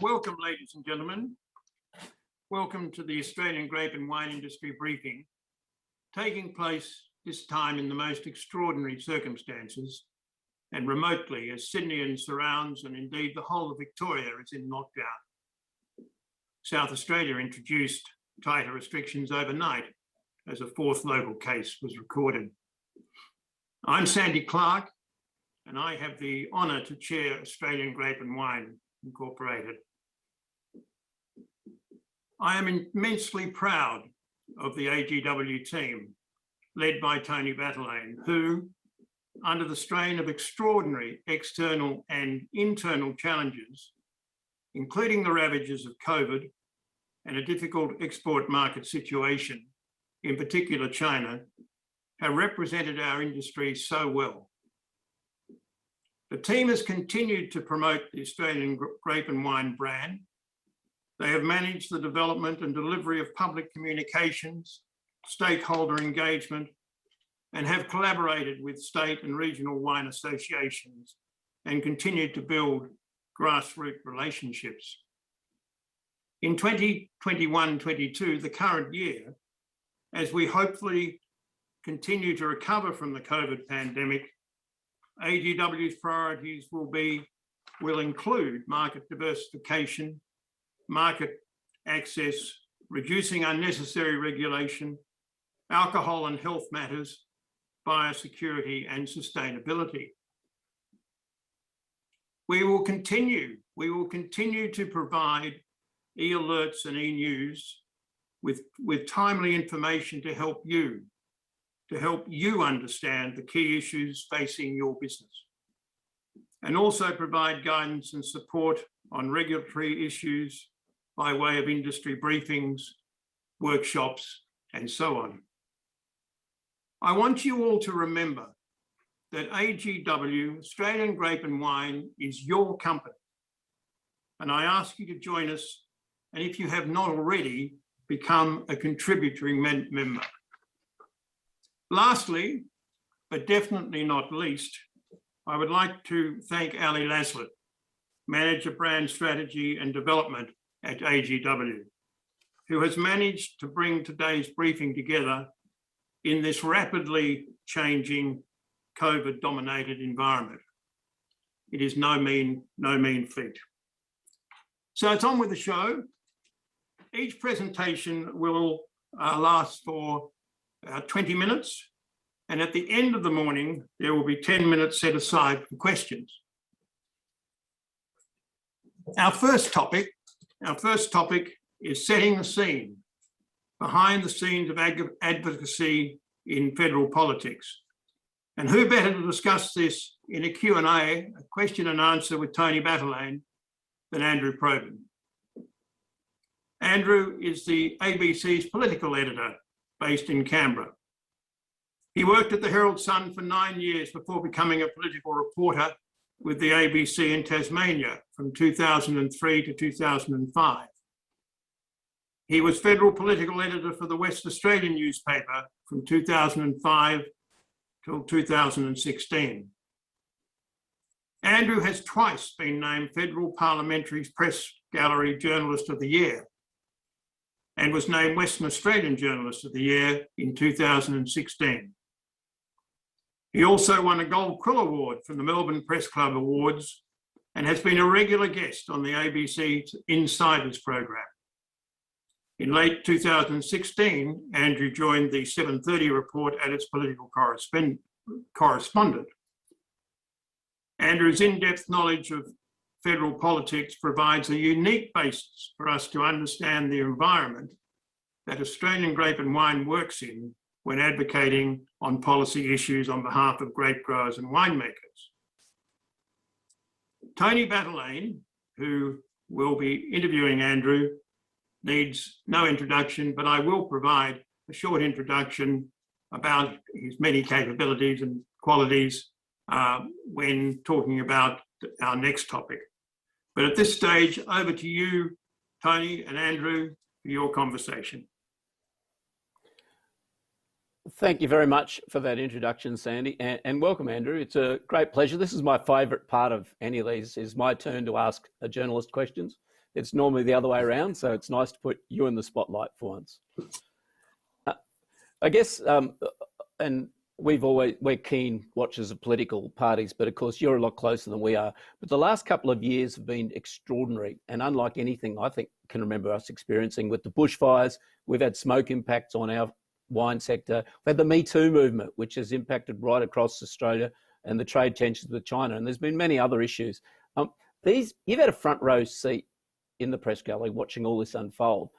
Welcome, ladies and gentlemen. Welcome to the Australian Grape and Wine Industry Briefing, taking place this time in the most extraordinary circumstances and remotely as Sydney and surrounds, and indeed the whole of Victoria, is in lockdown. South Australia introduced tighter restrictions overnight as a fourth local case was recorded. I'm Sandy Clark, and I have the honour to chair Australian Grape and Wine Incorporated. I am immensely proud of the AGW team, led by Tony Battelaine, who, under the strain of extraordinary external and internal challenges, including the ravages of COVID and a difficult export market situation, in particular China, have represented our industry so well. The team has continued to promote the Australian Grape and Wine brand. They have managed the development and delivery of public communications, stakeholder engagement, and have collaborated with state and regional wine associations and continued to build grassroots relationships. In 2021-22, the current year, as we hopefully continue to recover from the COVID pandemic, AGW's priorities will include market diversification, market access, reducing unnecessary regulation, alcohol and health matters, biosecurity and sustainability. We will continue to provide e-alerts and e-news with timely information to help you understand the key issues facing your business, and also provide guidance and support on regulatory issues by way of industry briefings, workshops, and so on. I want you all to remember that AGW, Australian Grape and Wine, is your company. And I ask you to join us, and if you have not already, become a contributory member. Lastly, but definitely not least, I would like to thank Ali Laslett, Manager Brand Strategy and Development at AGW, who has managed to bring today's briefing together in this rapidly changing COVID-dominated environment. It is no mean feat. So it's on with the show. Each presentation will last for 20 minutes, and at the end of the morning, there will be 10 minutes set aside for questions. Our first topic is setting the scene, behind the scenes of advocacy in federal politics. And who better to discuss this in a Q&A, a question and answer with Tony Battelaine, than Andrew Probyn. Andrew is the ABC's political editor based in Canberra. He worked at the Herald Sun for 9 years before becoming a political reporter with the ABC in Tasmania from 2003 to 2005. He was federal political editor for the West Australian newspaper from 2005 till 2016. Andrew has twice been named Federal Parliamentary Press Gallery Journalist of the Year and was named Western Australian Journalist of the Year in 2016. He also won a Gold Quill Award from the Melbourne Press Club Awards and has been a regular guest on the ABC's Insiders program. In late 2016, Andrew joined the 7:30 report as its political correspondent. Andrew's in-depth knowledge of federal politics provides a unique basis for us to understand the environment that Australian Grape and Wine works in when advocating on policy issues on behalf of grape growers and winemakers. Tony Battelaine, who will be interviewing Andrew, needs no introduction, but I will provide a short introduction about his many capabilities and qualities when talking about our next topic. But at this stage, over to you, Tony and Andrew, for your conversation. Thank you very much for that introduction, Sandy, and welcome, Andrew. It's a great pleasure. This is my favourite part of any of these, is my turn to ask journalist questions. It's normally the other way around, so it's nice to put you in the spotlight for once. I guess, and we're keen watchers of political parties, but of course you're a lot closer than we are. But the last couple of years have been extraordinary and unlike anything I think can remember us experiencing. With the bushfires, we've had smoke impacts on our wine sector. We've had the Me Too movement, which has impacted right across Australia, and the trade tensions with China. And there's been many other issues. You've had a front row seat in the press gallery watching all this unfold.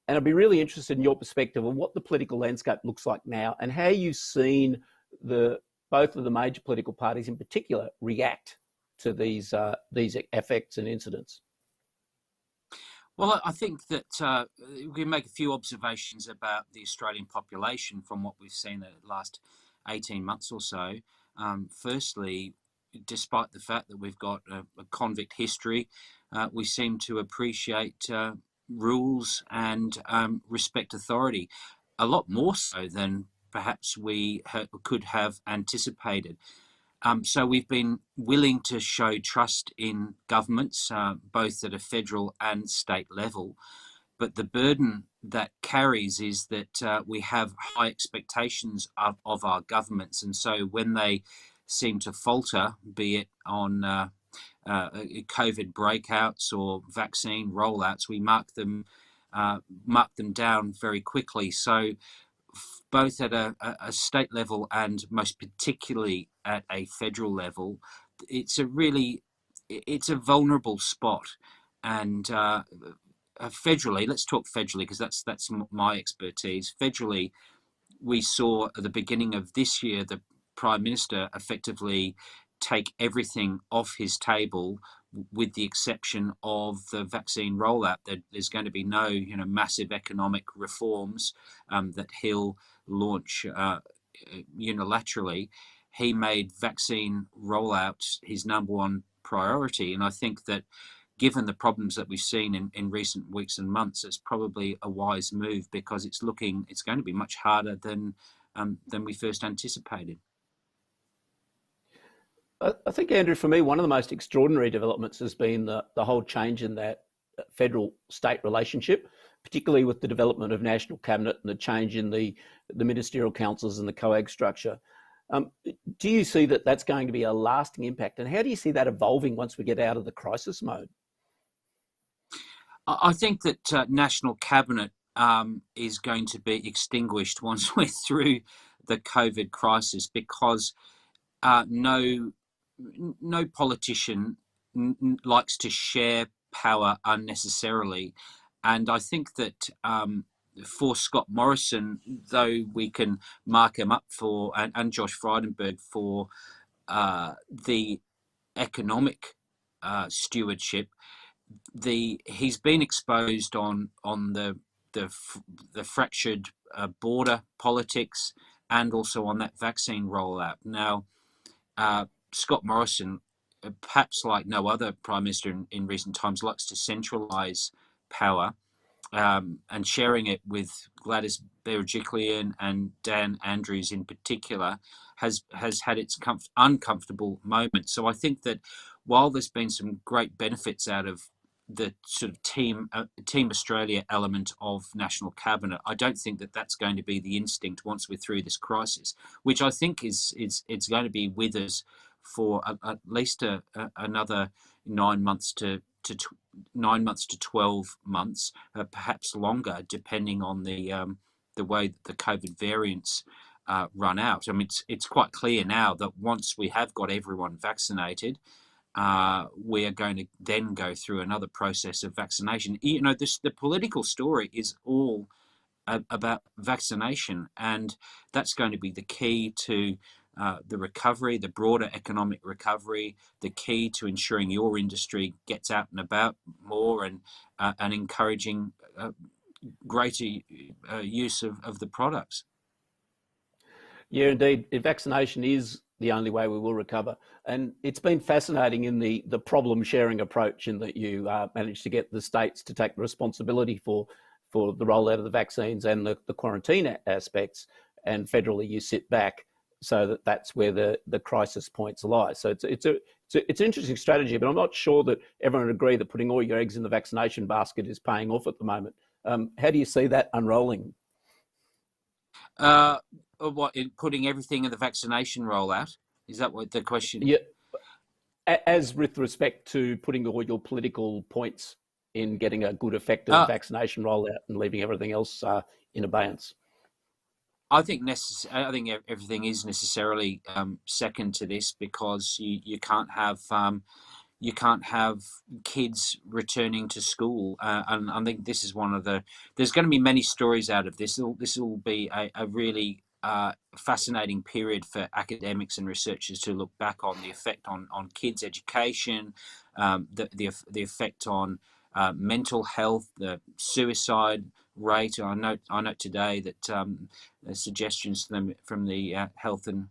And I'd be really interested in your perspective on what the political landscape looks like now and how you've seen both of the major political parties in particular react to these effects and incidents. Well, I think that we can make a few observations about the Australian population from what we've seen the last 18 months or so. Firstly, despite the fact that we've got a convict history, we seem to appreciate rules and respect authority a lot more so than perhaps we could have anticipated. So we've been willing to show trust in governments, both at a federal and state level. But the burden that carries is that we have high expectations of our governments. And so when they seem to falter, be it on COVID breakouts or vaccine rollouts, we mark them down very quickly. So both at a state level and most particularly at a federal level, it's a vulnerable spot. And federally, let's talk federally because that's my expertise. Federally, we saw at the beginning of this year the Prime Minister effectively take everything off his table, with the exception of the vaccine rollout. There's going to be no, massive economic reforms that he'll launch unilaterally. He made vaccine rollout his number one priority, and I think that, given the problems that we've seen in recent weeks and months, it's probably a wise move because it's going to be much harder than we first anticipated. I think, Andrew, for me, one of the most extraordinary developments has been the whole change in that federal-state relationship, particularly with the development of National Cabinet and the change in the ministerial councils and the COAG structure. Do you see that that's going to be a lasting impact? And how do you see that evolving once we get out of the crisis mode? I think that National Cabinet is going to be extinguished once we're through the COVID crisis, because no politician likes to share power unnecessarily. And I think that for Scott Morrison, though we can mark him up for, and Josh Frydenberg for the economic stewardship, he's been exposed on the fractured border politics and also on that vaccine rollout. Now, Scott Morrison, perhaps like no other Prime Minister in recent times, likes to centralise power, and sharing it with Gladys Berejiklian and Dan Andrews in particular has had its uncomfortable moments. So I think that while there's been some great benefits out of the sort of Team Australia element of National Cabinet, I don't think that that's going to be the instinct once we're through this crisis, which I think is going to be with us for at least another 9 months to 12 months, perhaps longer, depending on the way that the COVID variants run out. I mean, it's quite clear now that once we have got everyone vaccinated, we are going to then go through another process of vaccination. The political story is all about vaccination, and that's going to be the key to the recovery, the broader economic recovery, the key to ensuring your industry gets out and about more, and encouraging greater use of the products. Yeah, indeed. Vaccination is the only way we will recover. And it's been fascinating in the problem sharing approach, in that you managed to get the states to take responsibility for the rollout of the vaccines and the quarantine aspects, and federally you sit back. so that's where the crisis points lie. So it's an interesting strategy, but I'm not sure that everyone would agree that putting all your eggs in the vaccination basket is paying off at the moment. How do you see that unrolling? What, in putting everything in the vaccination rollout? Is that what the question? Yeah, as with respect to putting all your political points in getting a good, effective vaccination rollout and leaving everything else in abeyance. I think everything is necessarily second to this, because you can't have kids returning to school, and I think this is one of the. There's going to be many stories out of this. This will be a really fascinating period for academics and researchers to look back on the effect on kids' education, the effect on mental health, the suicide rate. I note today that suggestions from the health and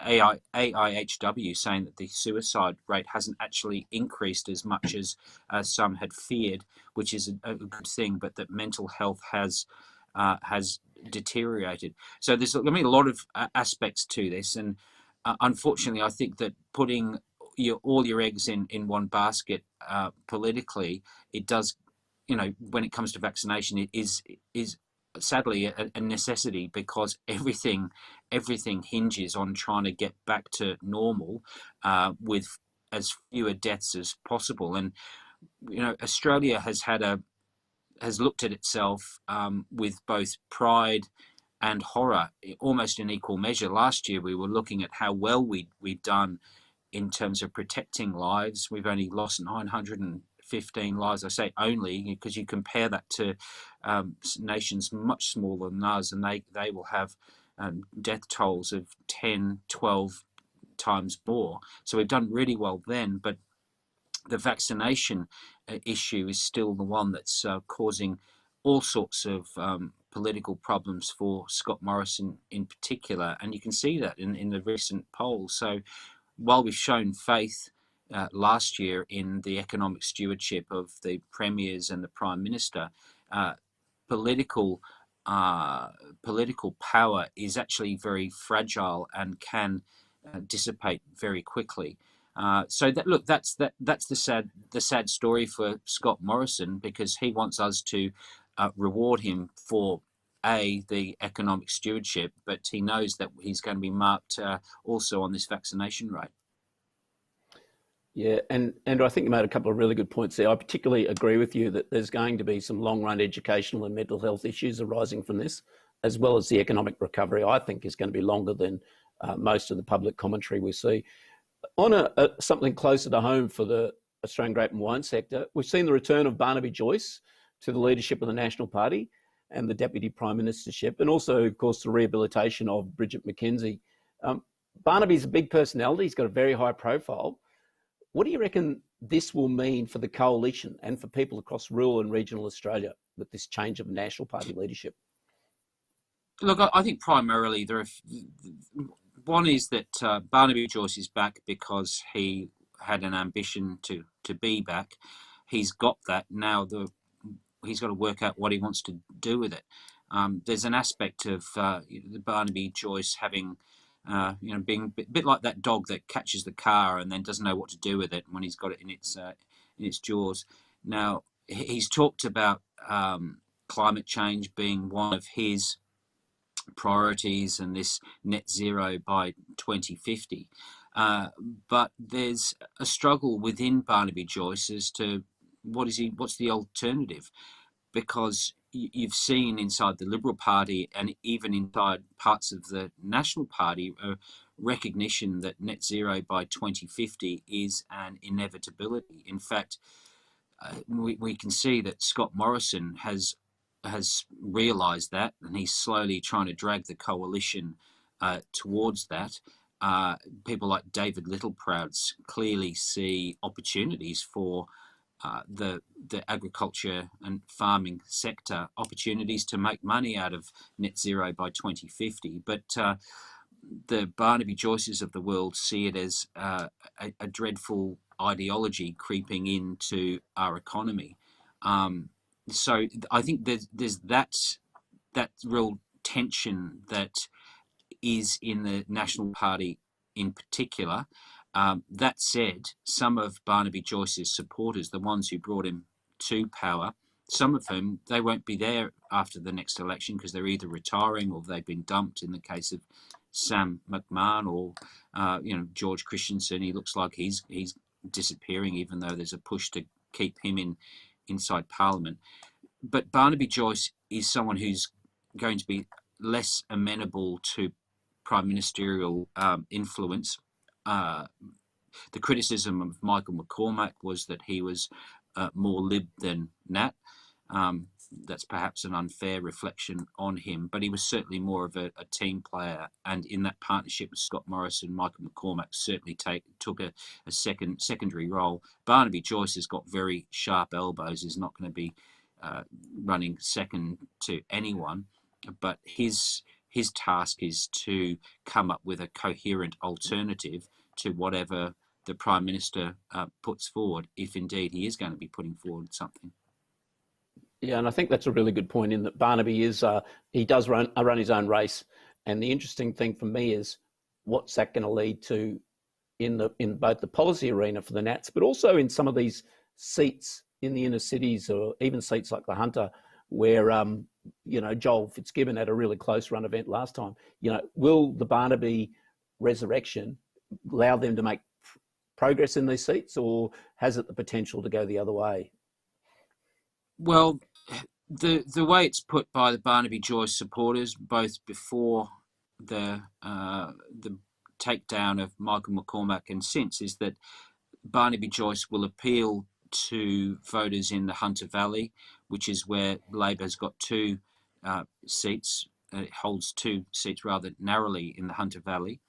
AIHW saying that the suicide rate hasn't actually increased as much as some had feared, which is a good thing, but that mental health has deteriorated. So there's going to be a lot of aspects to this, and unfortunately, I think that putting all your eggs in one basket politically, it does, when it comes to vaccination, it is sadly a necessity, because everything hinges on trying to get back to normal with as fewer deaths as possible. And Australia has looked at itself with both pride and horror, almost in equal measure. Last year we were looking at how well we'd done in terms of protecting lives. We've only lost 915 lives. I say only because you compare that to nations much smaller than us, and they will have death tolls of 10, 12 times more. So we've done really well then, but the vaccination issue is still the one that's causing all sorts of political problems for Scott Morrison in particular, and you can see that in the recent polls. So while we've shown faith last year in the economic stewardship of the premiers and the prime minister, political power is actually very fragile and can dissipate very quickly. So that's the sad story for Scott Morrison, because he wants us to reward him for the economic stewardship, but he knows that he's going to be marked also on this vaccination rate. Yeah, and I think you made a couple of really good points there. I particularly agree with you that there's going to be some long-run educational and mental health issues arising from this, as well as the economic recovery. I think is going to be longer than most of the public commentary we see. On something closer to home for the Australian grape and wine sector, we've seen the return of Barnaby Joyce to the leadership of the National Party and the Deputy Prime Ministership, and also, of course, the rehabilitation of Bridget McKenzie. Barnaby's a big personality. He's got a very high profile. What do you reckon this will mean for the coalition and for people across rural and regional Australia with this change of National Party leadership? Look, I think primarily one is that Barnaby Joyce is back because he had an ambition to be back. He's got that now. He's got to work out what he wants to do with it. There's an aspect of the Barnaby Joyce having, being a bit like that dog that catches the car and then doesn't know what to do with it when he's got it in its jaws. Now, he's talked about climate change being one of his priorities and this net zero by 2050. But there's a struggle within Barnaby Joyce as to what's the alternative, because you've seen inside the Liberal Party and even inside parts of the National Party a recognition that net zero by 2050 is an inevitability. In fact, we can see that Scott Morrison has realised that, and he's slowly trying to drag the coalition towards that. People like David Littleproud clearly see opportunities for the agriculture and farming sector, opportunities to make money out of net zero by 2050. But the Barnaby Joyces of the world see it as a dreadful ideology creeping into our economy. So I think there's that real tension that is in the National Party in particular. That said, some of Barnaby Joyce's supporters, the ones who brought him to power, some of whom, they won't be there after the next election because they're either retiring or they've been dumped. In the case of Sam McMahon or George Christensen, he looks like he's disappearing, even though there's a push to keep him inside Parliament. But Barnaby Joyce is someone who's going to be less amenable to prime ministerial influence. The criticism of Michael McCormack was that he was more Lib than Nat. That's perhaps an unfair reflection on him, but he was certainly more of a team player. And in that partnership with Scott Morrison, Michael McCormack certainly took a secondary role. Barnaby Joyce has got very sharp elbows. He's not going to be running second to anyone, but his task is to come up with a coherent alternative to whatever the Prime Minister puts forward, if indeed he is going to be putting forward something. Yeah, and I think that's a really good point in that Barnaby is, he does run his own race. And the interesting thing for me is what's that going to lead to in both the policy arena for the Nats, but also in some of these seats in the inner cities, or even seats like the Hunter, where, Joel Fitzgibbon had a really close run event last time. Will the Barnaby resurrection allow them to make progress in these seats, or has it the potential to go the other way? Well, the way it's put by the Barnaby Joyce supporters, both before the takedown of Michael McCormack and since, is that Barnaby Joyce will appeal to voters in the Hunter Valley, which is where Labor has got two seats. It holds two seats rather narrowly in the Hunter Valley.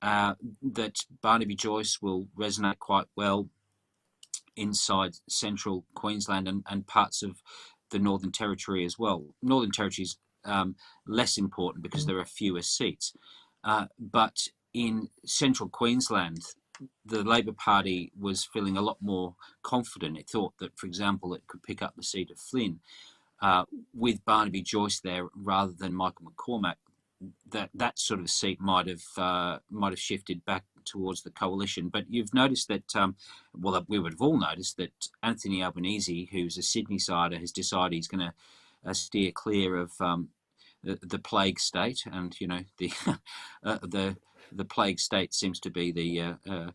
That Barnaby Joyce will resonate quite well inside central Queensland and parts of the Northern Territory as well. Northern Territory is less important because there are fewer seats. But in central Queensland, the Labor Party was feeling a lot more confident. It thought that, for example, it could pick up the seat of Flynn with Barnaby Joyce there rather than Michael McCormack. That sort of seat might have shifted back towards the coalition. But you've noticed that, we would have all noticed that Anthony Albanese, who's a Sydney-sider, has decided he's going to steer clear of the plague state, and the plague state seems to be the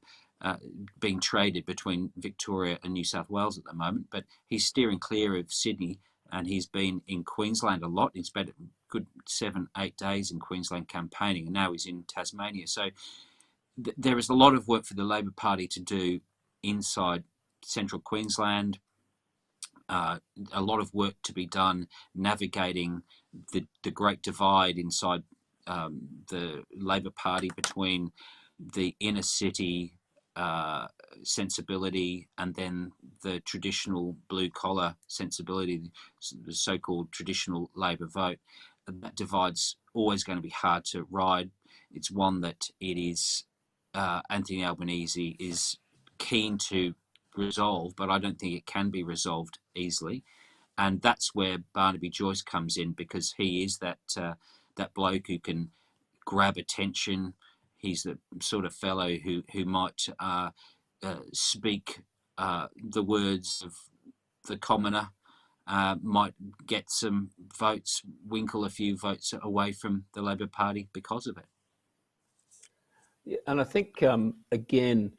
being traded between Victoria and New South Wales at the moment. But he's steering clear of Sydney, and he's been in Queensland a lot. He's spent a good 7-8 days in Queensland campaigning, and now he's in Tasmania. So there is a lot of work for the Labor Party to do inside central Queensland. A lot of work to be done navigating the great divide inside the Labor Party between the inner city sensibility and then the traditional blue-collar sensibility, the so-called traditional Labor vote. That divide's always going to be hard to ride. It's one that it is Anthony Albanese is keen to resolve, but I don't think it can be resolved easily. And that's where Barnaby Joyce comes in, because he is that bloke who can grab attention. He's the sort of fellow who might speak the words of the commoner, might get some votes, winkle a few votes away from the Labor Party because of it. Yeah, and I think, again,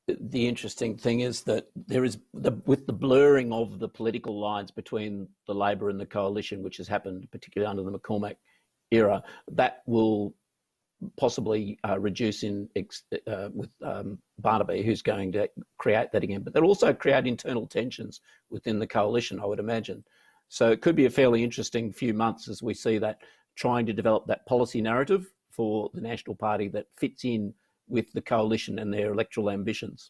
the interesting thing is that there is, with the blurring of the political lines between the Labor and the coalition, which has happened particularly under the McCormack era, that will possibly reduce with Barnaby, who's going to create that again. But they'll also create internal tensions within the coalition, I would imagine. So it could be a fairly interesting few months as we see that, trying to develop that policy narrative for the National Party that fits in with the coalition and their electoral ambitions.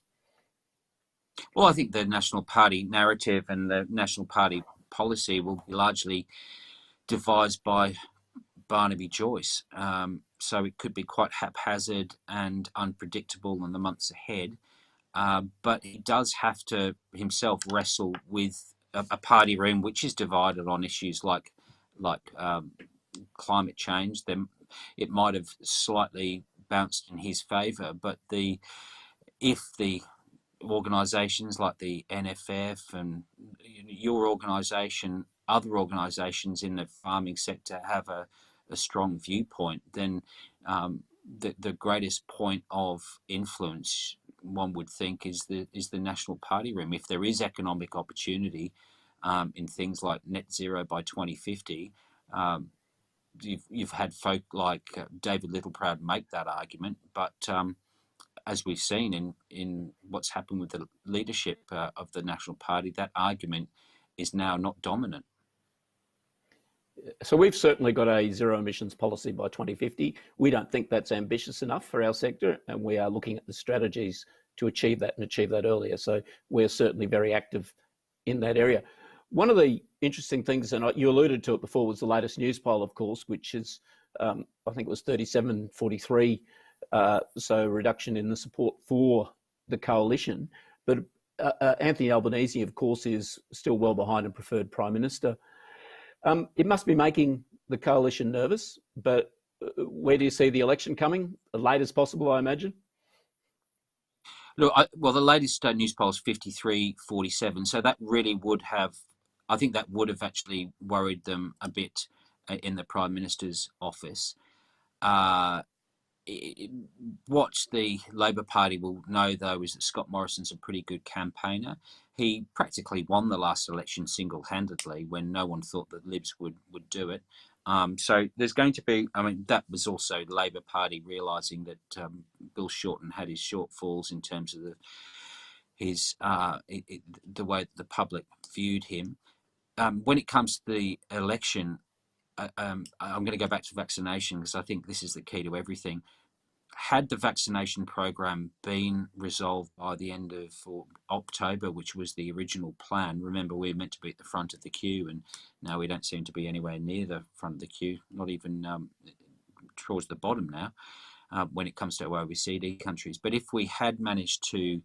Well, I think the National Party narrative and the National Party policy will be largely devised by Barnaby Joyce. So it could be quite haphazard and unpredictable in the months ahead. But he does have to himself wrestle with a party room which is divided on issues like climate change. it might have slightly bounced in his favour. But if the organisations like the NFF and your organisation, other organisations in the farming sector have a strong viewpoint, then the greatest point of influence, one would think, is the National Party room. If there is economic opportunity in things like net zero by 2050, you've had folk like David Littleproud make that argument, but as we've seen in what's happened with the leadership of the National Party, that argument is now not dominant. So we've certainly got a zero emissions policy by 2050. We don't think that's ambitious enough for our sector, and we are looking at the strategies to achieve that and achieve that earlier. So we're certainly very active in that area. One of the interesting things, and you alluded to it before, was the latest news poll, of course, which is, I think it was 37-43, so a reduction in the support for the coalition. But Anthony Albanese, of course, is still well behind and preferred Prime Minister. It must be making the coalition nervous, but where do you see the election coming? As late as possible, I imagine? Look, well, the latest news poll is 53-47, so that really would have, I think that would have actually worried them a bit in the Prime Minister's office. What the Labor Party will know, though, is that Scott Morrison's a pretty good campaigner. He practically won the last election single-handedly when no one thought that Libs would do it. So there's going to be, I mean, that was also the Labor Party realising that Bill Shorten had his shortfalls in terms of the way that the public viewed him. When it comes to the election, I'm going to go back to vaccination because I think this is the key to everything. Had the vaccination program been resolved by the end of October, which was the original plan, remember we were meant to be at the front of the queue, and now we don't seem to be anywhere near the front of the queue, not even towards the bottom now when it comes to OECD countries. But if we had managed to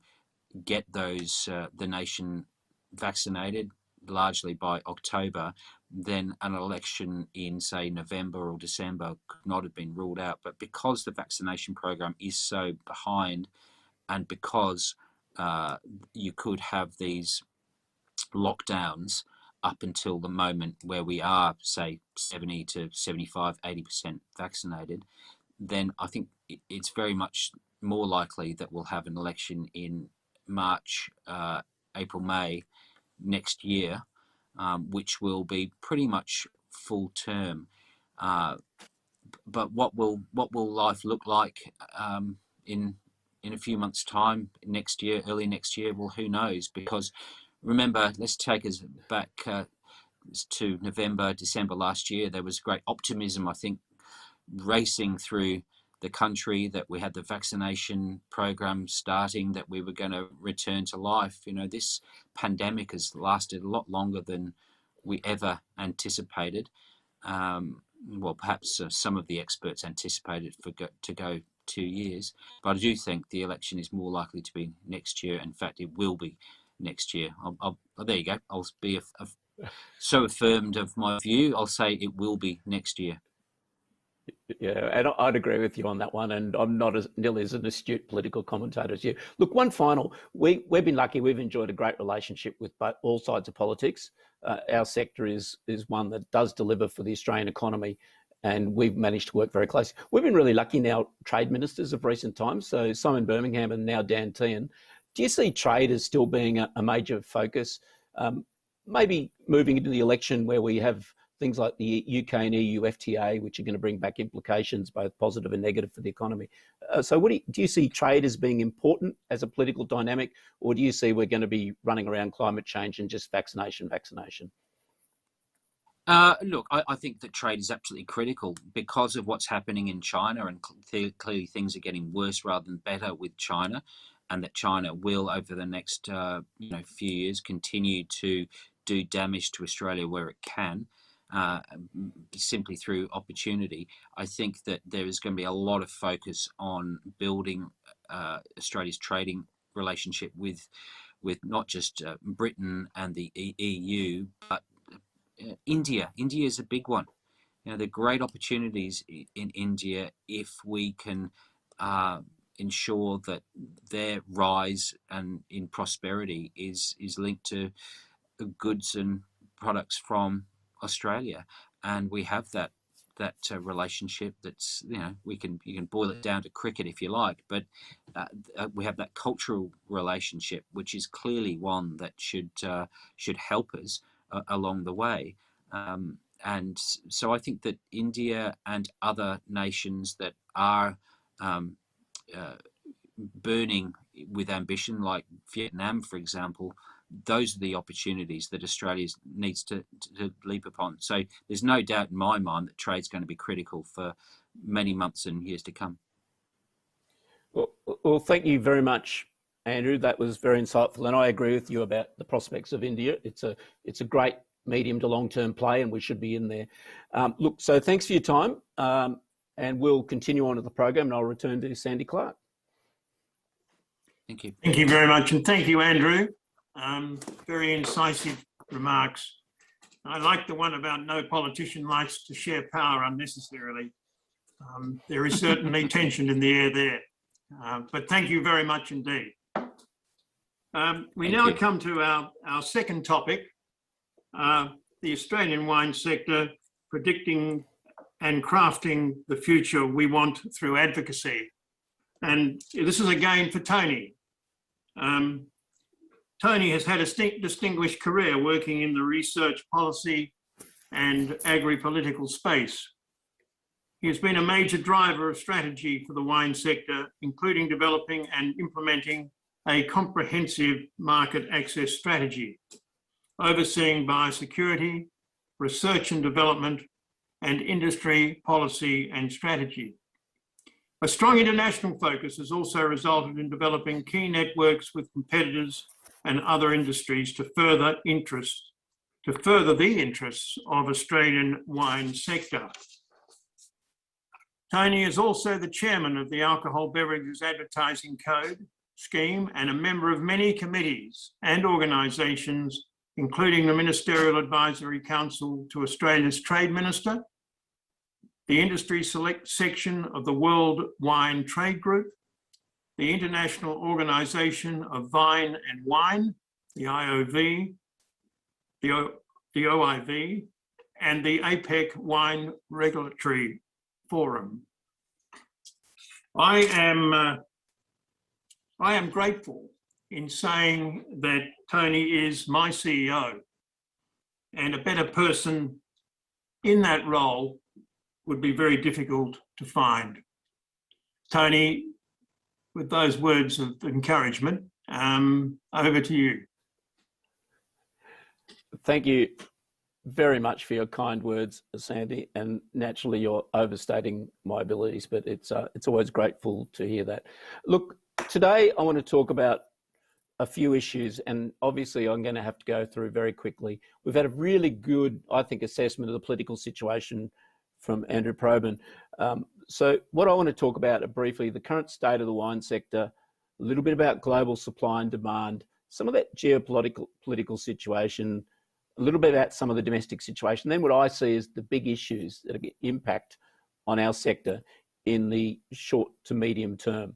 get those the nation vaccinated largely by October, then an election in, say, November or December could not have been ruled out. But because the vaccination program is so behind, and because you could have these lockdowns up until the moment where we are, say, 70 to 75, 80% vaccinated, then I think it's very much more likely that we'll have an election in March, April, May next year, which will be pretty much full term. But what will life look like in a few months' time next year, early next year? Well, who knows? Because remember, let's take us back to November, December last year. There was great optimism, I think, racing through the country that we had the vaccination program starting, that we were going to return to life. You know, this pandemic has lasted a lot longer than we ever anticipated. Well, perhaps some of the experts anticipated to go 2 years, but I do think the election is more likely to be next year. In fact, it will be next year. There you go. I'll be so affirmed of my view. I'll say it will be next year. Yeah, and I'd agree with you on that one. And I'm not nearly as an astute political commentator as you. Look, one final. We've been lucky. We've enjoyed a great relationship with all sides of politics. Our sector is one that does deliver for the Australian economy, and we've managed to work very closely. We've been really lucky now, trade ministers of recent times. So Simon Birmingham and now Dan Tehan. Do you see trade as still being a major focus? Maybe moving into the election where we have things like the UK and EU FTA, which are going to bring back implications, both positive and negative, for the economy. So do you see trade as being important as a political dynamic, or do you see we're going to be running around climate change and just vaccination? Look, I think that trade is absolutely critical because of what's happening in China, and clearly things are getting worse rather than better with China, and that China will, over the next few years, continue to do damage to Australia where it can. Simply through opportunity. I think that there is going to be a lot of focus on building Australia's trading relationship with not just Britain and the EU, but India. India is a big one. there are great opportunities in India if we can ensure that their rise and in prosperity is linked to goods and products from Australia, and we have that relationship. That's you can boil it down to cricket if you like, but we have that cultural relationship, which is clearly one that should help us along the way. And so I think that India and other nations that are burning with ambition, like Vietnam, for example, those are the opportunities that Australia needs to leap upon. So there's no doubt in my mind that trade's going to be critical for many months and years to come. Well, thank you very much, Andrew. That was very insightful, and I agree with you about the prospects of India. It's a great medium to long-term play, and we should be in there. Look, so thanks for your time, and we'll continue on with the program, and I'll return to Sandy Clark. Thank you. Thank you very much, and thank you, Andrew. Very incisive remarks. I like the one about no politician likes to share power unnecessarily. There is certainly tension in the air there, but thank you very much indeed. We now come to our second topic, the Australian wine sector, predicting and crafting the future we want through advocacy. And this is again for Tony. Tony has had a distinguished career working in the research, policy and agri-political space. He has been a major driver of strategy for the wine sector, including developing and implementing a comprehensive market access strategy, overseeing biosecurity, research and development, and industry policy and strategy. A strong international focus has also resulted in developing key networks with competitors and other industries to further the interests of Australian wine sector. Tony is also the chairman of the Alcohol Beverages Advertising Code scheme and a member of many committees and organisations, including the Ministerial Advisory Council to Australia's Trade Minister, the Industry Select Section of the World Wine Trade Group, the International Organisation of Vine and Wine, the IOV, the OIV, and the APEC Wine Regulatory Forum. I am grateful in saying that Tony is my CEO, and a better person in that role would be very difficult to find. Tony, with those words of encouragement, over to you. Thank you very much for your kind words, Sandy, and naturally you're overstating my abilities, but it's always grateful to hear that. Look, today I want to talk about a few issues, and obviously I'm going to have to go through very quickly. We've had a really good, I think, assessment of the political situation from Andrew Probyn. So what I want to talk about briefly, the current state of the wine sector, a little bit about global supply and demand, some of that geopolitical situation, a little bit about some of the domestic situation, then what I see as the big issues that impact on our sector in the short to medium term.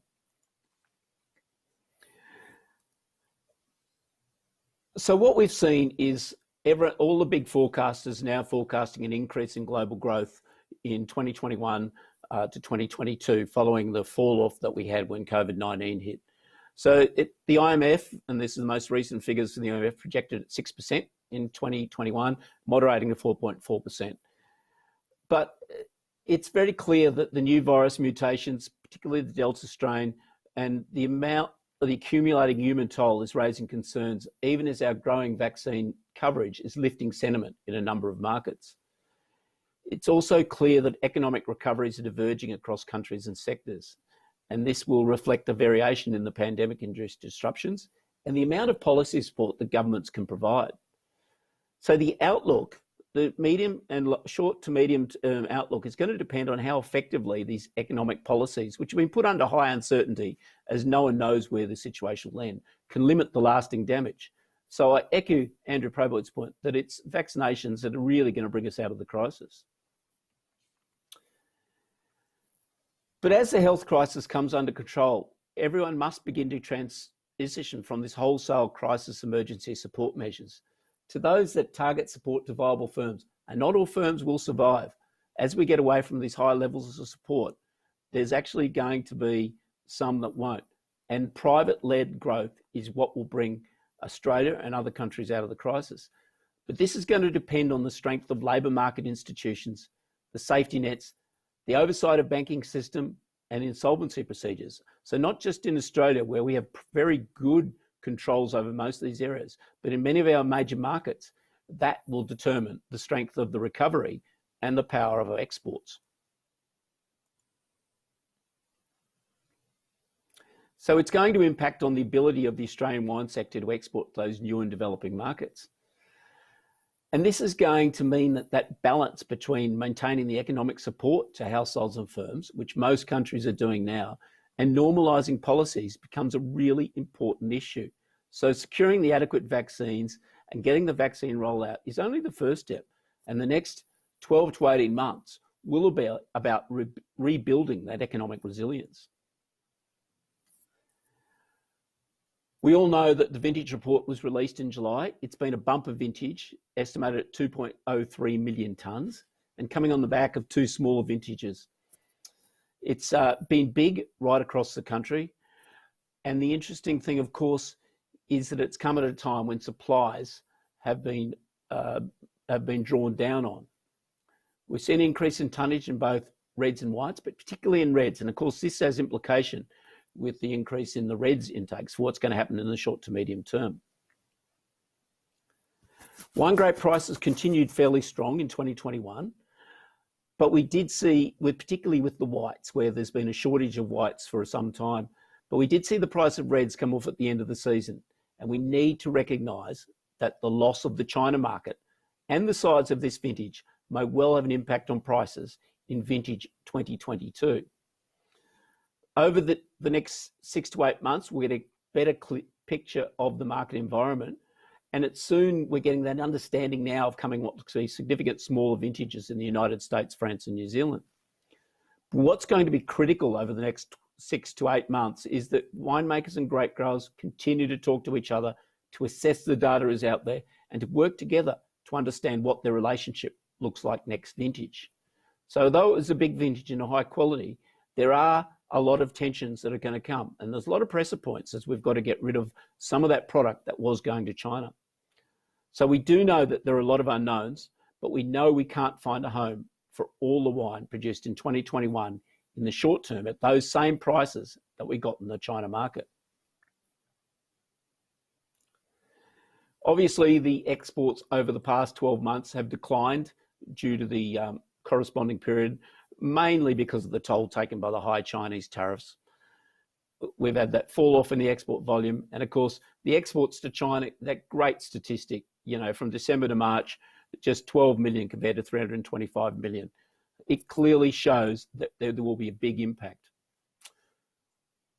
So what we've seen is all the big forecasters now forecasting an increase in global growth in 2021 to 2022, following the fall off that we had when COVID-19 hit. So the IMF, and this is the most recent figures from the IMF, projected at 6% in 2021, moderating to 4.4%. But it's very clear that the new virus mutations, particularly the Delta strain, and the amount of the accumulating human toll is raising concerns, even as our growing vaccine coverage is lifting sentiment in a number of markets. It's also clear that economic recoveries are diverging across countries and sectors, and this will reflect the variation in the pandemic-induced disruptions and the amount of policy support that governments can provide. So the outlook, the medium and short to medium term outlook, is going to depend on how effectively these economic policies, which have been put under high uncertainty as no one knows where the situation will end, can limit the lasting damage. So I echo Andrew Probyn's point that it's vaccinations that are really going to bring us out of the crisis. But as the health crisis comes under control, everyone must begin to transition from this wholesale crisis emergency support measures to those that target support to viable firms. And not all firms will survive. As we get away from these high levels of support, there's actually going to be some that won't. And private-led growth is what will bring Australia and other countries out of the crisis. But this is going to depend on the strength of labour market institutions, the safety nets, the oversight of banking system and insolvency procedures. So not just in Australia, where we have very good controls over most of these areas, but in many of our major markets, that will determine the strength of the recovery and the power of our exports. So it's going to impact on the ability of the Australian wine sector to export those new and developing markets. And this is going to mean that that balance between maintaining the economic support to households and firms, which most countries are doing now, and normalising policies becomes a really important issue. So securing the adequate vaccines and getting the vaccine rollout is only the first step. And the next 12 to 18 months will be about rebuilding that economic resilience. We all know that the vintage report was released in July. It's been a bumper vintage, estimated at 2.03 million tonnes, and coming on the back of two smaller vintages. It's been big right across the country. And the interesting thing, of course, is that it's come at a time when supplies have been drawn down on. We've seen an increase in tonnage in both reds and whites, but particularly in reds. And of course, this has implication with the increase in the reds intakes for what's going to happen in the short to medium term. Wine grape prices continued fairly strong in 2021, but we did see, particularly with the whites, where there's been a shortage of whites for some time, but we did see the price of reds come off at the end of the season. And we need to recognise that the loss of the China market and the size of this vintage may well have an impact on prices in vintage 2022. Over the next 6 to 8 months, we'll get a better picture of the market environment. And we're getting that understanding now of coming what looks to be significant smaller vintages in the United States, France and New Zealand. What's going to be critical over the next 6 to 8 months is that winemakers and grape growers continue to talk to each other, to assess the data is out there, and to work together to understand what their relationship looks like next vintage. So though it was a big vintage and a high quality, there are a lot of tensions that are going to come. And there's a lot of pressure points as we've got to get rid of some of that product that was going to China. So we do know that there are a lot of unknowns, but we know we can't find a home for all the wine produced in 2021 in the short term at those same prices that we got in the China market. Obviously, the exports over the past 12 months have declined due to the corresponding period, mainly because of the toll taken by the high Chinese tariffs. We've had that fall off in the export volume. And of course, the exports to China, that great statistic, from December to March, just 12 million compared to 325 million. It clearly shows that there will be a big impact.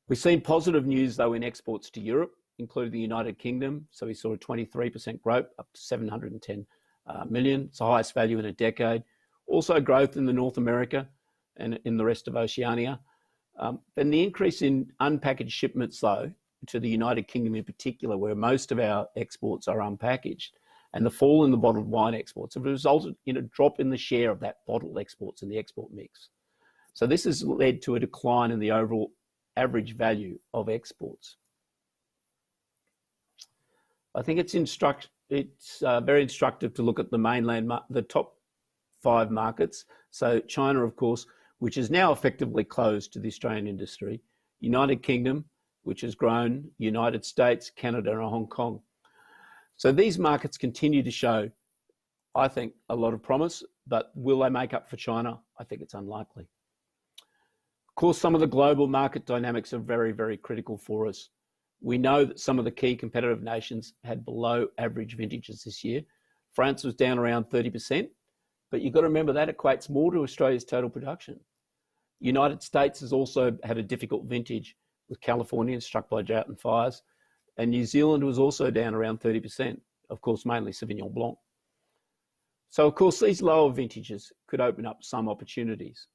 We've seen positive news, though, in exports to Europe, including the United Kingdom. So we saw a 23% growth, up to 710 million. It's the highest value in a decade. Also growth in the North America and in the rest of Oceania. And the increase in unpackaged shipments, though, to the United Kingdom in particular, where most of our exports are unpackaged, and the fall in the bottled wine exports have resulted in a drop in the share of that bottled exports in the export mix. So this has led to a decline in the overall average value of exports. I think it's very instructive to look at the mainland, the top 5 markets. So China, of course, which is now effectively closed to the Australian industry, United Kingdom, which has grown, United States, Canada and Hong Kong. So these markets continue to show, I think, a lot of promise, but will they make up for China? I think it's unlikely. Of course, some of the global market dynamics are very, very critical for us. We know that some of the key competitive nations had below average vintages this year. France was down around 30%, but you've got to remember that equates more to Australia's total production. United States has also had a difficult vintage, with California struck by drought and fires, and New Zealand was also down around 30%, of course, mainly Sauvignon Blanc. So, of course, these lower vintages could open up some opportunities.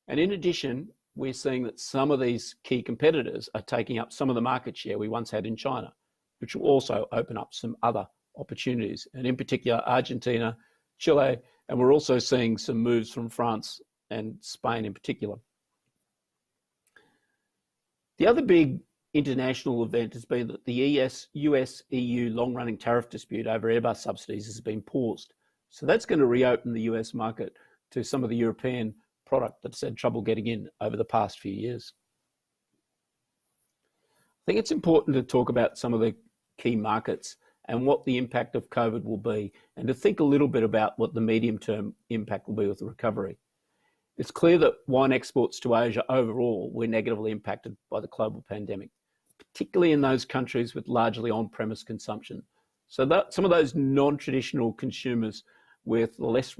And in addition, we're seeing that some of these key competitors are taking up some of the market share we once had in China, which will also open up some other opportunities, and in particular Argentina, Chile, and we're also seeing some moves from France and Spain in particular. The other big international event has been that the US-EU long-running tariff dispute over Airbus subsidies has been paused. So that's going to reopen the US market to some of the European product that's had trouble getting in over the past few years. I think it's important to talk about some of the key markets and what the impact of COVID will be, and to think a little bit about what the medium-term impact will be with the recovery. It's clear that wine exports to Asia overall were negatively impacted by the global pandemic, particularly in those countries with largely on-premise consumption. So that some of those non-traditional consumers with less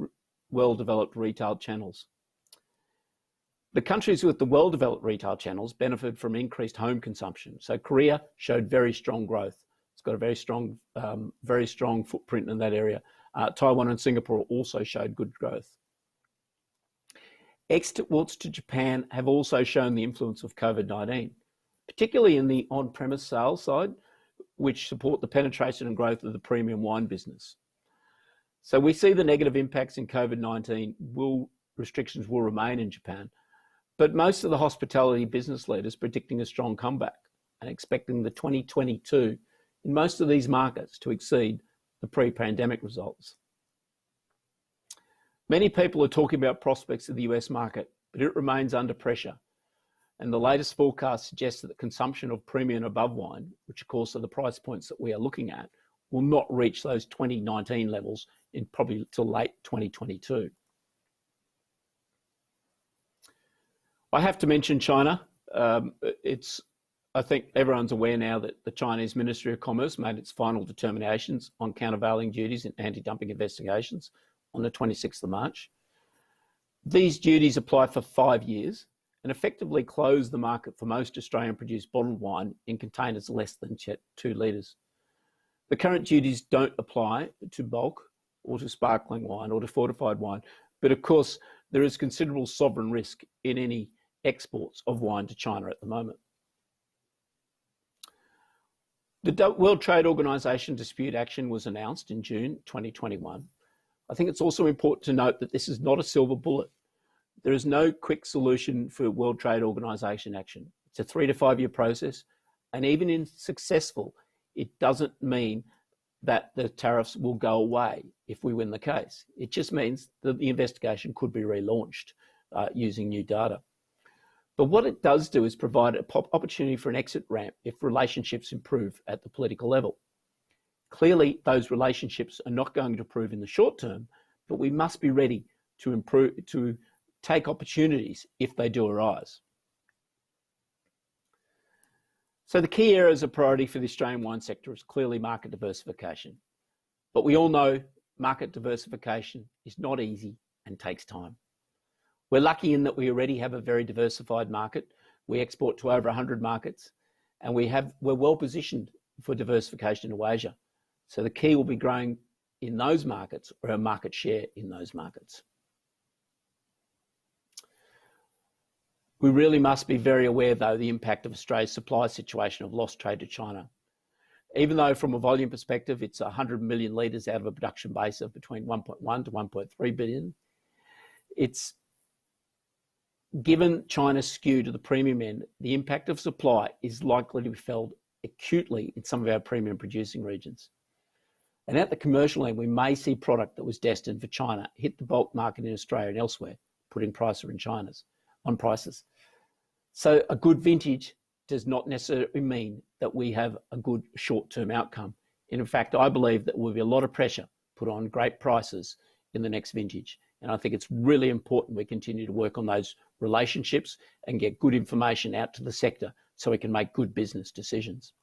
well-developed retail channels. The countries with the well-developed retail channels benefit from increased home consumption. So Korea showed very strong growth. It's got a very strong footprint in that area. Taiwan and Singapore also showed good growth. Exports to Japan have also shown the influence of COVID-19, particularly in the on-premise sales side, which support the penetration and growth of the premium wine business. So we see the negative impacts in COVID-19 restrictions will remain in Japan, but most of the hospitality business leaders predicting a strong comeback and expecting the 2022 in most of these markets to exceed the pre-pandemic results. Many people are talking about prospects of the US market, but it remains under pressure. And the latest forecast suggests that the consumption of premium above wine, which of course are the price points that we are looking at, will not reach those 2019 levels in probably till late 2022. I have to mention China. I think everyone's aware now that the Chinese Ministry of Commerce made its final determinations on countervailing duties and anti-dumping investigations on the 26th of March. These duties apply for 5 years and effectively close the market for most Australian-produced bottled wine in containers less than 2 litres. The current duties don't apply to bulk or to sparkling wine or to fortified wine, but of course there is considerable sovereign risk in any exports of wine to China at the moment. The World Trade Organization dispute action was announced in June 2021. I think it's also important to note that this is not a silver bullet. There is no quick solution for World Trade Organization action. It's a 3 to 5 year process, and even in successful, it doesn't mean that the tariffs will go away if we win the case. It just means that the investigation could be relaunched using new data. But what it does do is provide an opportunity for an exit ramp if relationships improve at the political level. Clearly, those relationships are not going to improve in the short term, but we must be ready to take opportunities if they do arise. So the key areas of priority for the Australian wine sector is clearly market diversification. But we all know market diversification is not easy and takes time. We're lucky in that we already have a very diversified market. We export to over 100 markets, and we're well positioned for diversification to Asia. So the key will be growing in those markets or our market share in those markets. We really must be very aware, though, the impact of Australia's supply situation of lost trade to China. Even though from a volume perspective, it's 100 million litres out of a production base of between 1.1 to 1.3 billion, it's given China's skew to the premium end, the impact of supply is likely to be felt acutely in some of our premium producing regions. And at the commercial end, we may see product that was destined for China hit the bulk market in Australia and elsewhere, putting pressure on prices. So a good vintage does not necessarily mean that we have a good short-term outcome. And in fact, I believe that there will be a lot of pressure put on grape prices in the next vintage. And I think it's really important we continue to work on those relationships and get good information out to the sector so we can make good business decisions.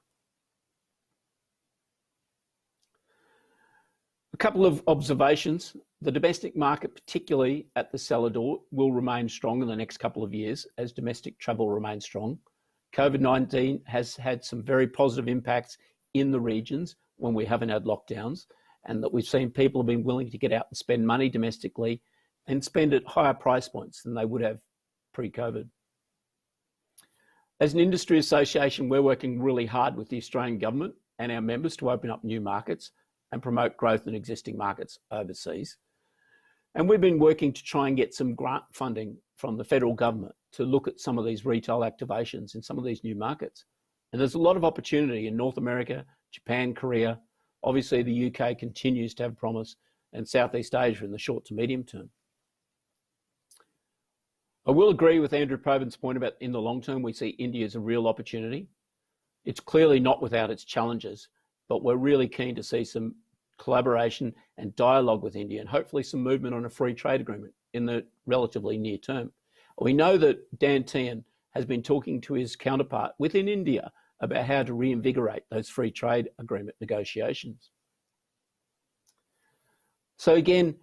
A couple of observations. The domestic market, particularly at the cellar door, will remain strong in the next couple of years as domestic travel remains strong. COVID-19 has had some very positive impacts in the regions when we haven't had lockdowns, and that we've seen people have been willing to get out and spend money domestically and spend at higher price points than they would have pre-COVID. As an industry association, we're working really hard with the Australian government and our members to open up new markets and promote growth in existing markets overseas. And we've been working to try and get some grant funding from the federal government to look at some of these retail activations in some of these new markets. And there's a lot of opportunity in North America, Japan, Korea. Obviously, the UK continues to have promise, and Southeast Asia in the short to medium term. I will agree with Andrew Proven's point about in the long term, we see India as a real opportunity. It's clearly not without its challenges, but we're really keen to see some collaboration and dialogue with India, and hopefully some movement on a free trade agreement in the relatively near term. We know that Dan Tehan has been talking to his counterpart within India about how to reinvigorate those free trade agreement negotiations. So again,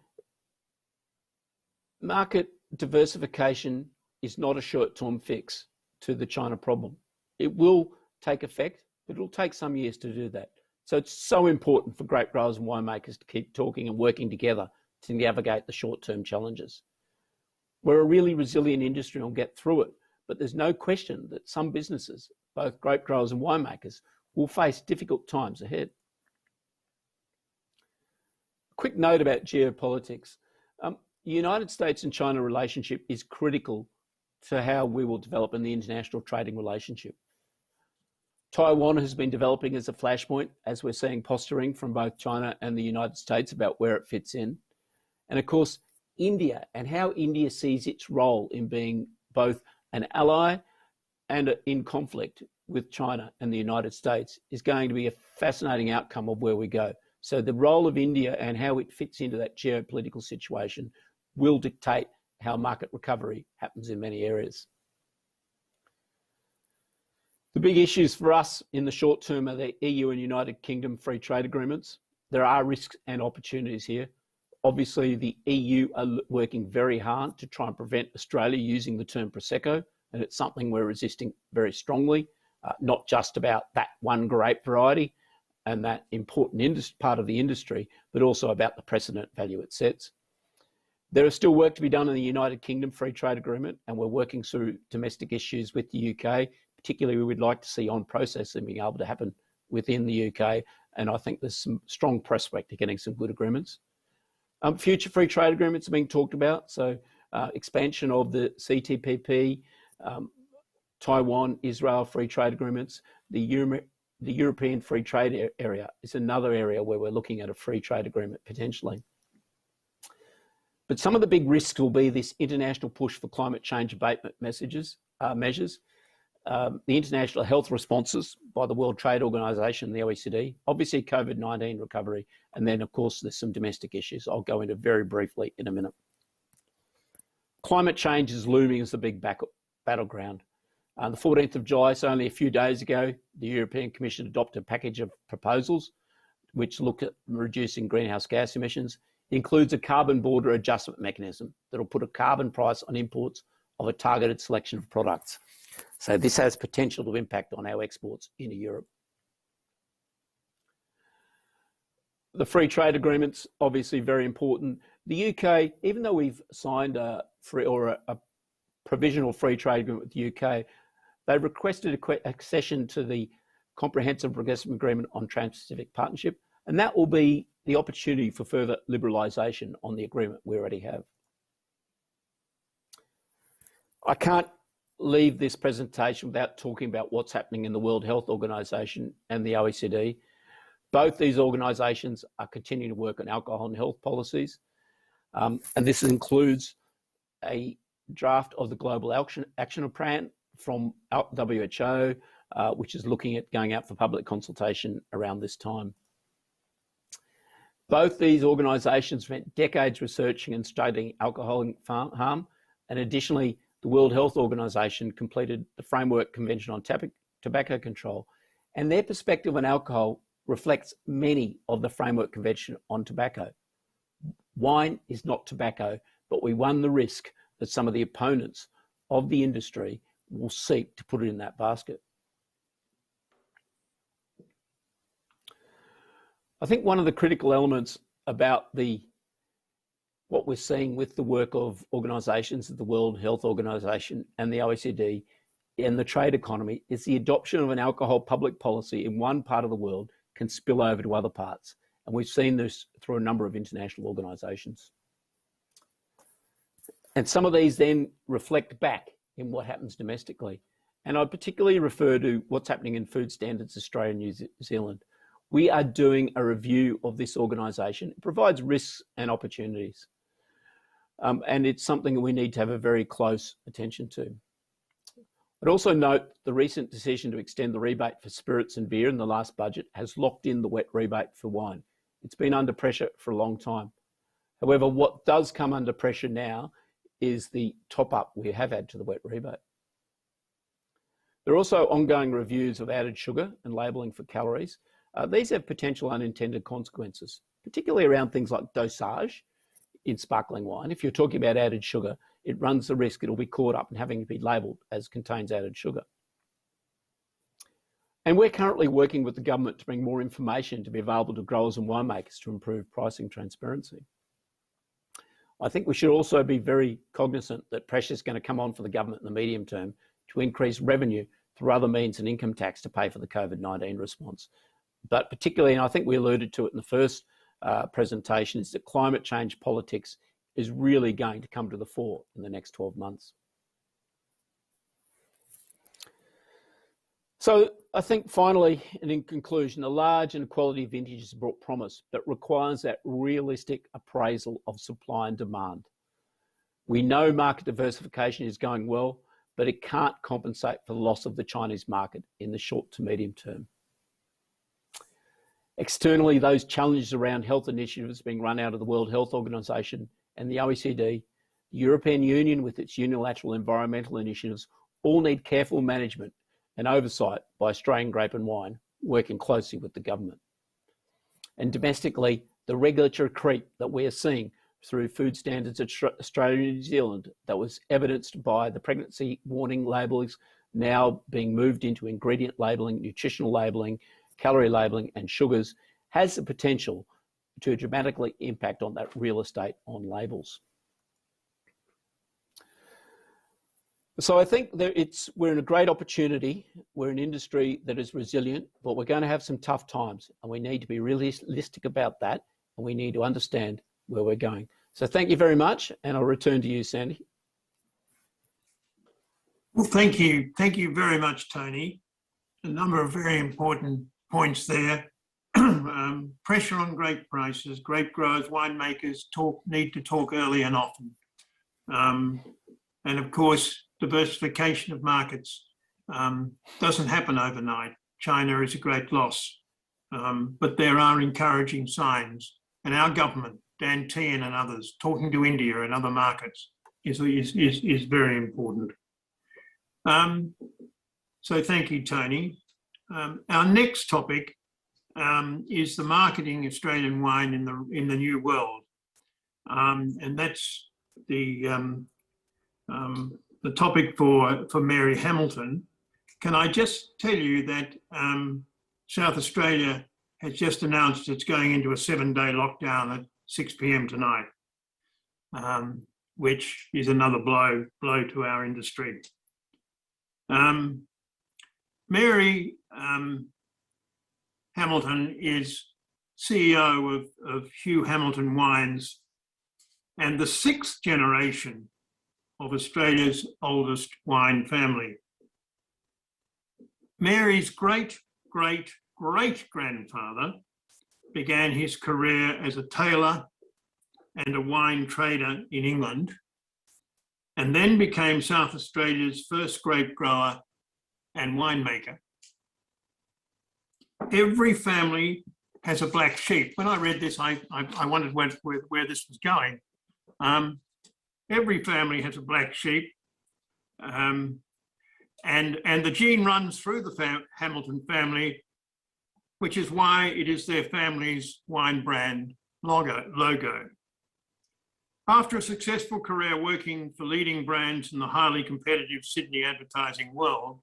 market diversification is not a short-term fix to the China problem. It will take effect, but it'll take some years to do that. So it's so important for grape growers and winemakers to keep talking and working together to navigate the short-term challenges. We're a really resilient industry and we'll get through it, but there's no question that some businesses, both grape growers and winemakers, will face difficult times ahead. A quick note about geopolitics. The United States and China relationship is critical to how we will develop in the international trading relationship. Taiwan has been developing as a flashpoint, as we're seeing posturing from both China and the United States about where it fits in. And of course, India and how India sees its role in being both an ally and in conflict with China and the United States is going to be a fascinating outcome of where we go. So the role of India and how it fits into that geopolitical situation will dictate how market recovery happens in many areas. The big issues for us in the short term are the EU and United Kingdom free trade agreements. There are risks and opportunities here. Obviously, the EU are working very hard to try and prevent Australia using the term Prosecco, and it's something we're resisting very strongly, not just about that one grape variety and that important part of the industry, but also about the precedent value it sets. There is still work to be done in the United Kingdom free trade agreement, and we're working through domestic issues with the UK. Particularly, we would like to see on processing being able to happen within the UK, and I think there's some strong prospect to getting some good agreements. Future free trade agreements are being talked about, so expansion of the CTPP, Taiwan, Israel free trade agreements, the European free trade area is another area where we're looking at a free trade agreement potentially. But some of the big risks will be this international push for climate change abatement measures. The international health responses by the World Trade Organization, the OECD, obviously COVID-19 recovery, and then of course there's some domestic issues I'll go into very briefly in a minute. Climate change is looming as the big battleground. The 14th of July, so only a few days ago, the European Commission adopted a package of proposals which look at reducing greenhouse gas emissions. It includes a carbon border adjustment mechanism that will put a carbon price on imports of a targeted selection of products. So this has potential to impact on our exports into Europe. The free trade agreements, obviously very important. The UK, even though we've signed a provisional free trade agreement with the UK, they've requested accession to the Comprehensive Progressive Agreement on Trans-Pacific Partnership, and that will be the opportunity for further liberalisation on the agreement we already have. I can't leave this presentation without talking about what's happening in the World Health Organization and the OECD. Both these organizations are continuing to work on alcohol and health policies. And this includes a draft of the Global Action Plan from WHO, which is looking at going out for public consultation around this time. Both these organizations spent decades researching and studying alcohol harm, and additionally, the World Health Organization completed the Framework Convention on Tobacco Control, and their perspective on alcohol reflects many of the Framework Convention on Tobacco. Wine is not tobacco, but we run the risk that some of the opponents of the industry will seek to put it in that basket. I think one of the critical elements about what we're seeing with the work of organisations of the World Health Organization and the OECD in the trade economy is the adoption of an alcohol public policy in one part of the world can spill over to other parts. And we've seen this through a number of international organisations. And some of these then reflect back in what happens domestically. And I particularly refer to what's happening in Food Standards Australia and New Zealand. We are doing a review of this organisation. It provides risks and opportunities. And it's something that we need to have a very close attention to. I'd also note the recent decision to extend the rebate for spirits and beer in the last budget has locked in the wet rebate for wine. It's been under pressure for a long time. However, what does come under pressure now is the top up we have had to the wet rebate. There are also ongoing reviews of added sugar and labelling for calories. These have potential unintended consequences, particularly around things like dosage in sparkling wine. If you're talking about added sugar, it runs the risk it'll be caught up in having to be labelled as contains added sugar. And we're currently working with the government to bring more information to be available to growers and winemakers to improve pricing transparency. I think we should also be very cognizant that pressure is going to come on for the government in the medium term to increase revenue through other means and income tax to pay for the COVID-19 response. But particularly, and I think we alluded to it in the first presentation, is that climate change politics is really going to come to the fore in the next 12 months. So I think finally, and in conclusion, a large and quality vintage has brought promise, but requires that realistic appraisal of supply and demand. We know market diversification is going well, but it can't compensate for the loss of the Chinese market in the short to medium term. Externally, those challenges around health initiatives being run out of the World Health Organization and the OECD, the European Union with its unilateral environmental initiatives, all need careful management and oversight by Australian Grape and Wine, working closely with the government. And domestically, the regulatory creep that we are seeing through Food Standards Australia and New Zealand that was evidenced by the pregnancy warning labellings now being moved into ingredient labelling, nutritional labelling, calorie labelling and sugars has the potential to dramatically impact on that real estate on labels. So I think that we're in a great opportunity. We're an industry that is resilient, but we're going to have some tough times and we need to be realistic about that and we need to understand where we're going. So thank you very much and I'll return to you, Sandy. Well, thank you. Thank you very much, Tony. A number of very important points there. Pressure on grape prices, grape growers, winemakers need to talk early and often. And of course, diversification of markets doesn't happen overnight. China is a great loss, but there are encouraging signs. And our government, Dan Tehan and others, talking to India and other markets is very important. So thank you, Tony. Our next topic is the marketing Australian wine in the new world, and that's the topic for Mary Hamilton. Can I just tell you that South Australia has just announced it's going into a 7-day lockdown at 6 p.m. tonight, which is another blow to our industry. Mary Hamilton is CEO of Hugh Hamilton Wines and the 6th generation of Australia's oldest wine family. Mary's great-great-great-grandfather began his career as a tailor and a wine trader in England, and then became South Australia's first grape grower and winemaker. Every family has a black sheep. When I read this, I wondered where this was going. Every family has a black sheep, and the gene runs through the Hamilton family, which is why it is their family's wine brand logo. After a successful career working for leading brands in the highly competitive Sydney advertising world,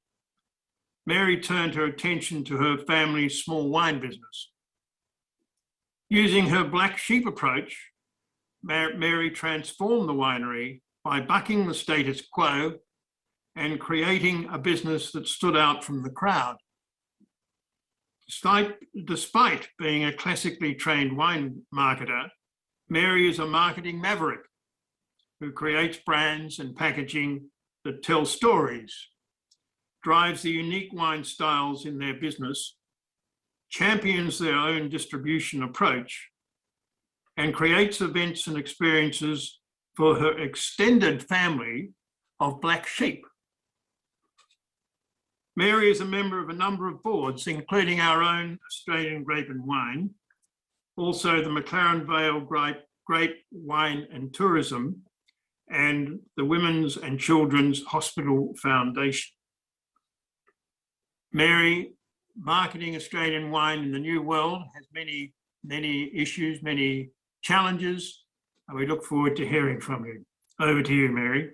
Mary turned her attention to her family's small wine business. Using her black sheep approach, Mary transformed the winery by bucking the status quo and creating a business that stood out from the crowd. Despite being a classically trained wine marketer, Mary is a marketing maverick who creates brands and packaging that tell stories, drives the unique wine styles in their business, champions their own distribution approach, and creates events and experiences for her extended family of black sheep. Mary is a member of a number of boards, including our own Australian Grape and Wine, also the McLaren Vale Grape, Wine and Tourism, and the Women's and Children's Hospital Foundation. Mary, marketing Australian wine in the new world has many, many issues, many challenges, and we look forward to hearing from you. Over to you, Mary.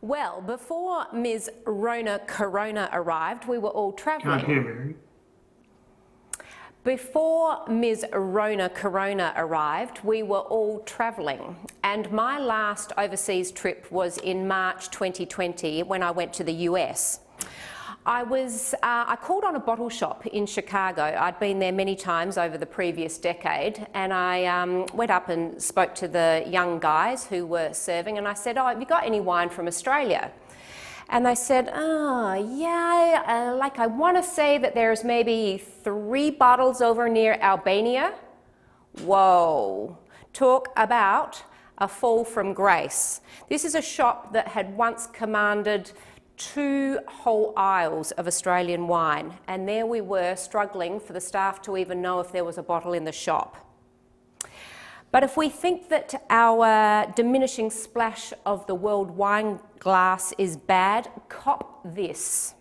Well, before Ms. Rona Corona arrived, we were all travelling. Can't hear, Mary. Before Ms. Rona Corona arrived, we were all travelling, and my last overseas trip was in March 2020 when I went to the US. I called on a bottle shop in Chicago. I'd been there many times over the previous decade, and I went up and spoke to the young guys who were serving, and I said, "Oh, have you got any wine from Australia?" And they said, "Oh, yeah, like I want to say that there's maybe 3 bottles over near Albania." Whoa, talk about a fall from grace. This is a shop that had once commanded 2 whole aisles of Australian wine, and there we were struggling for the staff to even know if there was a bottle in the shop. But if we think that our diminishing splash of the world wine glass is bad, cop this.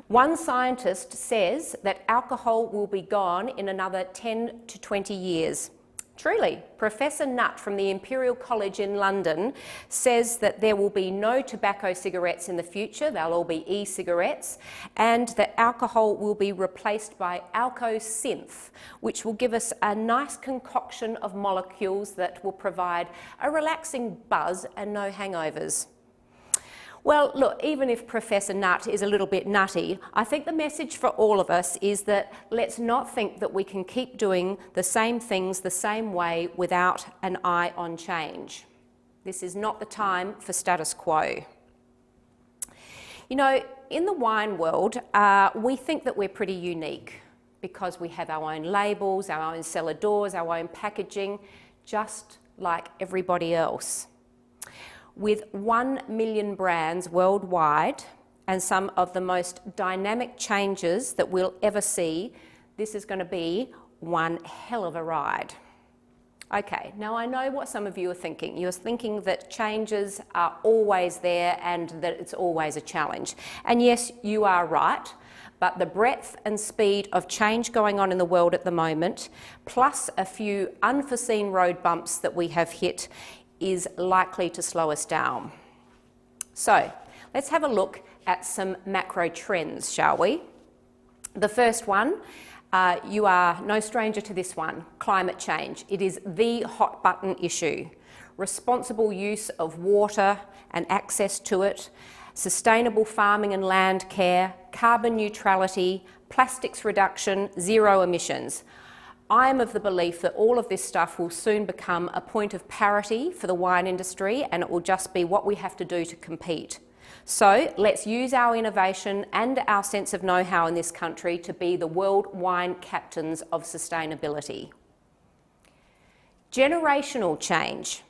One scientist says that alcohol will be gone in another 10 to 20 years. Truly, Professor Nutt from the Imperial College in London says that there will be no tobacco cigarettes in the future, they'll all be e-cigarettes, and that alcohol will be replaced by alco-synth, which will give us a nice concoction of molecules that will provide a relaxing buzz and no hangovers. Well, look, even if Professor Nutt is a little bit nutty, I think the message for all of us is that let's not think that we can keep doing the same things the same way without an eye on change. This is not the time for status quo. You know, in the wine world, we think that we're pretty unique because we have our own labels, our own cellar doors, our own packaging, just like everybody else. With 1 million brands worldwide and some of the most dynamic changes that we'll ever see, this is going to be one hell of a ride. Okay, now I know what some of you are thinking. You're thinking that changes are always there and that it's always a challenge. And yes, you are right, but the breadth and speed of change going on in the world at the moment, plus a few unforeseen road bumps that we have hit, is likely to slow us down. So let's have a look at some macro trends, shall we? The first one, you are no stranger to this one, climate change. It is the hot button issue. Responsible use of water and access to it, sustainable farming and land care, carbon neutrality, plastics reduction, zero emissions. I am of the belief that all of this stuff will soon become a point of parity for the wine industry, and it will just be what we have to do to compete. So let's use our innovation and our sense of know-how in this country to be the world wine captains of sustainability. Generational change.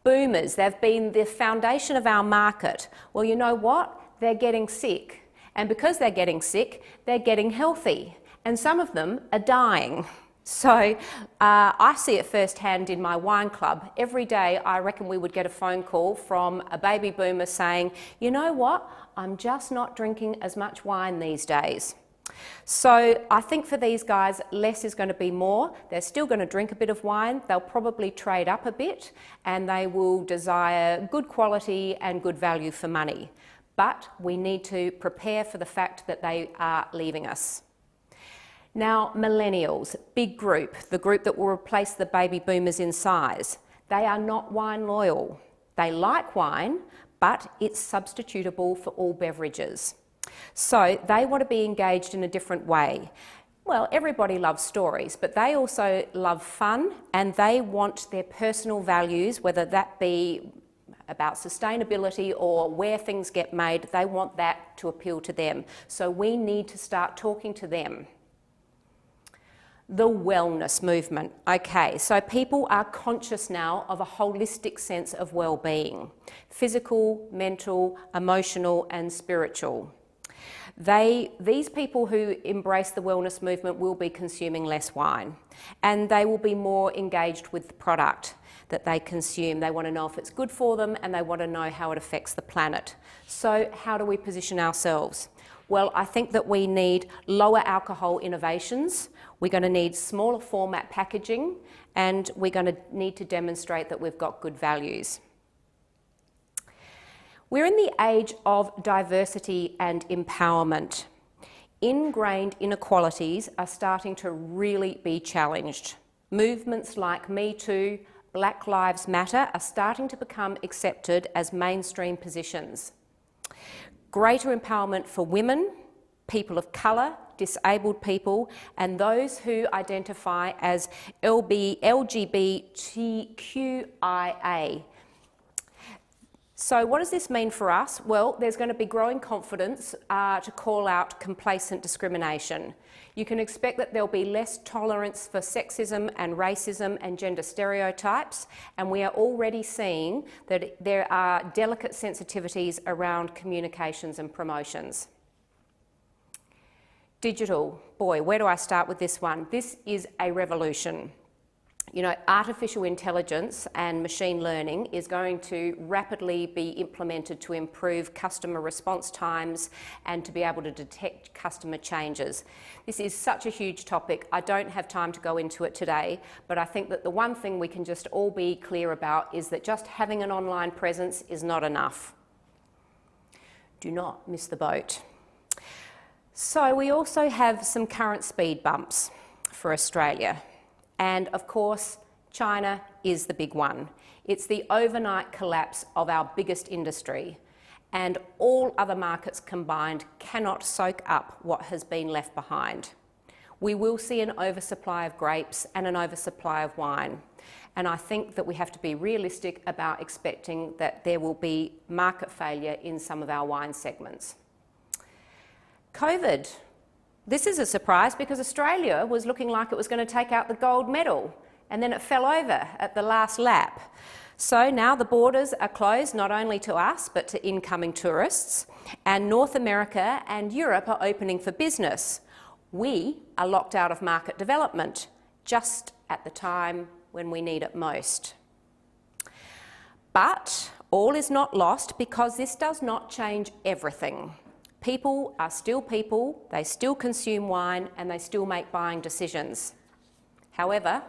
Boomers, they've been the foundation of our market. Well, you know what? They're getting sick. And because they're getting sick, they're getting healthy. And some of them are dying. So I see it firsthand in my wine club. Every day I reckon we would get a phone call from a baby boomer saying, you know what, I'm just not drinking as much wine these days. So I think for these guys, less is going to be more. They're still going to drink a bit of wine. They'll probably trade up a bit and they will desire good quality and good value for money. But we need to prepare for the fact that they are leaving us. Now, millennials, big group, the group that will replace the baby boomers in size. They are not wine loyal. They like wine, but it's substitutable for all beverages. So they want to be engaged in a different way. Well, everybody loves stories, but they also love fun, and they want their personal values, whether that be about sustainability or where things get made, they want that to appeal to them. So we need to start talking to them. The wellness movement. Okay, so people are conscious now of a holistic sense of well-being, physical, mental, emotional, and spiritual. These people who embrace the wellness movement will be consuming less wine, and they will be more engaged with the product that they consume. They want to know if it's good for them, and they want to know how it affects the planet. So how do we position ourselves? Well, I think that we need lower alcohol innovations. We're going to need smaller format packaging, and we're going to need to demonstrate that we've got good values. We're in the age of diversity and empowerment. Ingrained inequalities are starting to really be challenged. Movements like Me Too, Black Lives Matter are starting to become accepted as mainstream positions. Greater empowerment for women, people of colour, disabled people, and those who identify as LGBTQIA. So what does this mean for us? Well, there's going to be growing confidence to call out complacent discrimination. You can expect that there'll be less tolerance for sexism and racism and gender stereotypes, and we are already seeing that there are delicate sensitivities around communications and promotions. Digital, boy, where do I start with this one? This is a revolution. You know, artificial intelligence and machine learning is going to rapidly be implemented to improve customer response times and to be able to detect customer changes. This is such a huge topic. I don't have time to go into it today, but I think that the one thing we can just all be clear about is that just having an online presence is not enough. Do not miss the boat. So we also have some current speed bumps for Australia. And of course, China is the big one. It's the overnight collapse of our biggest industry, and all other markets combined cannot soak up what has been left behind. We will see an oversupply of grapes and an oversupply of wine. And I think that we have to be realistic about expecting that there will be market failure in some of our wine segments. COVID. This is a surprise because Australia was looking like it was going to take out the gold medal, and then it fell over at the last lap. So now the borders are closed not only to us but to incoming tourists, and North America and Europe are opening for business. We are locked out of market development just at the time when we need it most. But all is not lost because this does not change everything. People are still people, they still consume wine, and they still make buying decisions. However,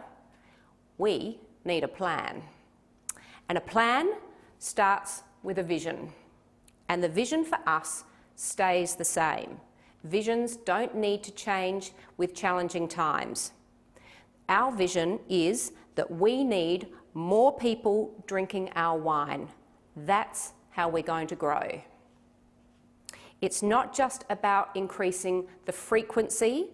we need a plan. And a plan starts with a vision. And the vision for us stays the same. Visions don't need to change with challenging times. Our vision is that we need more people drinking our wine. That's how we're going to grow. It's not just about increasing the frequency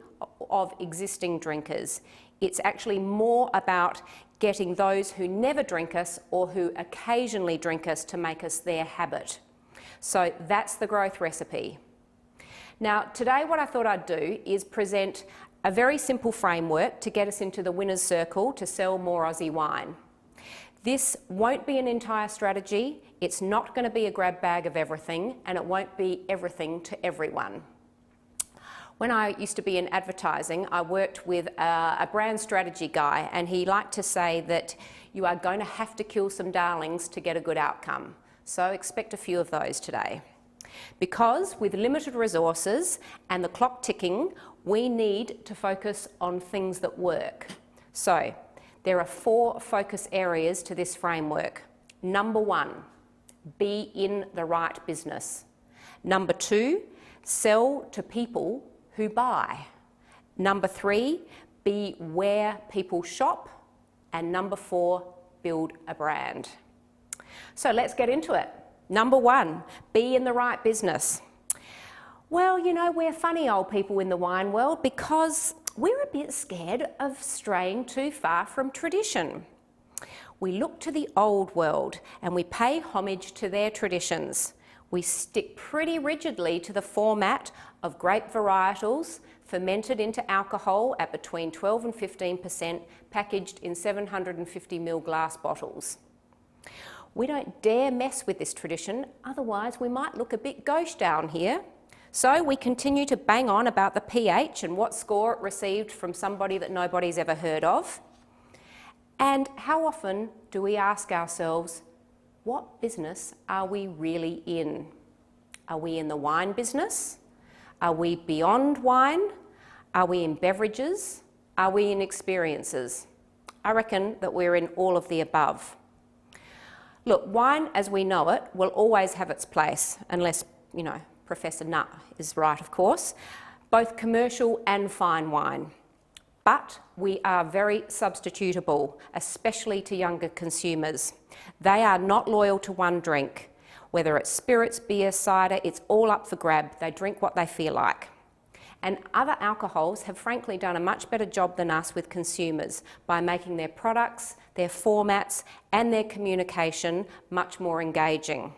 of existing drinkers. It's actually more about getting those who never drink us or who occasionally drink us to make us their habit. So that's the growth recipe. Now, today what I thought I'd do is present a very simple framework to get us into the winner's circle to sell more Aussie wine. This won't be an entire strategy. It's not going to be a grab bag of everything, and it won't be everything to everyone. When I used to be in advertising, I worked with a brand strategy guy, and he liked to say that you are going to have to kill some darlings to get a good outcome. So expect a few of those today. Because with limited resources and the clock ticking, we need to focus on things that work. So there are 4 focus areas to this framework. Number 1, be in the right business. Number 2, sell to people who buy. Number 3, be where people shop. And number 4, build a brand. So let's get into it. Number one, be in the right business. Well, you know, we're funny old people in the wine world because we're a bit scared of straying too far from tradition. We look to the old world and we pay homage to their traditions. We stick pretty rigidly to the format of grape varietals fermented into alcohol at between 12 and 15%, packaged in 750ml glass bottles. We don't dare mess with this tradition, otherwise we might look a bit gauche down here. So we continue to bang on about the pH and what score it received from somebody that nobody's ever heard of. And how often do we ask ourselves, what business are we really in? Are we in the wine business? Are we beyond wine? Are we in beverages? Are we in experiences? I reckon that we're in all of the above. Look, wine as we know it will always have its place, unless, you know, Professor Nutt is right, of course, both commercial and fine wine. But we are very substitutable, especially to younger consumers. They are not loyal to one drink. Whether it's spirits, beer, cider, it's all up for grab. They drink what they feel like. And other alcohols have frankly done a much better job than us with consumers by making their products, their formats, and their communication much more engaging.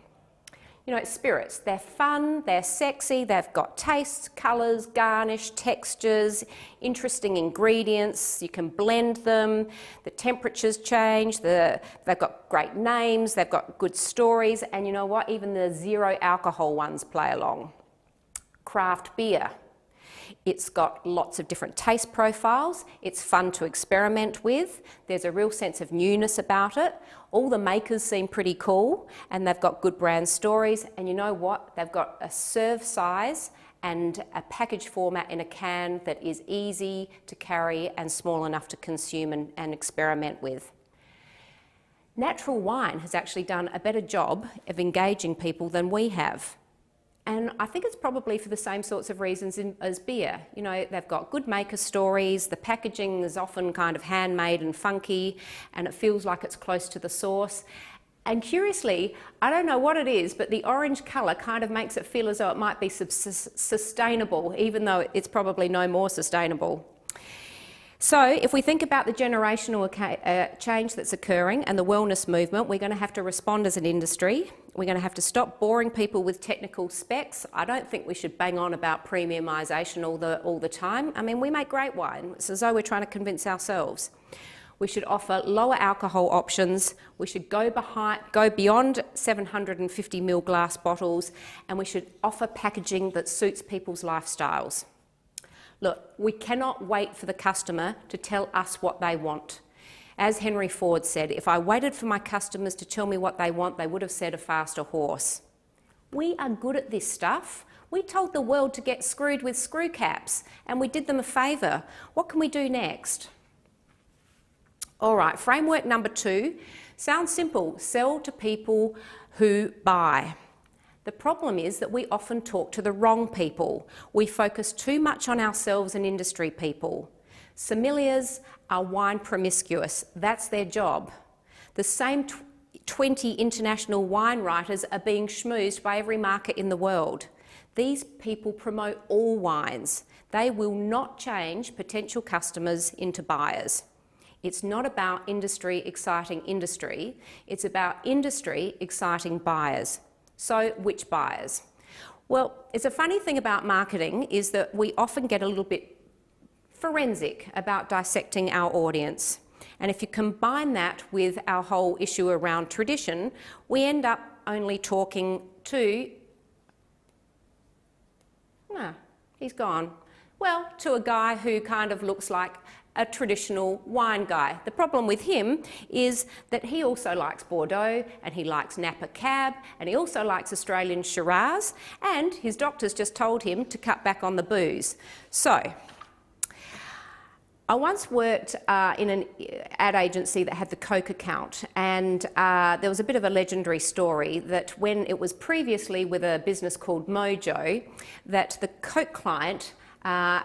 You know, spirits, they're fun, they're sexy, they've got tastes, colours, garnish, textures, interesting ingredients, you can blend them, the temperatures change, they've got great names, they've got good stories, and you know what, even the zero alcohol ones play along. Craft beer. It's got lots of different taste profiles, it's fun to experiment with, there's a real sense of newness about it. All the makers seem pretty cool and they've got good brand stories, and you know what? They've got a serve size and a package format in a can that is easy to carry and small enough to consume and experiment with. Natural wine has actually done a better job of engaging people than we have. And I think it's probably for the same sorts of reasons as beer. You know, they've got good maker stories, the packaging is often kind of handmade and funky, and it feels like it's close to the source. And curiously, I don't know what it is, but the orange colour kind of makes it feel as though it might be sustainable, even though it's probably no more sustainable. So if we think about the generational change that's occurring and the wellness movement, we're going to have to respond as an industry. We're going to have to stop boring people with technical specs. I don't think we should bang on about premiumisation all the time. I mean, we make great wine. It's as though we're trying to convince ourselves. We should offer lower alcohol options. We should go beyond 750ml glass bottles, and we should offer packaging that suits people's lifestyles. Look, we cannot wait for the customer to tell us what they want. As Henry Ford said, if I waited for my customers to tell me what they want, they would have said a faster horse. We are good at this stuff. We told the world to get screwed with screw caps, and we did them a favour. What can we do next? All right, framework number 2. Sounds simple. Sell to people who buy. The problem is that we often talk to the wrong people. We focus too much on ourselves and industry people. Sommeliers are wine promiscuous. That's their job. The same 20 international wine writers are being schmoozed by every market in the world. These people promote all wines. They will not change potential customers into buyers. It's not about industry exciting industry. It's about industry exciting buyers. So, which buyers? Well, it's a funny thing about marketing is that we often get a little bit forensic about dissecting our audience. And if you combine that with our whole issue around tradition, we end up only talking to... he's gone. Well, to a guy who kind of looks like a traditional wine guy. The problem with him is that he also likes Bordeaux, and he likes Napa Cab, and he also likes Australian Shiraz, and his doctor's just told him to cut back on the booze. So, I once worked in an ad agency that had the Coke account, and there was a bit of a legendary story that when it was previously with a business called Mojo, that the Coke client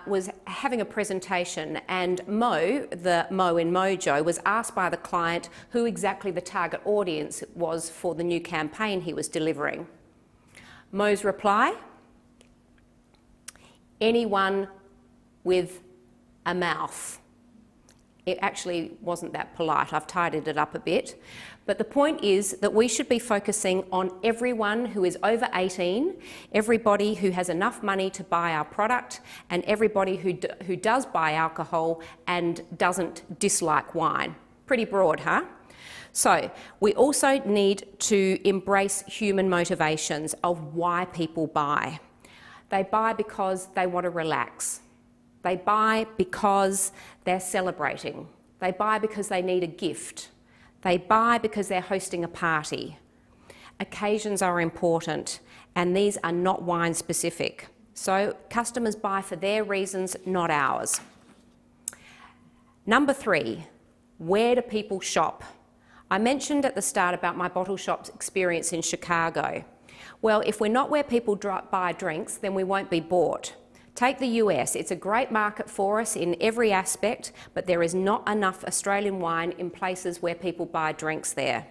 was having a presentation, and Mo, the Mo in Mojo, was asked by the client who exactly the target audience was for the new campaign he was delivering. Mo's reply: anyone with a mouth. It actually wasn't that polite. I've tidied it up a bit. But the point is that we should be focusing on everyone who is over 18, everybody who has enough money to buy our product, and everybody who does buy alcohol and doesn't dislike wine. Pretty broad, huh? So we also need to embrace human motivations of why people buy. They buy because they want to relax. They buy because they're celebrating. They buy because they need a gift. They buy because they're hosting a party. Occasions are important, and these are not wine specific. So customers buy for their reasons, not ours. Number 3, where do people shop? I mentioned at the start about my bottle shop's experience in Chicago. Well, if we're not where people buy drinks, then we won't be bought. Take the US. It's a great market for us in every aspect, but there is not enough Australian wine in places where people buy drinks there.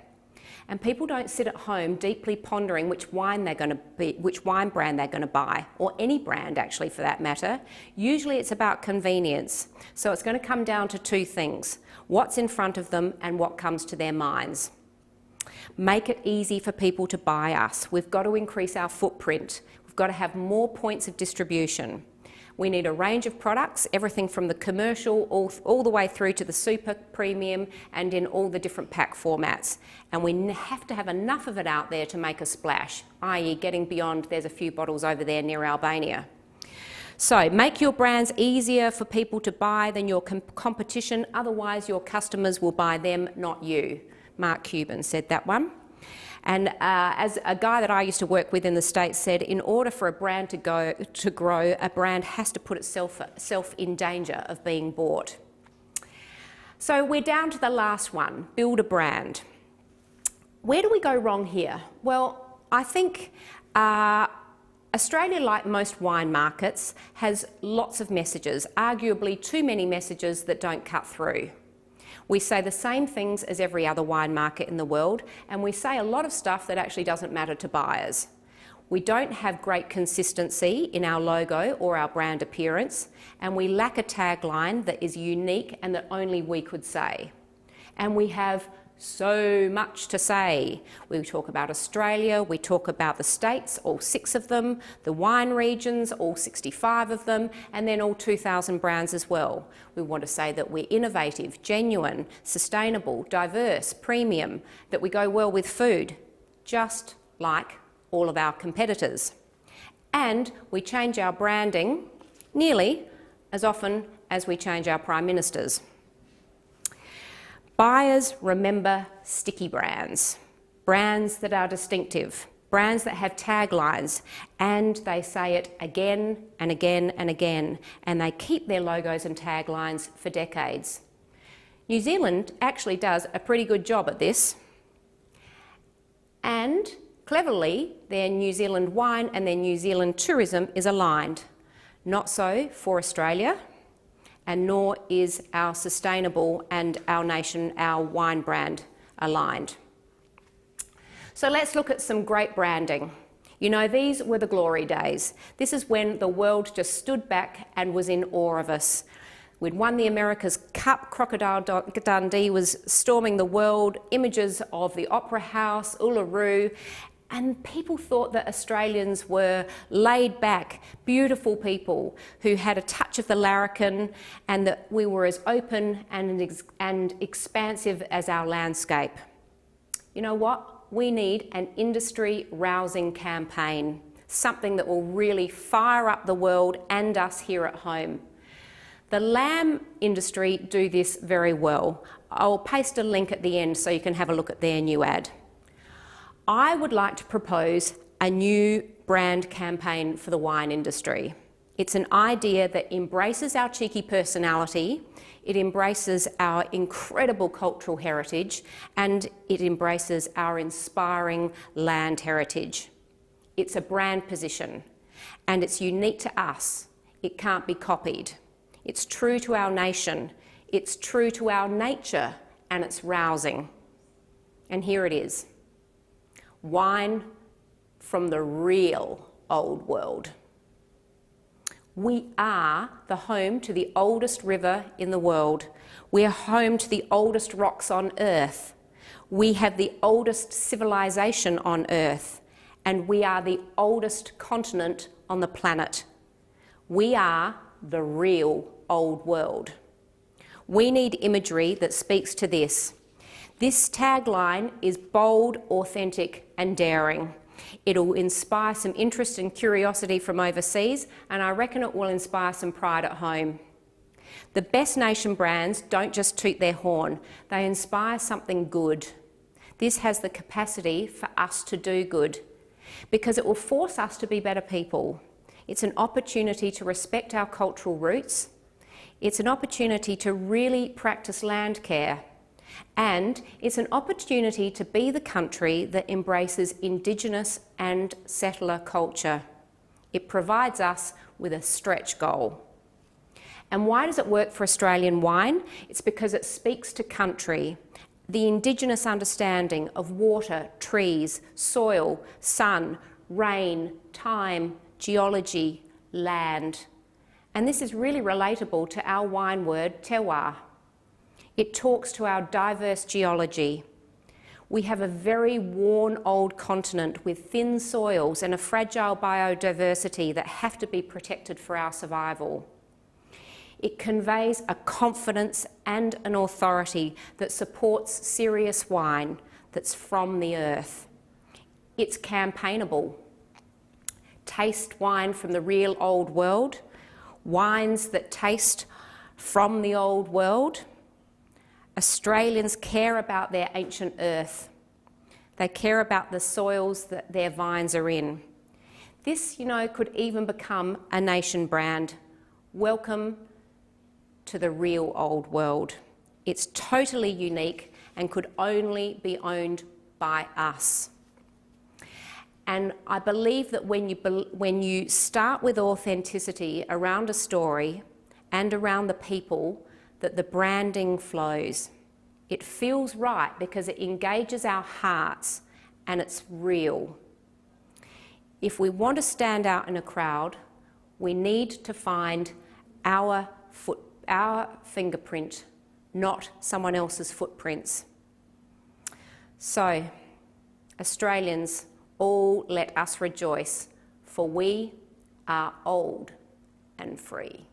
And people don't sit at home deeply pondering which wine brand they're going to buy, or any brand actually for that matter. Usually it's about convenience. So it's going to come down to 2 things: what's in front of them and what comes to their minds. Make it easy for people to buy us. We've got to increase our footprint. We've got to have more points of distribution. We need a range of products, everything from the commercial all the way through to the super premium and in all the different pack formats. And we have to have enough of it out there to make a splash, i.e. getting beyond there's a few bottles over there near Albania. So make your brands easier for people to buy than your competition, otherwise your customers will buy them, not you. Mark Cuban said that one. And as a guy that I used to work with in the States said, in order for a brand to grow, a brand has to put itself in danger of being bought. So we're down to the last one, build a brand. Where do we go wrong here? Well, I think Australia, like most wine markets, has lots of messages, arguably too many messages that don't cut through. We say the same things as every other wine market in the world, and we say a lot of stuff that actually doesn't matter to buyers. We don't have great consistency in our logo or our brand appearance, and we lack a tagline that is unique and that only we could say. And we have so much to say. We talk about Australia, we talk about the states, all 6 of them, the wine regions, all 65 of them, and then all 2,000 brands as well. We want to say that we're innovative, genuine, sustainable, diverse, premium, that we go well with food, just like all of our competitors. And we change our branding nearly as often as we change our prime ministers. Buyers remember sticky brands, brands that are distinctive, brands that have taglines, and they say it again and again and again, and they keep their logos and taglines for decades. New Zealand actually does a pretty good job at this, and cleverly, their New Zealand wine and their New Zealand tourism is aligned. Not so for Australia, and nor is our sustainable and our nation, our wine brand, aligned. So let's look at some great branding. You know, these were the glory days. This is when the world just stood back and was in awe of us. We'd won the America's Cup, Crocodile Dundee was storming the world, images of the Opera House, Uluru, and people thought that Australians were laid back, beautiful people who had a touch of the larrikin, and that we were as open and expansive as our landscape. You know what? We need an industry-rousing campaign, something that will really fire up the world and us here at home. The lamb industry do this very well. I'll paste a link at the end so you can have a look at their new ad. I would like to propose a new brand campaign for the wine industry. It's an idea that embraces our cheeky personality, it embraces our incredible cultural heritage, and it embraces our inspiring land heritage. It's a brand position, and it's unique to us. It can't be copied. It's true to our nation. It's true to our nature, and it's rousing. And here it is. Wine from the real old world. We are the home to the oldest river in the world. We are home to the oldest rocks on Earth. We have the oldest civilization on Earth, and we are the oldest continent on the planet. We are the real old world. We need imagery that speaks to this. This tagline is bold, authentic, and daring. It'll inspire some interest and curiosity from overseas, and I reckon it will inspire some pride at home. The best nation brands don't just toot their horn, they inspire something good. This has the capacity for us to do good, because it will force us to be better people. It's an opportunity to respect our cultural roots. It's an opportunity to really practice land care. And it's an opportunity to be the country that embraces Indigenous and settler culture. It provides us with a stretch goal. And why does it work for Australian wine? It's because it speaks to country, the Indigenous understanding of water, trees, soil, sun, rain, time, geology, land. And this is really relatable to our wine word, terroir. It talks to our diverse geology. We have a very worn old continent with thin soils and a fragile biodiversity that have to be protected for our survival. It conveys a confidence and an authority that supports serious wine that's from the earth. It's campaignable. Taste wine from the real old world, wines that taste from the old world. Australians care about their ancient earth. They care about the soils that their vines are in. This, could even become a nation brand. Welcome to the real old world. It's totally unique and could only be owned by us. And I believe that when you start with authenticity around a story and around the people, that the branding flows. It feels right because it engages our hearts and it's real. If we want to stand out in a crowd, we need to find our fingerprint, not someone else's footprints. So, Australians, all let us rejoice, for we are old and free.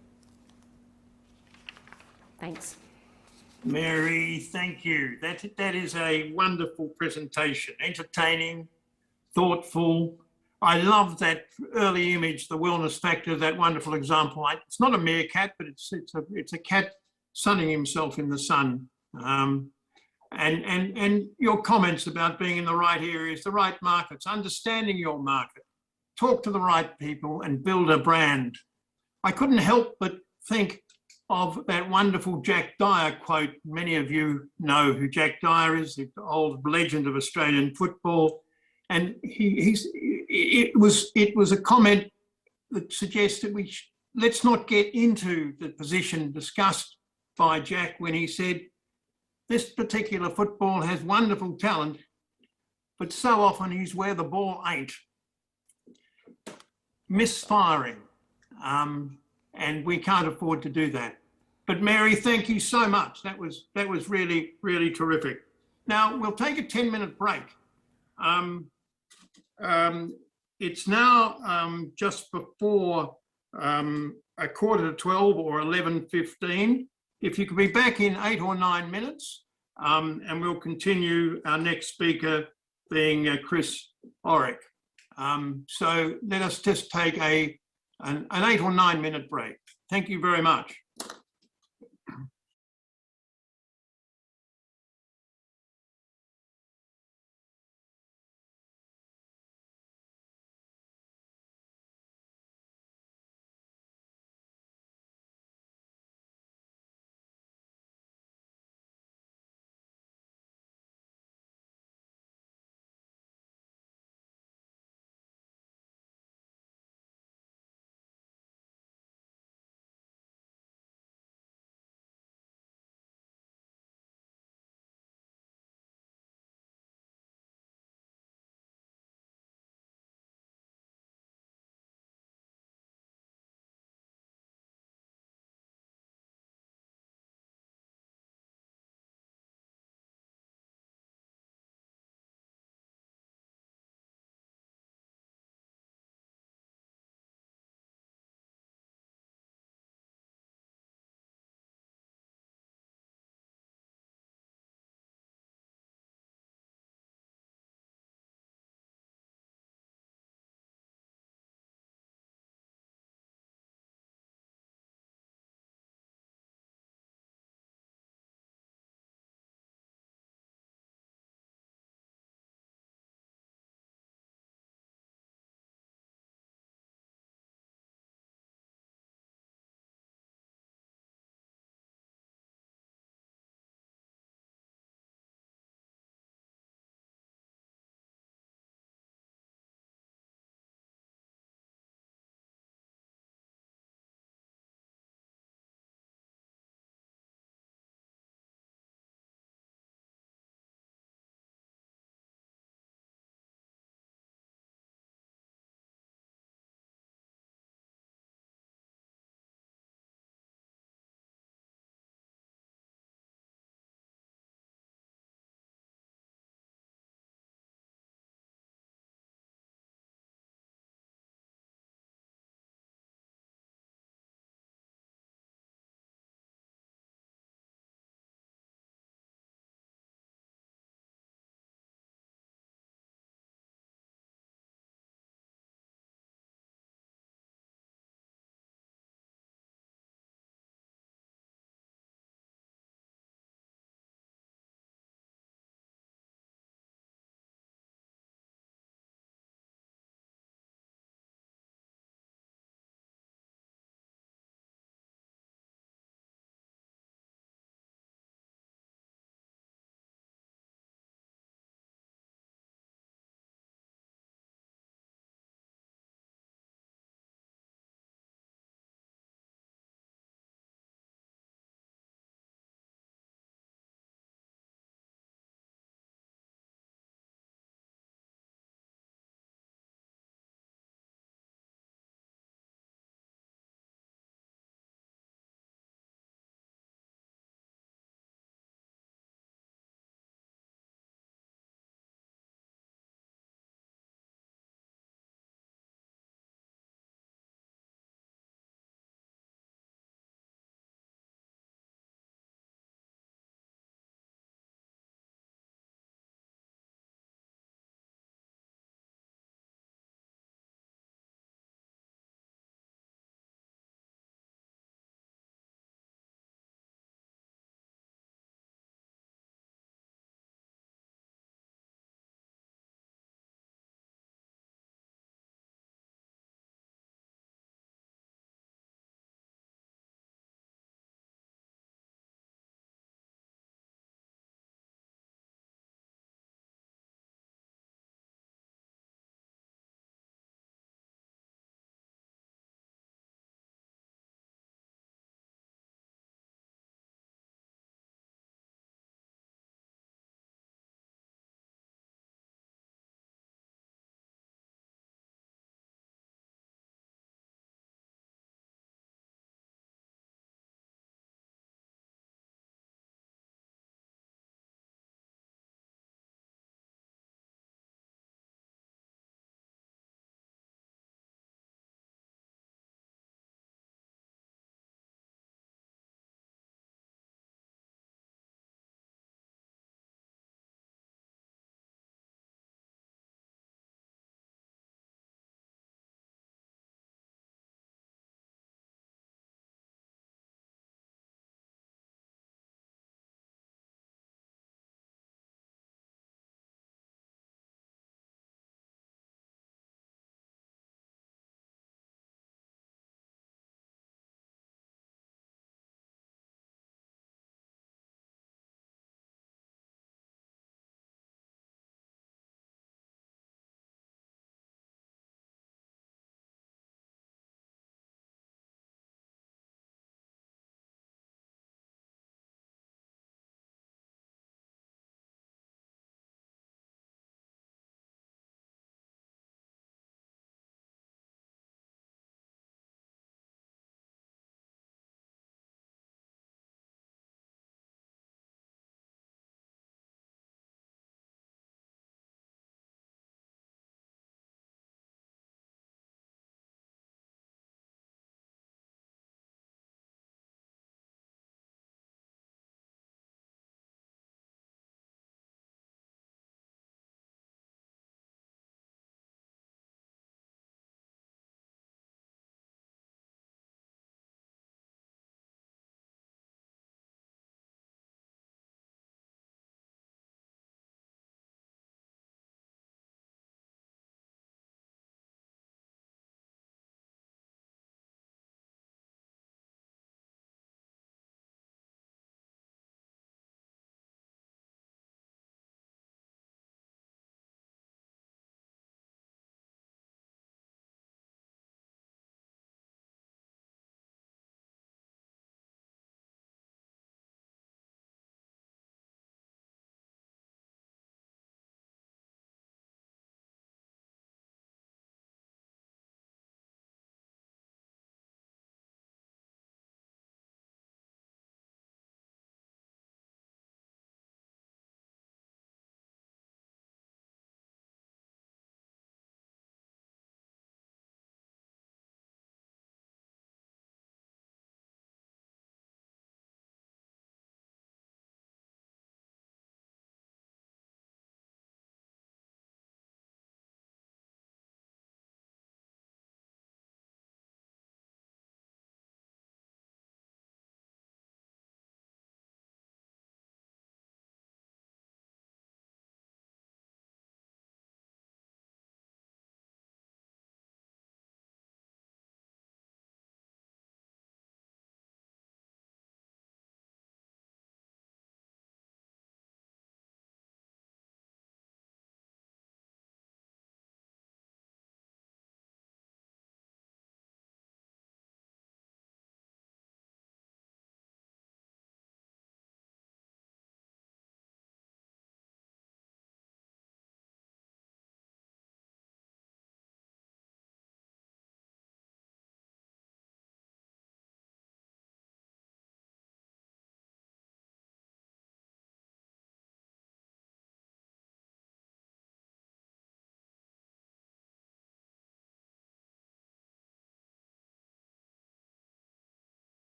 Thanks. Mary, thank you. That is a wonderful presentation, entertaining, thoughtful. I love that early image, the wellness factor, that wonderful example. It's not a meerkat, but it's a cat sunning himself in the sun. And your comments about being in the right areas, the right markets, understanding your market, talk to the right people and build a brand. I couldn't help but think of that wonderful Jack Dyer quote. Many of you know who Jack Dyer is, the old legend of Australian football. And it was a comment that suggests that let's not get into the position discussed by Jack when he said, this particular football has wonderful talent, but so often he's where the ball ain't. Misfiring. And we can't afford to do that. But Mary, thank you so much. That was really, really terrific. Now we'll take a 10-minute break. It's now just before 11:45 or 11:15. If you could be back in 8 or 9 minutes, and we'll continue our next speaker being Chris Orick. So let us just take an 8 or 9 minute break. Thank you very much.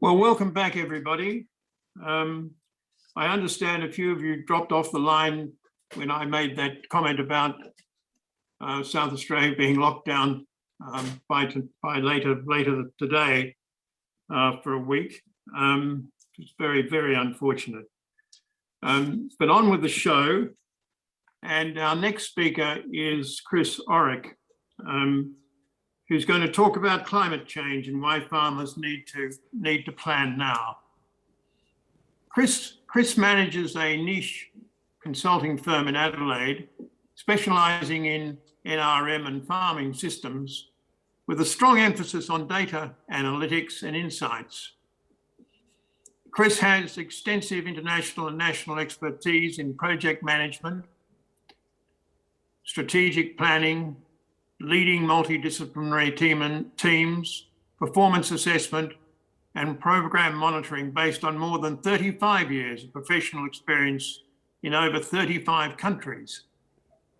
Well, welcome back, everybody. I understand a few of you dropped off the line when I made that comment about South Australia being locked down by later today for a week. It's very, very unfortunate. But on with the show. And our next speaker is Chris Orrick, who's going to talk about climate change and why farmers need to plan now. Chris manages a niche consulting firm in Adelaide, specialising in NRM and farming systems, with a strong emphasis on data analytics and insights. Chris has extensive international and national expertise in project management, strategic planning, leading multidisciplinary teams, performance assessment, and program monitoring based on more than 35 years of professional experience in over 35 countries,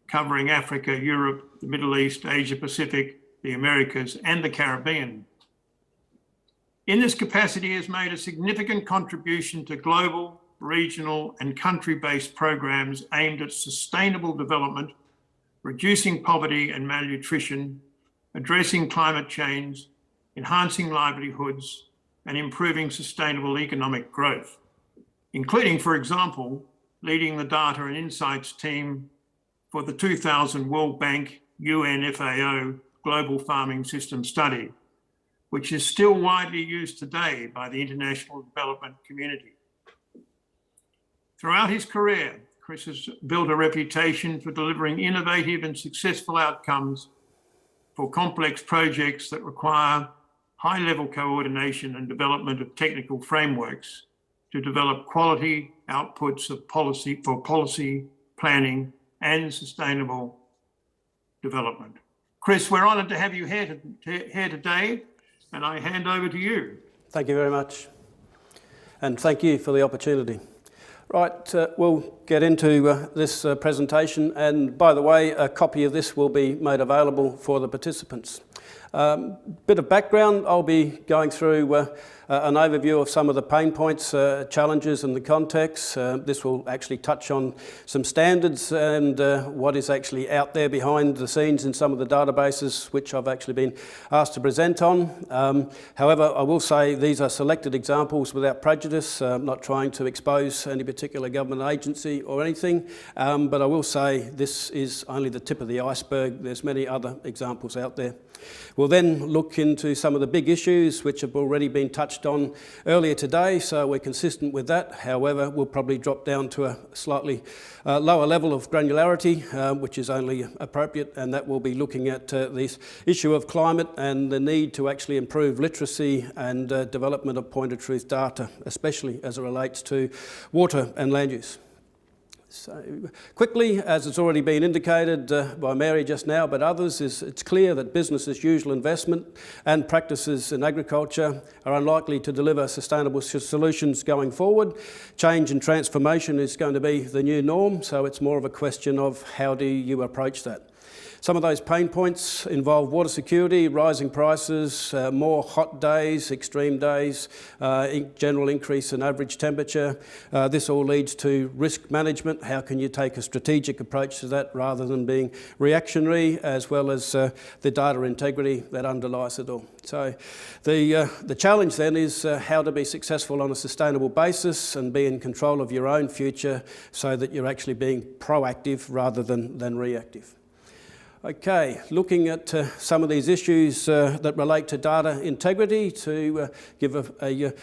covering Africa, Europe, the Middle East, Asia Pacific, the Americas, and the Caribbean. In this capacity, he has made a significant contribution to global, regional, and country-based programs aimed at sustainable development, reducing poverty and malnutrition, addressing climate change, enhancing livelihoods, and improving sustainable economic growth, including, for example, leading the data and insights team for the 2000 World Bank UN FAO Global Farming System Study, which is still widely used today by the international development community. Throughout his career, Chris has built a reputation for delivering innovative and successful outcomes for complex projects that require high-level coordination and development of technical frameworks to develop quality outputs of policy planning and sustainable development. Chris, we're honoured to have you here today, and I hand over to you. Thank you very much, and thank you for the opportunity. Right, we'll get into this presentation, and by the way, a copy of this will be made available for the participants. Bit of background, I'll be going through an overview of some of the pain points, challenges and the context. This will actually touch on some standards and what is actually out there behind the scenes in some of the databases which I've actually been asked to present on. However, I will say these are selected examples without prejudice. I'm not trying to expose any particular government agency or anything, but I will say this is only the tip of the iceberg. There's many other examples out there. We'll then look into some of the big issues which have already been touched on earlier today, so we're consistent with that. However, we'll probably drop down to a slightly lower level of granularity, which is only appropriate, and that will be looking at this issue of climate and the need to actually improve literacy and development of point of truth data, especially as it relates to water and land use. So quickly, as it's already been indicated by Mary just now, but others, it's clear that business as usual investment and practices in agriculture are unlikely to deliver sustainable solutions going forward. Change and transformation is going to be the new norm, so it's more of a question of how do you approach that. Some of those pain points involve water security, rising prices, more hot days, extreme days, general increase in average temperature. This all leads to risk management. How can you take a strategic approach to that rather than being reactionary, as well as the data integrity that underlies it all. So the challenge then is how to be successful on a sustainable basis and be in control of your own future so that you're actually being proactive rather than reactive. Okay, looking at some of these issues that relate to data integrity, to give a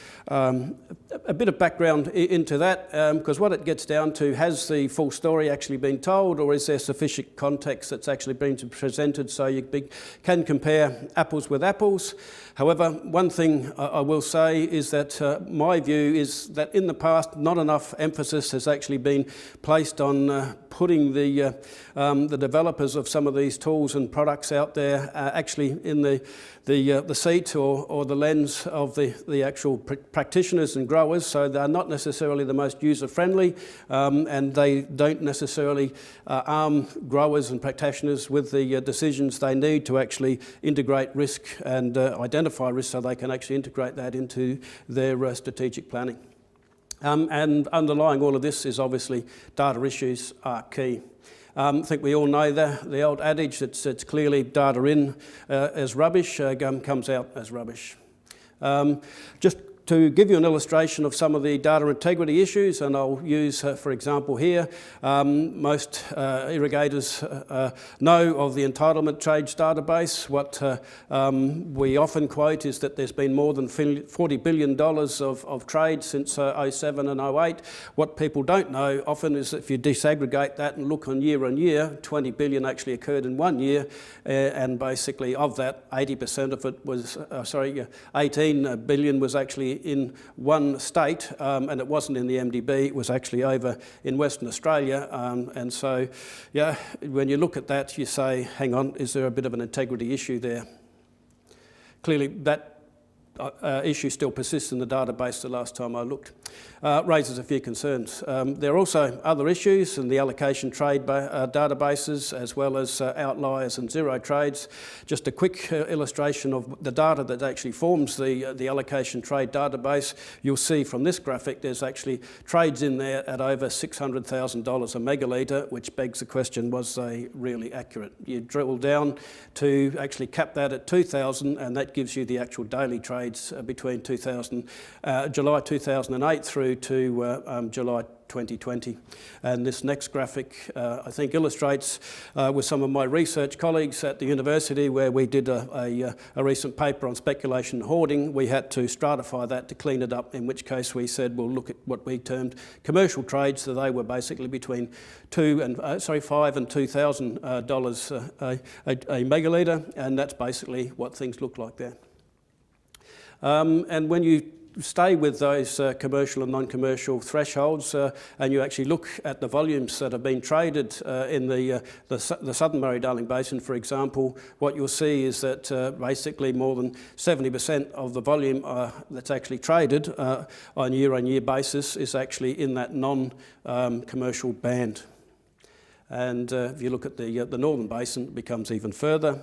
bit of background into that, because what it gets down to, has the full story actually been told, or is there sufficient context that's actually been presented so you can compare apples with apples? However, one thing I will say is that my view is that in the past, not enough emphasis has actually been placed on putting the developers of some of these these tools and products out there actually in the seat or the lens of the actual practitioners and growers, so they're not necessarily the most user-friendly, and they don't necessarily arm growers and practitioners with the decisions they need to actually integrate risk and identify risk so they can actually integrate that into their strategic planning. And underlying all of this is obviously data issues are key. I think we all know the old adage that it's clearly data in as rubbish, comes out as rubbish. Just to give you an illustration of some of the data integrity issues, and I'll use, for example, here, most irrigators know of the entitlement trades database. What we often quote is that there's been more than $40 billion of trade since 07 and 08. What people don't know often is that if you disaggregate that and look on year, 20 billion actually occurred in 1 year, and basically of that, 80% of it was, 18 billion was actually in one state, and it wasn't in the MDB, it was actually over in Western Australia. And so, yeah, when you look at that, you say, hang on, is there a bit of an integrity issue there? Clearly, that issue still persists in the database the last time I looked. Raises a few concerns. There are also other issues in the allocation trade databases, as well as outliers and zero trades. Just a quick illustration of the data that actually forms the allocation trade database. You'll see from this graphic there's actually trades in there at over $600,000 a megalitre, which begs the question, was they really accurate? You drill down to actually cap that at 2,000, and that gives you the actual daily trades between July 2008 through to July 2020. And this next graphic, I think, illustrates with some of my research colleagues at the university, where we did a recent paper on speculation and hoarding. We had to stratify that to clean it up, in which case we said we'll look at what we termed commercial trades. So they were basically between $5,000 and $2,000 a megalitre, and that's basically what things look like there. And when you stay with those commercial and non-commercial thresholds, and you actually look at the volumes that have been traded in the Southern Murray-Darling Basin, for example, what you'll see is that basically more than 70% of the volume that's actually traded on year-on-year basis is actually in that non-commercial band. And if you look at the Northern Basin, it becomes even further.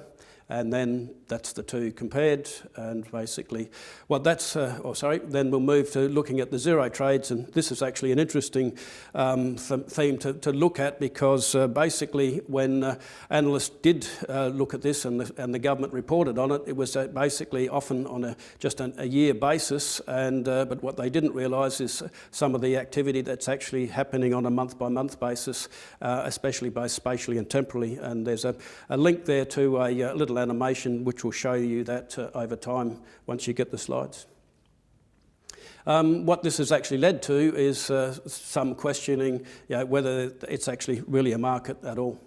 And then that's the two compared, and basically, well, that's, then we'll move to looking at the zero trades, and this is actually an interesting theme to look at, because basically when analysts did look at this and the government reported on it, it was basically often on just a year basis, and but what they didn't realise is some of the activity that's actually happening on a month-by-month basis, especially both spatially and temporally, and there's a link there to a little animation which will show you that over time once you get the slides. What this has actually led to is some questioning whether it's actually really a market at all.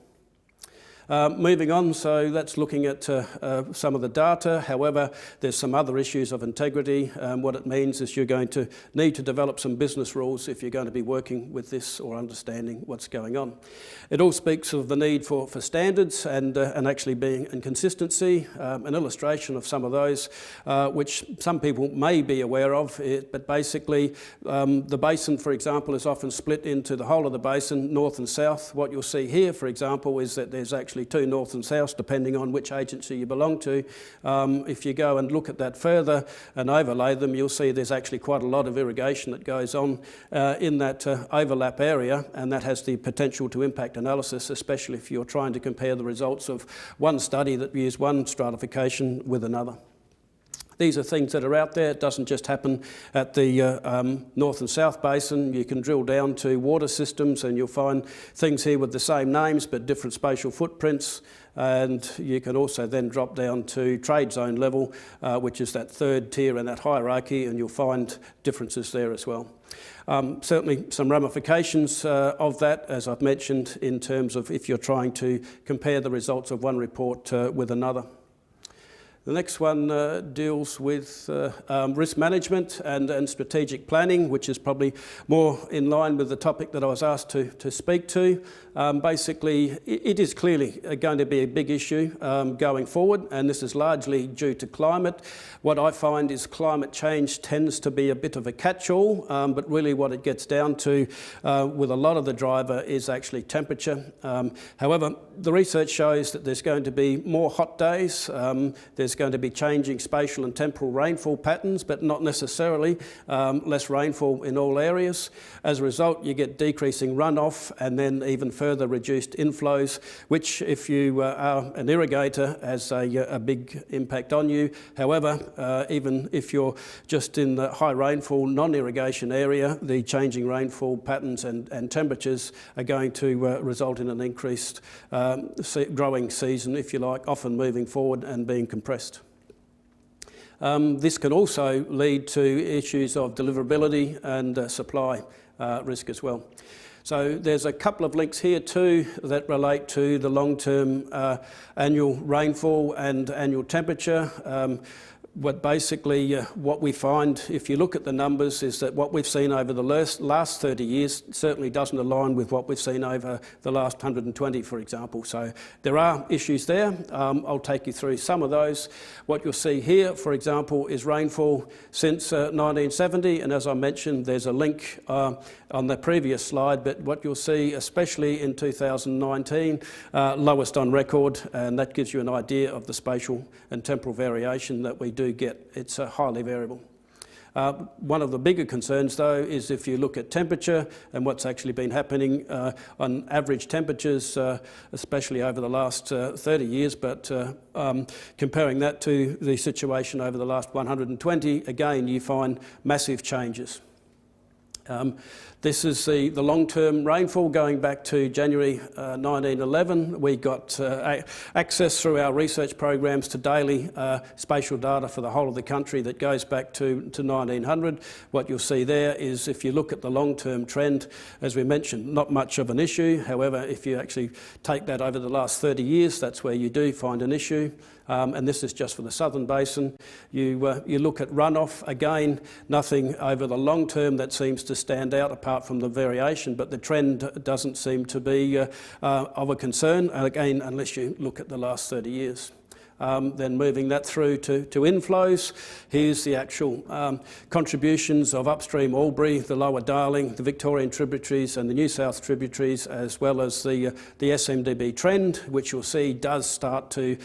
Moving on, so that's looking at some of the data. However, there's some other issues of integrity. What it means is you're going to need to develop some business rules if you're going to be working with this or understanding what's going on. It all speaks of the need for standards and actually being in consistency. An illustration of some of those, which some people may be aware of, but basically the basin, for example, is often split into the whole of the basin, north and south. What you'll see here, for example, is that there's actually two north and south, depending on which agency you belong to. If you go and look at that further and overlay them, you'll see there's actually quite a lot of irrigation that goes on in that overlap area, and that has the potential to impact analysis, especially if you're trying to compare the results of one study that used one stratification with another. These are things that are out there. It doesn't just happen at the north and south basin. You can drill down to water systems and you'll find things here with the same names but different spatial footprints. And you can also then drop down to trade zone level, which is that third tier in that hierarchy, and you'll find differences there as well. Certainly some ramifications of that, as I've mentioned, in terms of if you're trying to compare the results of one report with another. The next one deals with risk management and strategic planning, which is probably more in line with the topic that I was asked to speak to. Basically, it is clearly going to be a big issue going forward, and this is largely due to climate. What I find is climate change tends to be a bit of a catch-all, but really what it gets down to with a lot of the driver is actually temperature. However, the research shows that there's going to be more hot days, there's going to be changing spatial and temporal rainfall patterns, but not necessarily less rainfall in all areas. As a result, you get decreasing runoff and then even further reduced inflows, which if you are an irrigator has a big impact on you. However, even if you're just in the high rainfall non-irrigation area, the changing rainfall patterns and temperatures are going to result in an increased growing season, if you like, often moving forward and being compressed. This can also lead to issues of deliverability and supply risk as well. So there's a couple of links here too that relate to the long-term annual rainfall and annual temperature. But basically what we find, if you look at the numbers, is that what we've seen over the last 30 years certainly doesn't align with what we've seen over the last 120, for example. So there are issues there. I'll take you through some of those. What you'll see here, for example, is rainfall since 1970, and as I mentioned, there's a link on the previous slide, but what you'll see, especially in 2019, lowest on record, and that gives you an idea of the spatial and temporal variation that we do get. It's highly variable. One of the bigger concerns, though, is if you look at temperature and what's actually been happening on average temperatures, especially over the last 30 years, but comparing that to the situation over the last 120, again, you find massive changes. This is the long-term rainfall going back to January 1911. We got access through our research programs to daily spatial data for the whole of the country that goes back to 1900. What you'll see there is, if you look at the long-term trend, as we mentioned, not much of an issue. However, if you actually take that over the last 30 years, that's where you do find an issue. And this is just for the southern basin. You look at runoff, again, nothing over the long term that seems to stand out apart from the variation, but the trend doesn't seem to be of a concern, again, unless you look at the last 30 years. Then moving that through to inflows, here's the actual contributions of upstream Albury, the lower Darling, the Victorian tributaries and the New South tributaries, as well as the SMDB trend, which you'll see does start to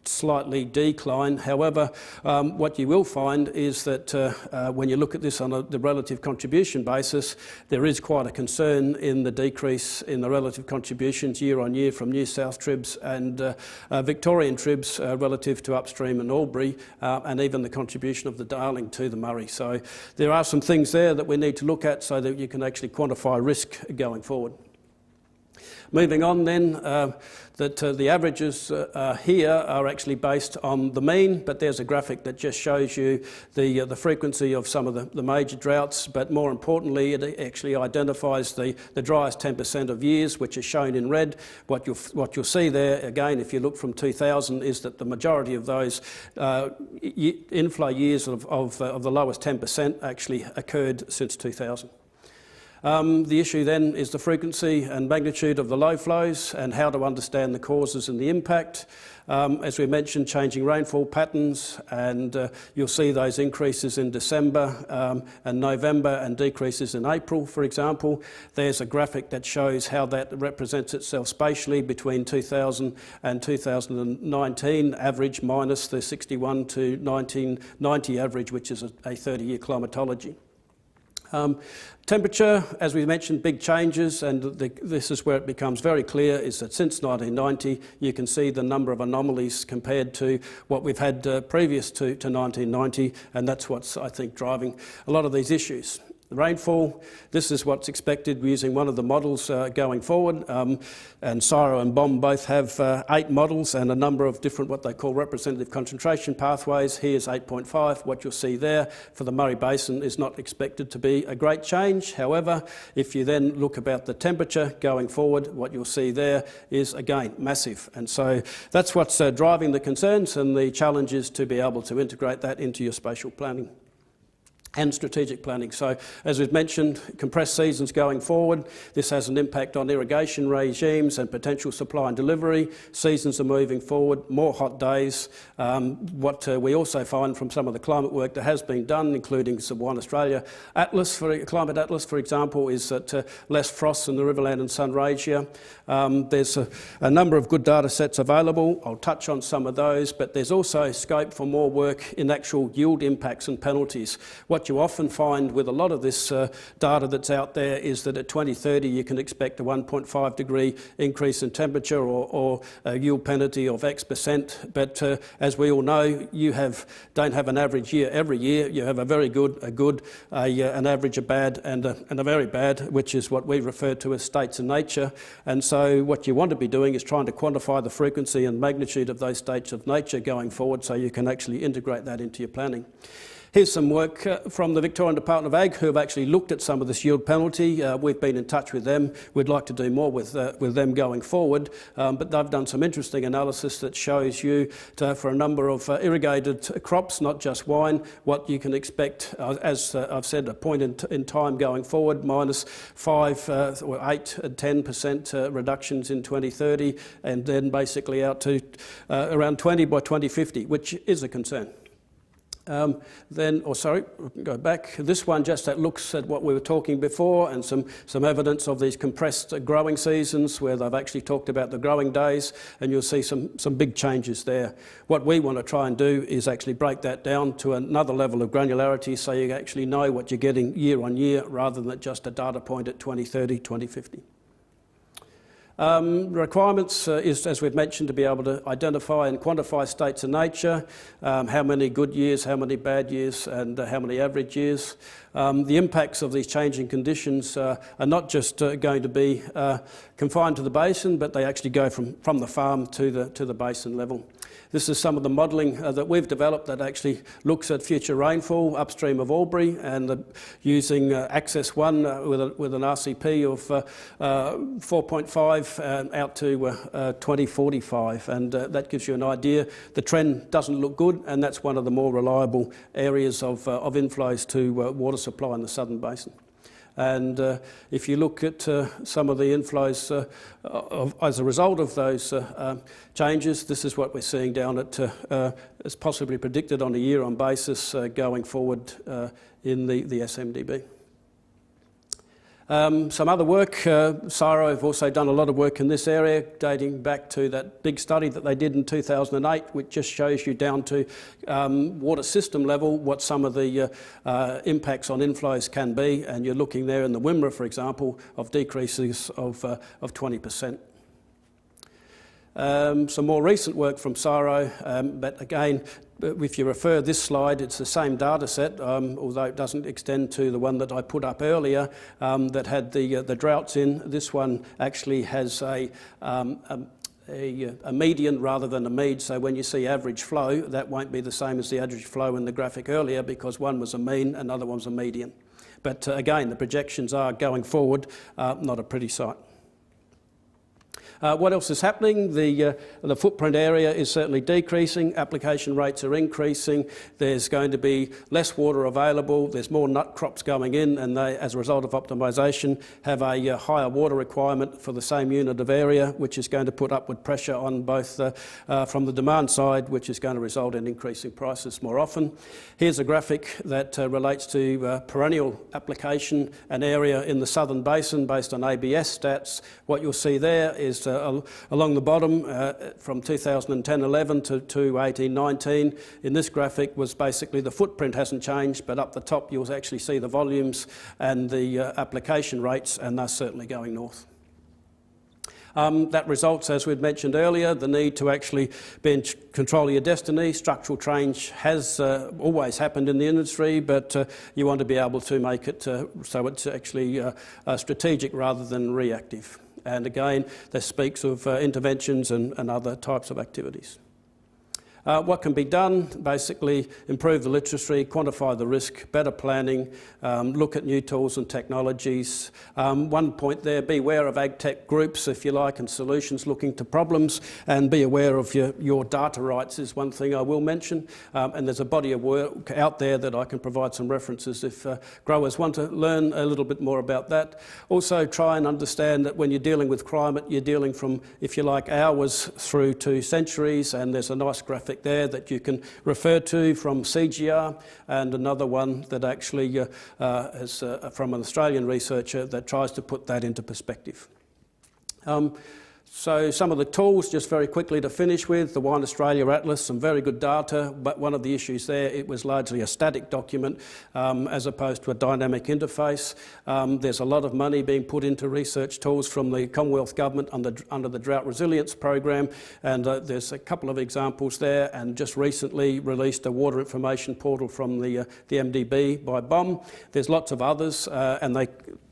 slightly decline. However, what you will find is that when you look at this on the relative contribution basis, there is quite a concern in the decrease in the relative contributions year on year from New South tribs and Victorian tribs relative to upstream and Albury, and even the contribution of the Darling to the Murray. So there are some things there that we need to look at so that you can actually quantify risk going forward. Moving on then, the averages here are actually based on the mean, but there's a graphic that just shows you the frequency of some of the major droughts, but more importantly, it actually identifies the driest 10% of years, which is shown in red. What you'll see there, again, if you look from 2000, is that the majority of those inflow years of the lowest 10% actually occurred since 2000. The issue then is the frequency and magnitude of the low flows and how to understand the causes and the impact. As we mentioned, changing rainfall patterns, and you'll see those increases in December and November and decreases in April, for example. There's a graphic that shows how that represents itself spatially between 2000 and 2019 average minus the 61 to 1990 average, which is a 30-year climatology. Temperature, as we mentioned, big changes, and this is where it becomes very clear, is that since 1990 you can see the number of anomalies compared to what we've had previous to 1990, and that's what's, I think, driving a lot of these issues. The rainfall, this is what's expected using one of the models going forward, and CSIRO and BOM both have 8 models and a number of different what they call representative concentration pathways. Here's 8.5. What you'll see there for the Murray Basin is not expected to be a great change. However, if you then look about the temperature going forward, what you'll see there is again massive, and so that's what's driving the concerns and the challenges to be able to integrate that into your spatial planning and strategic planning. So, as we've mentioned, compressed seasons going forward. This has an impact on irrigation regimes and potential supply and delivery. Seasons are moving forward, more hot days. What we also find from some of the climate work that has been done, including some One Australia Atlas, Climate Atlas, for example, is that less frost in the Riverland and Sunraysia. There's a number of good data sets available. I'll touch on some of those, but there's also scope for more work in actual yield impacts and penalties. What you often find with a lot of this data that's out there is that at 2030 you can expect a 1.5 degree increase in temperature or a yield penalty of X%, but as we all know, you don't have an average year every year. You have a very good, an average, a bad and a very bad, which is what we refer to as states of nature. And so what you want to be doing is trying to quantify the frequency and magnitude of those states of nature going forward so you can actually integrate that into your planning. Here's some work from the Victorian Department of Ag who have actually looked at some of this yield penalty. We've been in touch with them. We'd like to do more with them going forward, but they've done some interesting analysis that shows you for a number of irrigated crops, not just wine, what you can expect, as I've said, a point in time going forward, minus 5 or 8 and 10% reductions in 2030, and then basically out to around 20 by 2050, which is a concern. Go back. This one just that looks at what we were talking before and some evidence of these compressed growing seasons where they've actually talked about the growing days, and you'll see some big changes there. What we want to try and do is actually break that down to another level of granularity so you actually know what you're getting year on year rather than just a data point at 2030, 2050. Requirements is, as we've mentioned, to be able to identify and quantify states of nature, how many good years, how many bad years, and how many average years. The impacts of these changing conditions are not just going to be confined to the basin, but they actually go from the farm to the basin level. This is some of the modelling that we've developed that actually looks at future rainfall upstream of Albury and using Access 1 with an RCP of 4.5 out to 2045, and that gives you an idea. The trend doesn't look good, and that's one of the more reliable areas of inflows to water supply in the Southern Basin. And if you look at some of the inflows as a result of those changes, this is what we're seeing down at, as possibly predicted on a year-on basis going forward in the SMDB. Some other work, CSIRO have also done a lot of work in this area, dating back to that big study that they did in 2008, which just shows you down to water system level what some of the impacts on inflows can be, and you're looking there in the Wimmera, for example, of decreases of 20%. Some more recent work from CSIRO, but again, if you refer this slide, it's the same data set, although it doesn't extend to the one that I put up earlier that had the droughts in. This one actually has a median rather than a mean, so when you see average flow, that won't be the same as the average flow in the graphic earlier because one was a mean, another one's a median. But again, the projections are going forward, not a pretty sight. What else is happening? The footprint area is certainly decreasing, application rates are increasing, there's going to be less water available, there's more nut crops going in, and they, as a result of optimisation, have a higher water requirement for the same unit of area, which is going to put upward pressure on both from the demand side, which is going to result in increasing prices more often. Here's a graphic that relates to perennial application and area in the Southern Basin based on ABS stats. What you'll see there is along the bottom from 2010-11 to 18-19 in this graphic was basically the footprint hasn't changed, but up the top you'll actually see the volumes and the application rates, and they're certainly going north. That results, as we'd mentioned earlier, the need to actually be in control of your destiny. Structural change has always happened in the industry, but you want to be able to make it so it's actually strategic rather than reactive. And again, this speaks of interventions and other types of activities. What can be done? Basically, improve the literacy, quantify the risk, better planning, look at new tools and technologies. One point there, be aware of ag-tech groups, if you like, and solutions looking to problems, and be aware of your data rights is one thing I will mention. And there's a body of work out there that I can provide some references if growers want to learn a little bit more about that. Also, try and understand that when you're dealing with climate, you're dealing from, if you like, hours through to centuries, and there's a nice graphic there that you can refer to from CGR, and another one that actually is from an Australian researcher that tries to put that into perspective. So some of the tools, just very quickly to finish with, the Wine Australia Atlas, some very good data, but one of the issues there, it was largely a static document as opposed to a dynamic interface. There's a lot of money being put into research tools from the Commonwealth Government under the Drought Resilience Program, and there's a couple of examples there, and just recently released a water information portal from the MDB by BOM. There's lots of others, and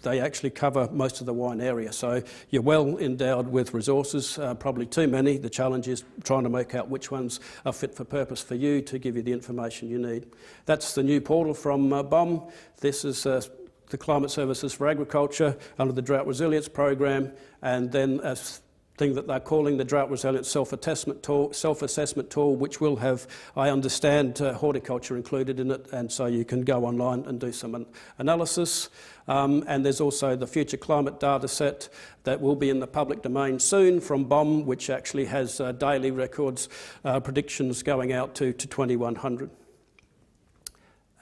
they actually cover most of the wine area, so you're well endowed with resources, probably too many. The challenge is trying to make out which ones are fit for purpose for you to give you the information you need. That's the new portal from BOM. This is the Climate Services for Agriculture under the Drought Resilience Program, and then a thing that they're calling the Drought Resilience Self-Assessment Tool, which will have, I understand, horticulture included in it, and so you can go online and do some analysis. And there's also the Future Climate data set that will be in the public domain soon from BOM, which actually has daily records, predictions going out to 2100.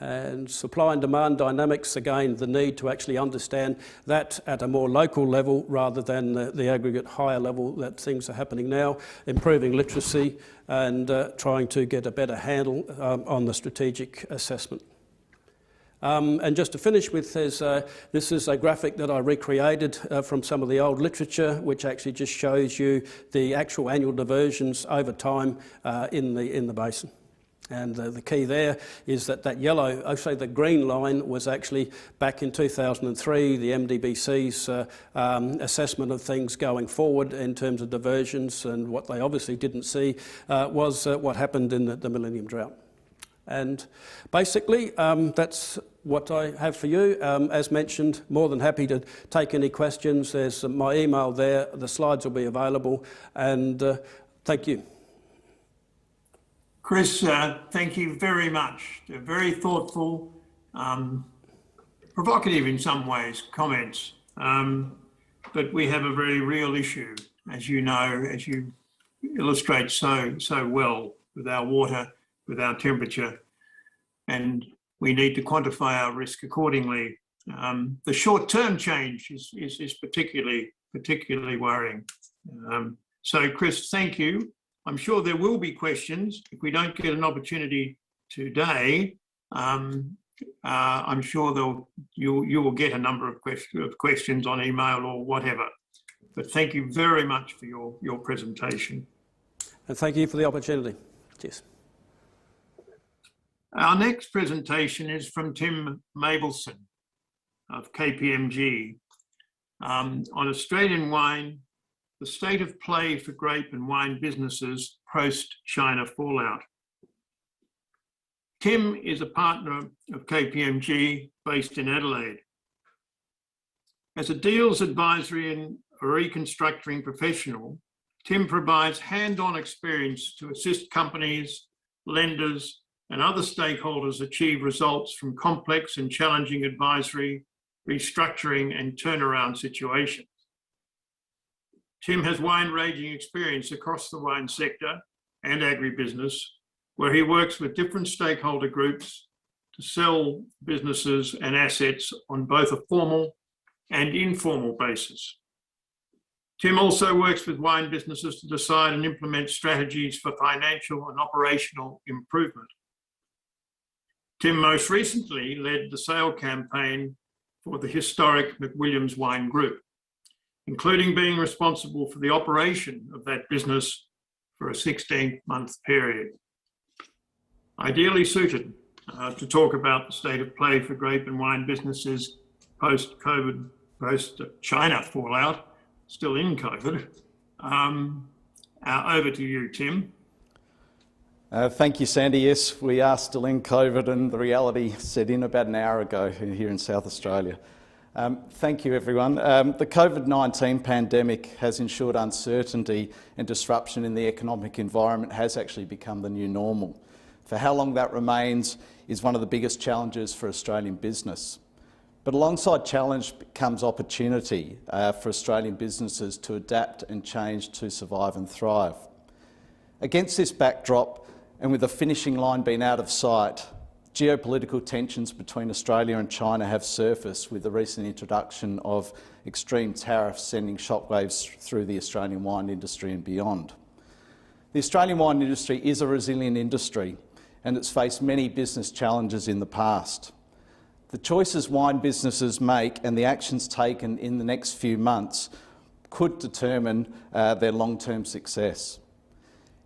And supply and demand dynamics, again, the need to actually understand that at a more local level rather than the aggregate higher level that things are happening now, improving literacy and trying to get a better handle on the strategic assessment. And just to finish with, this is a graphic that I recreated from some of the old literature, which actually just shows you the actual annual diversions over time in the basin. And the key there is that yellow, actually the green line was actually back in 2003, the MDBC's assessment of things going forward in terms of diversions, and what they obviously didn't see was what happened in the Millennium Drought. And basically, that's what I have for you. As mentioned, more than happy to take any questions. There's my email there, the slides will be available, and thank you. Chris, thank you very much. They're very thoughtful, provocative in some ways, comments. But we have a very real issue, as you know, as you illustrate so well, with our water, with our temperature, and we need to quantify our risk accordingly. The short-term change is particularly worrying. So, Chris, thank you. I'm sure there will be questions. If we don't get an opportunity today, I'm sure you will get a number of questions on email or whatever. But thank you very much for your presentation. And thank you for the opportunity. Cheers. Our next presentation is from Tim Mabelson of KPMG on Australian wine, the state of play for grape and wine businesses post-China fallout. Tim is a partner of KPMG based in Adelaide. As a deals advisory and a reconstructing professional, Tim provides hand-on experience to assist companies, lenders, and other stakeholders achieve results from complex and challenging advisory, restructuring, and turnaround situations. Tim has wide-ranging experience across the wine sector and agribusiness, where he works with different stakeholder groups to sell businesses and assets on both a formal and informal basis. Tim also works with wine businesses to decide and implement strategies for financial and operational improvement. Tim most recently led the sale campaign for the historic McWilliams Wine Group, including being responsible for the operation of that business for a 16-month period. Ideally suited to talk about the state of play for grape and wine businesses post-COVID, post-China fallout, still in COVID. Over to you, Tim. Thank you, Sandy. Yes, we are still in COVID, and the reality set in about an hour ago here in South Australia. Thank you, everyone. The COVID-19 pandemic has ensured uncertainty and disruption in the economic environment has actually become the new normal. For how long that remains is one of the biggest challenges for Australian business. But alongside challenge comes opportunity for Australian businesses to adapt and change to survive and thrive. Against this backdrop, and with the finishing line being out of sight, geopolitical tensions between Australia and China have surfaced with the recent introduction of extreme tariffs sending shockwaves through the Australian wine industry and beyond. The Australian wine industry is a resilient industry, and it's faced many business challenges in the past. The choices wine businesses make and the actions taken in the next few months could determine their long-term success.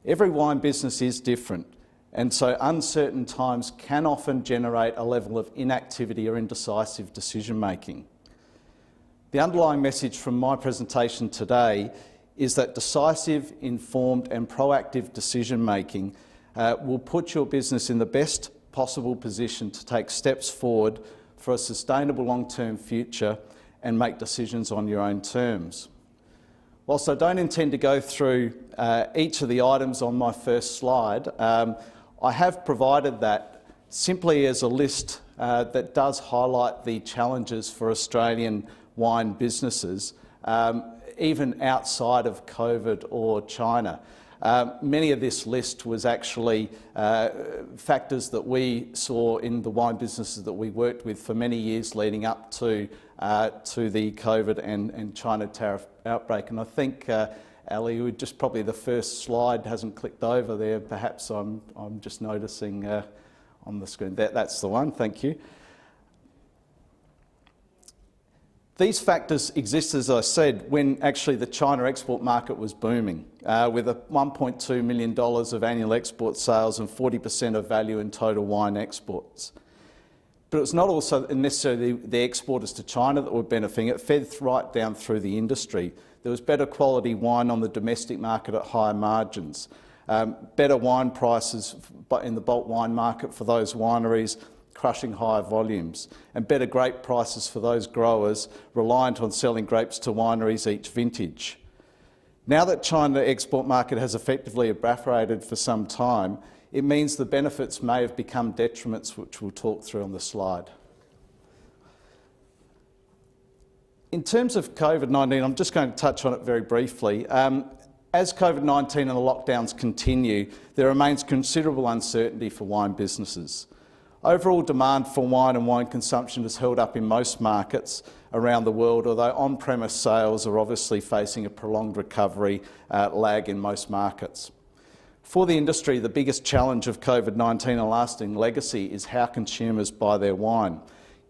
Every wine business is different, and so uncertain times can often generate a level of inactivity or indecisive decision-making. The underlying message from my presentation today is that decisive, informed and proactive decision-making will put your business in the best possible position to take steps forward for a sustainable long-term future and make decisions on your own terms. Whilst I don't intend to go through each of the items on my first slide, I have provided that simply as a list that does highlight the challenges for Australian wine businesses, even outside of COVID or China. Many of this list was actually factors that we saw in the wine businesses that we worked with for many years leading up to the COVID and China tariff outbreak. And I think, Ali, just probably the first slide hasn't clicked over there. Perhaps I'm just noticing on the screen. That's the one, thank you. These factors exist, as I said, when actually the China export market was booming, with $1.2 million of annual export sales and 40% of value in total wine exports. But it's not also necessarily the exporters to China that were benefiting. It fed right down through the industry. There was better quality wine on the domestic market at higher margins, better wine prices in the bulk wine market for those wineries, crushing higher volumes, and better grape prices for those growers reliant on selling grapes to wineries each vintage. Now that China export market has effectively evaporated for some time, it means the benefits may have become detriments, which we'll talk through on the slide. In terms of COVID-19, I'm just going to touch on it very briefly. As COVID-19 and the lockdowns continue, there remains considerable uncertainty for wine businesses. Overall demand for wine and wine consumption is held up in most markets around the world, although on-premise sales are obviously facing a prolonged recovery lag in most markets. For the industry, the biggest challenge of COVID-19 and lasting legacy is how consumers buy their wine,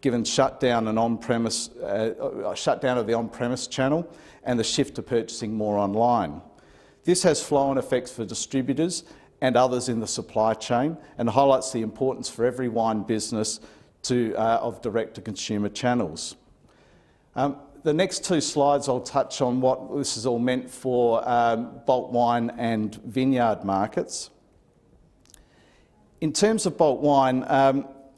given shutdown of the on-premise channel and the shift to purchasing more online. This has flow-on effects for distributors and others in the supply chain, and highlights the importance for every wine business of direct-to-consumer channels. The next two slides I'll touch on what this has all meant for bulk wine and vineyard markets. In terms of bulk wine,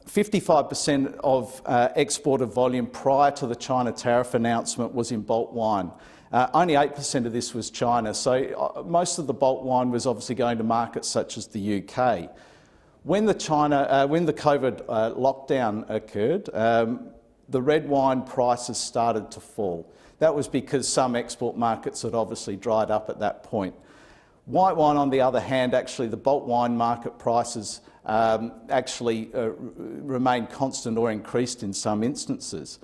55% of exported volume prior to the China tariff announcement was in bulk wine. Only 8% of this was China, so most of the bulk wine was obviously going to markets such as the UK. When the COVID lockdown occurred, the red wine prices started to fall. That was because some export markets had obviously dried up at that point. White wine, on the other hand, actually the bulk wine market prices remained constant or increased in some instances.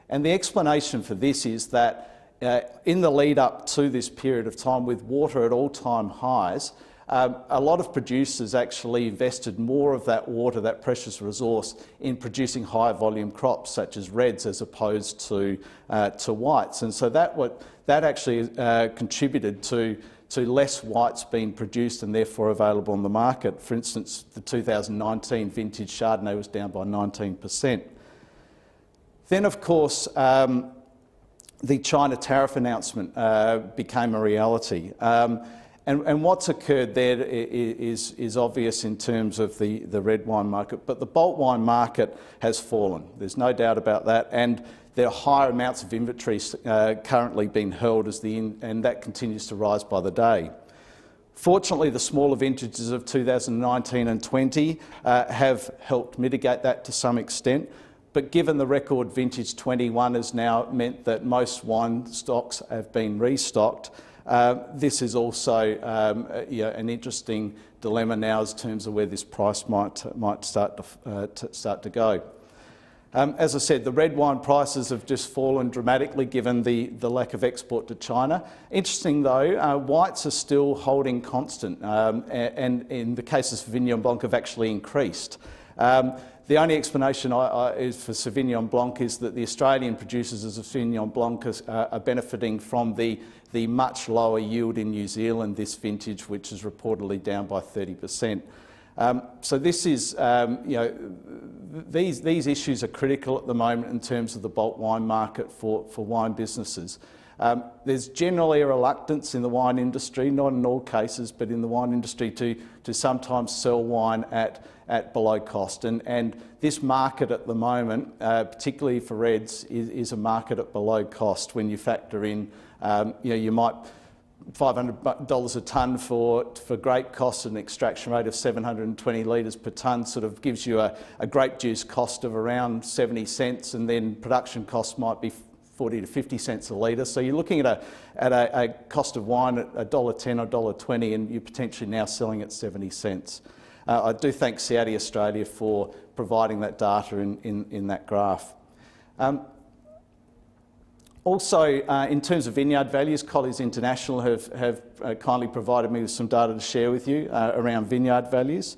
And the explanation for this is that in the lead up to this period of time, with water at all-time highs, a lot of producers actually invested more of that water, that precious resource, in producing higher volume crops such as reds as opposed to whites. And so that actually contributed to less whites being produced and therefore available on the market. For instance, the 2019 vintage Chardonnay was down by 19%. Then, of course, the China tariff announcement became a reality. And what's occurred there is obvious in terms of the red wine market, but the bulk wine market has fallen. There's no doubt about that, and there are higher amounts of inventories currently being held and that continues to rise by the day. Fortunately, the smaller vintages of 2019 and 20 have helped mitigate that to some extent. But given the record vintage 21 has now meant that most wine stocks have been restocked, this is also an interesting dilemma now in terms of where this price might start to go. As I said, the red wine prices have just fallen dramatically given the lack of export to China. Interesting though, whites are still holding constant, and in the cases of Sauvignon Blanc have actually increased. The only explanation is for Sauvignon Blanc is that the Australian producers of Sauvignon Blanc are benefiting from the much lower yield in New Zealand this vintage, which is reportedly down by 30%. So this is, these issues are critical at the moment in terms of the bulk wine market for wine businesses. There's generally a reluctance in the wine industry, not in all cases, but in the wine industry to sometimes sell wine at below cost. And this market at the moment, particularly for reds, is a market at below cost when you factor in, you might $500 a tonne for grape costs and an extraction rate of 720 litres per tonne sort of gives you a grape juice cost of around 70 cents, and then production costs might be 40 to 50 cents a litre. So you're looking at a cost of wine at $1.10 or $1.20, and you're potentially now selling at 70 cents. I do thank Saudi Australia for providing that data in that graph. Also, in terms of vineyard values, Colliers International have kindly provided me with some data to share with you around vineyard values.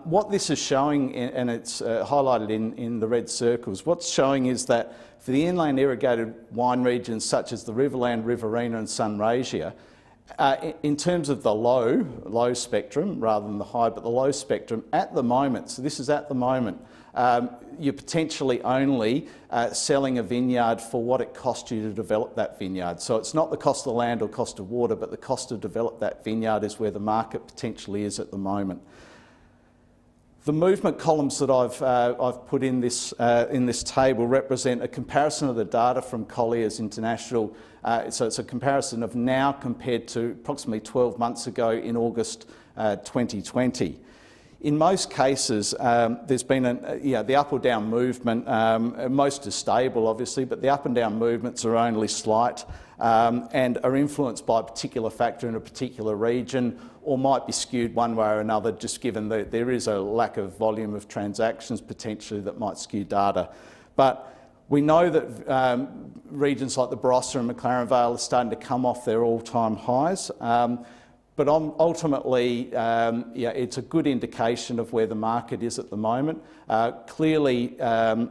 What this is showing, and it's highlighted in the red circles, what's showing is that for the inland irrigated wine regions such as the Riverland, Riverina and Sunraysia, in terms of the low spectrum rather than the high, but the low spectrum at the moment, so this is at the moment, you're potentially only selling a vineyard for what it cost you to develop that vineyard. So it's not the cost of the land or cost of water, but the cost to develop that vineyard is where the market potentially is at the moment. The movement columns that I've put in this table represent a comparison of the data from Colliers International. So it's a comparison of now compared to approximately 12 months ago in August 2020. In most cases, there's been the up or down movement. Most is stable, obviously, but the up and down movements are only slight and are influenced by a particular factor in a particular region, or might be skewed one way or another, just given that there is a lack of volume of transactions potentially that might skew data. But we know that regions like the Barossa and McLaren Vale are starting to come off their all-time highs. But ultimately, it's a good indication of where the market is at the moment. Clearly,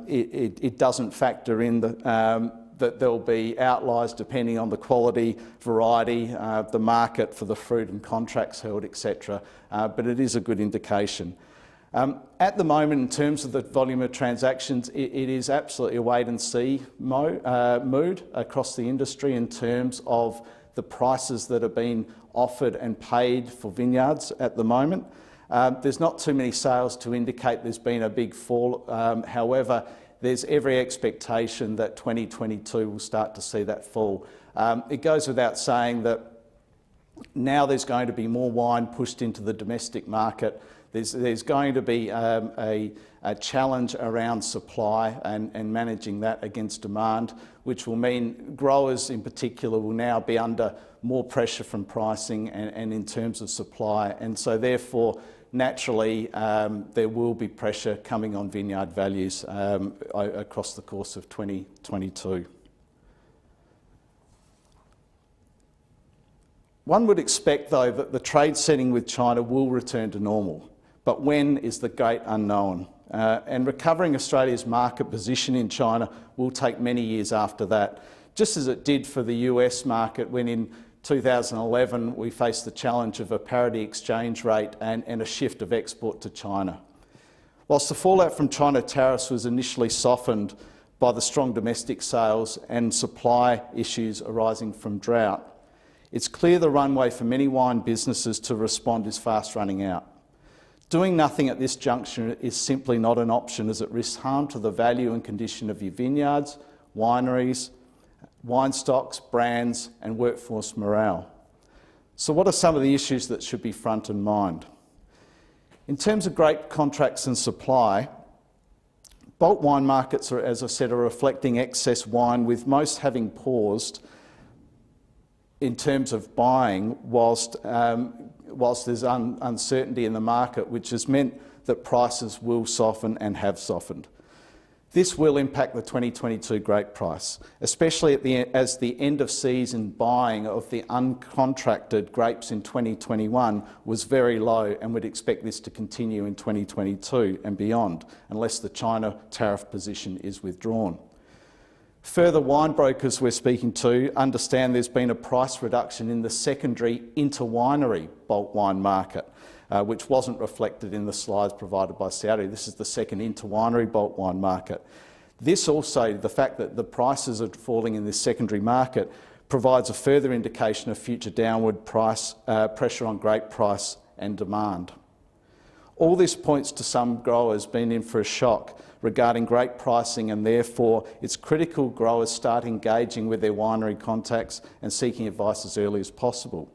it doesn't factor in that there'll be outliers depending on the quality, variety, the market for the fruit and contracts held, etc. But it is a good indication. At the moment, in terms of the volume of transactions, it is absolutely a wait-and-see mood across the industry in terms of the prices that are being offered and paid for vineyards at the moment. There's not too many sales to indicate there's been a big fall. However, there's every expectation that 2022 will start to see that fall. It goes without saying that now there's going to be more wine pushed into the domestic market. There's going to be a challenge around supply and managing that against demand, which will mean growers in particular will now be under more pressure from pricing and in terms of supply. And so therefore, naturally, there will be pressure coming on vineyard values across the course of 2022. One would expect, though, that the trade setting with China will return to normal, but when is the great unknown. And recovering Australia's market position in China will take many years after that, just as it did for the US market when in 2011 we faced the challenge of a parity exchange rate and a shift of export to China. Whilst the fallout from China tariffs was initially softened by the strong domestic sales and supply issues arising from drought, it's clear the runway for many wine businesses to respond is fast running out. Doing nothing at this juncture is simply not an option, as it risks harm to the value and condition of your vineyards, wineries, wine stocks, brands and workforce morale. So what are some of the issues that should be front in mind? In terms of grape contracts and supply, bulk wine markets, are, as I said, are reflecting excess wine, with most having paused in terms of buying whilst there's uncertainty in the market, which has meant that prices will soften and have softened. This will impact the 2022 grape price, especially as the end of season buying of the uncontracted grapes in 2021 was very low, and would expect this to continue in 2022 and beyond, unless the China tariff position is withdrawn. Further, wine brokers we're speaking to understand there's been a price reduction in the secondary inter-winery bulk wine market, which wasn't reflected in the slides provided by Saudi. This is the second inter-winery bulk wine market. This also, the fact that the prices are falling in this secondary market, provides a further indication of future downward price pressure on grape price and demand. All this points to some growers being in for a shock regarding grape pricing, and therefore it's critical growers start engaging with their winery contacts and seeking advice as early as possible.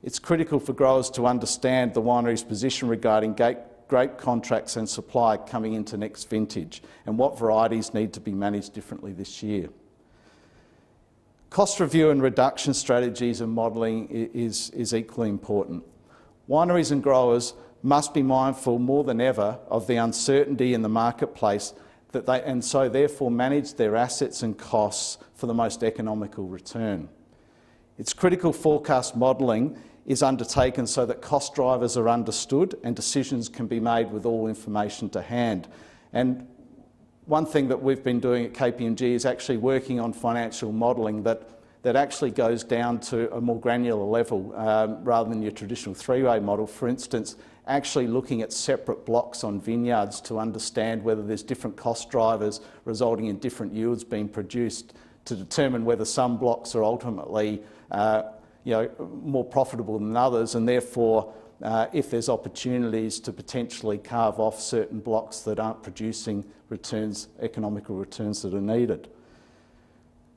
It's critical for growers to understand the winery's position regarding grape contracts and supply coming into next vintage, and what varieties need to be managed differently this year. Cost review and reduction strategies and modelling is equally important. Wineries and growers must be mindful more than ever of the uncertainty in the marketplace, and so therefore manage their assets and costs for the most economical return. It's critical forecast modelling is undertaken so that cost drivers are understood and decisions can be made with all information to hand. And one thing that we've been doing at KPMG is actually working on financial modelling that actually goes down to a more granular level rather than your traditional three-way model. For instance, actually looking at separate blocks on vineyards to understand whether there's different cost drivers resulting in different yields being produced, to determine whether some blocks are ultimately more profitable than others, and therefore if there's opportunities to potentially carve off certain blocks that aren't producing returns, economical returns that are needed.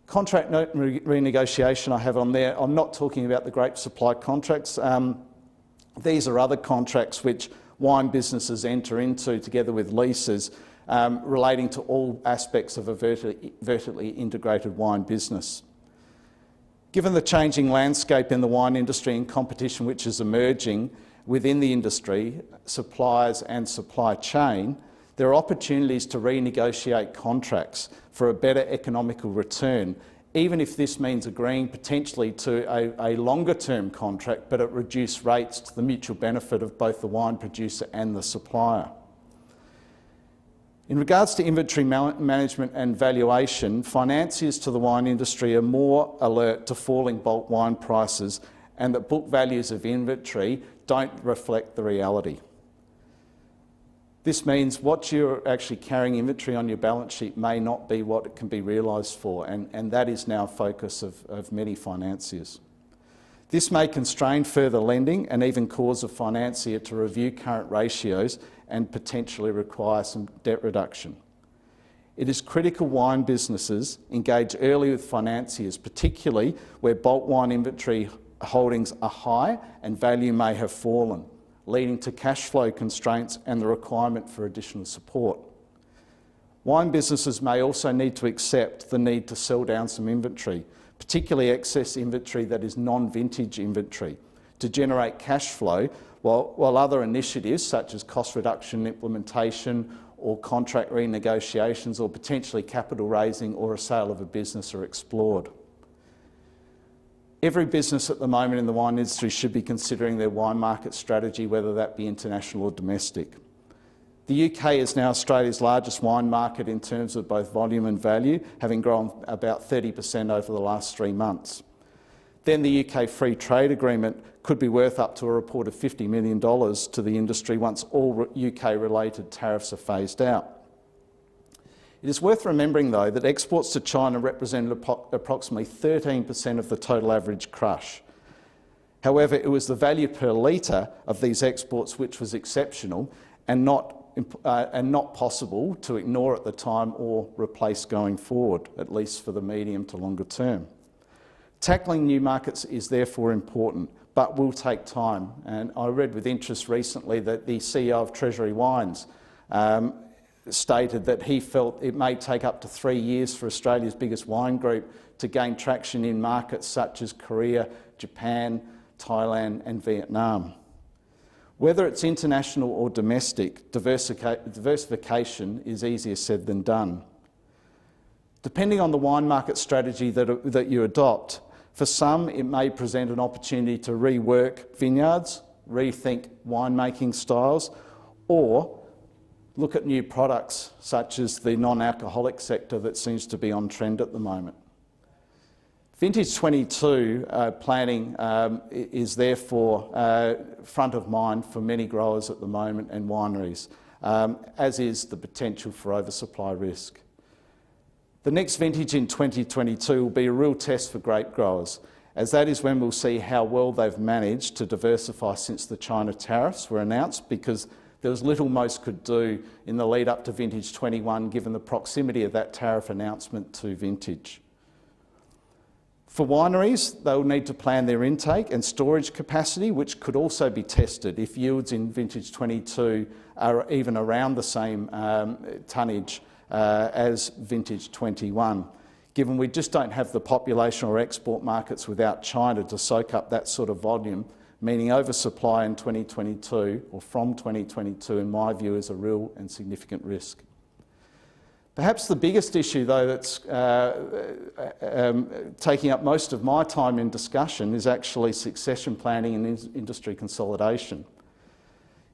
Contract note renegotiation I have on there. I'm not talking about the grape supply contracts. These are other contracts which wine businesses enter into together with leases relating to all aspects of a vertically integrated wine business. Given the changing landscape in the wine industry and competition which is emerging within the industry, suppliers and supply chain, there are opportunities to renegotiate contracts for a better economical return, even if this means agreeing potentially to a longer-term contract but at reduced rates to the mutual benefit of both the wine producer and the supplier. In regards to inventory management and valuation, financiers to the wine industry are more alert to falling bulk wine prices, and that book values of inventory don't reflect the reality. This means what you're actually carrying inventory on your balance sheet may not be what it can be realised for, and that is now a focus of many financiers. This may constrain further lending and even cause a financier to review current ratios and potentially require some debt reduction. It is critical wine businesses engage early with financiers, particularly where bulk wine inventory holdings are high and value may have fallen, leading to cash flow constraints and the requirement for additional support. Wine businesses may also need to accept the need to sell down some inventory, particularly excess inventory that is non-vintage inventory, to generate cash flow, while other initiatives such as cost reduction implementation or contract renegotiations or potentially capital raising or a sale of a business are explored. Every business at the moment in the wine industry should be considering their wine market strategy, whether that be international or domestic. The UK is now Australia's largest wine market in terms of both volume and value, having grown about 30% over the last 3 months. Then the UK Free Trade Agreement could be worth up to a reported $50 million to the industry once all UK-related tariffs are phased out. It is worth remembering, though, that exports to China represented approximately 13% of the total average crush. However, it was the value per litre of these exports which was exceptional and not possible to ignore at the time or replace going forward, at least for the medium to longer term. Tackling new markets is therefore important, but will take time. And I read with interest recently that the CEO of Treasury Wines stated that he felt it may take up to 3 years for Australia's biggest wine group to gain traction in markets such as Korea, Japan, Thailand and Vietnam. Whether it's international or domestic, diversification is easier said than done. Depending on the wine market strategy that you adopt, for some it may present an opportunity to rework vineyards, rethink winemaking styles, or look at new products such as the non-alcoholic sector that seems to be on trend at the moment. Vintage 22 planning is therefore front of mind for many growers at the moment and wineries, as is the potential for oversupply risk. The next vintage in 2022 will be a real test for grape growers, as that is when we'll see how well they've managed to diversify since the China tariffs were announced, because there was little most could do in the lead up to vintage 21 given the proximity of that tariff announcement to vintage. For wineries, they'll need to plan their intake and storage capacity, which could also be tested if yields in vintage 22 are even around the same tonnage as vintage 21, given we just don't have the population or export markets without China to soak up that sort of volume, meaning oversupply in 2022 or from 2022, in my view, is a real and significant risk. Perhaps the biggest issue, though, that's taking up most of my time in discussion is actually succession planning and industry consolidation.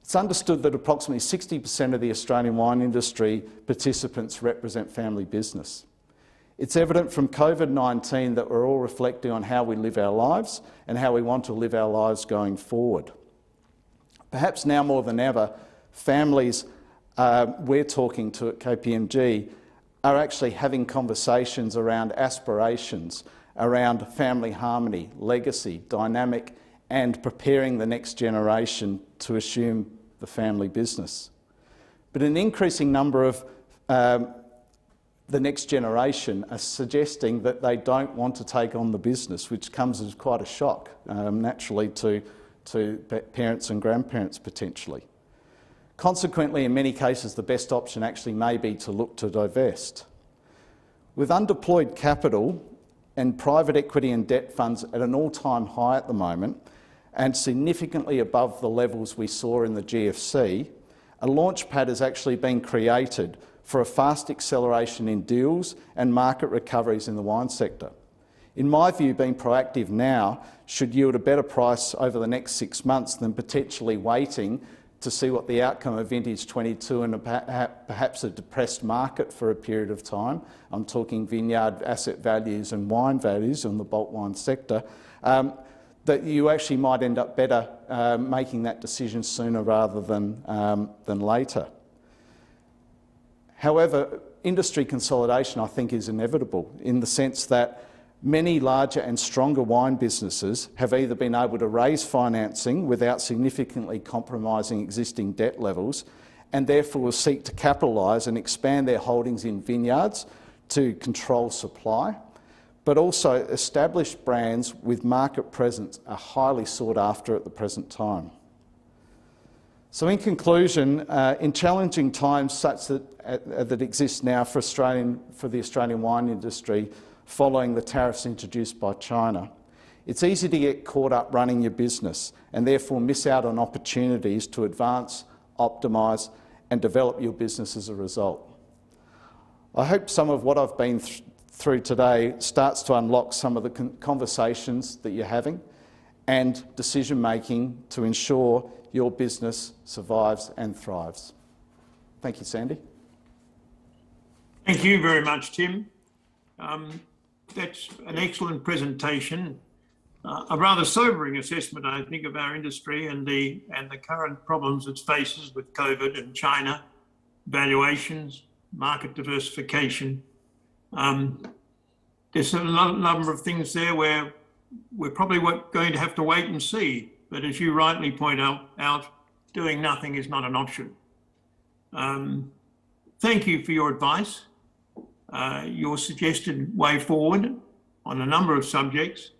It's understood that approximately 60% of the Australian wine industry participants represent family business. It's evident from COVID-19 that we're all reflecting on how we live our lives and how we want to live our lives going forward. Perhaps now more than ever, families we're talking to at KPMG are actually having conversations around aspirations, around family harmony, legacy, dynamic, and preparing the next generation to assume the family business. But an increasing number of the next generation are suggesting that they don't want to take on the business, which comes as quite a shock, naturally, to parents and grandparents potentially. Consequently, in many cases, the best option actually may be to look to divest. With undeployed capital and private equity and debt funds at an all-time high at the moment, and significantly above the levels we saw in the GFC, a launchpad has actually been created for a fast acceleration in deals and market recoveries in the wine sector. In my view, being proactive now should yield a better price over the next 6 months than potentially waiting to see what the outcome of vintage 22 and perhaps a depressed market for a period of time. I'm talking vineyard asset values and wine values in the bulk wine sector, that you actually might end up better making that decision sooner rather than later. However, industry consolidation, I think, is inevitable in the sense that many larger and stronger wine businesses have either been able to raise financing without significantly compromising existing debt levels, and therefore will seek to capitalise and expand their holdings in vineyards to control supply, but also established brands with market presence are highly sought after at the present time. So in conclusion, in challenging times such that exist now for the Australian wine industry following the tariffs introduced by China, it's easy to get caught up running your business and therefore miss out on opportunities to advance, optimise and develop your business as a result. I hope some of what I've been through today starts to unlock some of the conversations that you're having and decision making to ensure your business survives and thrives. Thank you, Sandy. Thank you very much, Tim. That's an excellent presentation. A rather sobering assessment, I think, of our industry and the current problems it faces with COVID and China, valuations, market diversification. There's a number of things there where we're probably going to have to wait and see. But as you rightly point out, doing nothing is not an option. Thank you for your advice, your suggested way forward on a number of subjects,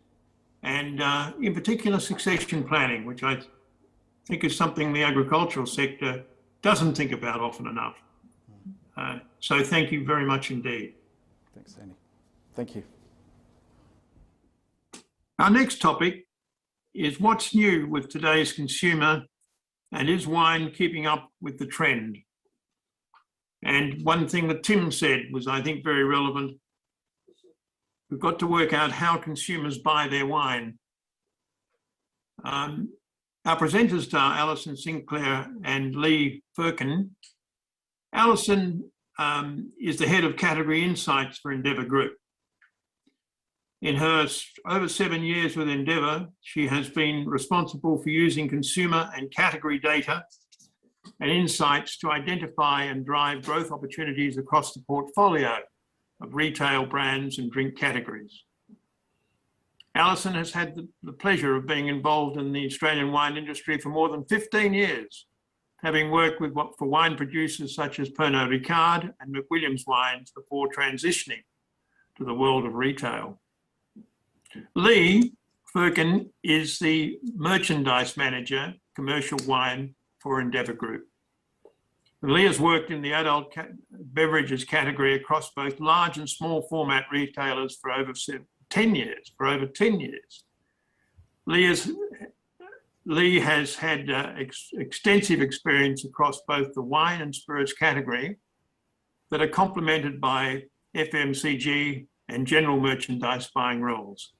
and in particular succession planning, which I think is something the agricultural sector doesn't think about often enough. So thank you very much indeed. Thanks, Sandy. Thank you. Our next topic is what's new with today's consumer, and is wine keeping up with the trend? And one thing that Tim said was, I think, very relevant. We've got to work out how consumers buy their wine. Our presenters are Alison Sinclair and Lee Firkin. Alison is the head of category insights for Endeavour Group. In her over 7 years with Endeavour, she has been responsible for using consumer and category data and insights to identify and drive growth opportunities across the portfolio of retail brands and drink categories. Alison has had the pleasure of being involved in the Australian wine industry for more than 15 years, having worked for wine producers such as Pernod Ricard and McWilliams Wines before transitioning to the world of retail. Lee Firkin is the merchandise manager, commercial wine for Endeavour Group. Lee has worked in the adult beverages category across both large and small format retailers for over 10 years. Lee has had extensive experience across both the wine and spirits category that are complemented by FMCG and general merchandise buying roles.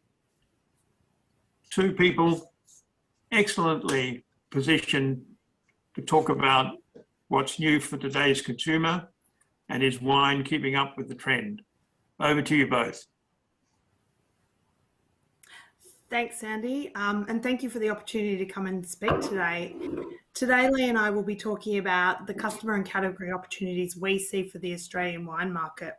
Two people excellently positioned to talk about what's new for today's consumer and is wine keeping up with the trend. Over to you both. Thanks, Sandy, and thank you for the opportunity to come and speak today. Today, Lee and I will be talking about the customer and category opportunities we see for the Australian wine market.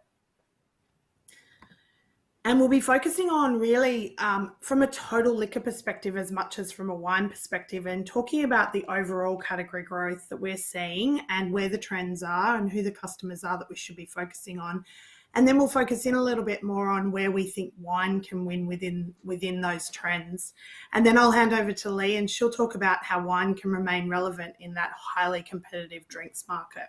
And we'll be focusing on really from a total liquor perspective as much as from a wine perspective, and talking about the overall category growth that we're seeing and where the trends are and who the customers are that we should be focusing on. And then we'll focus in a little bit more on where we think wine can win within those trends. And then I'll hand over to Lee and she'll talk about how wine can remain relevant in that highly competitive drinks market.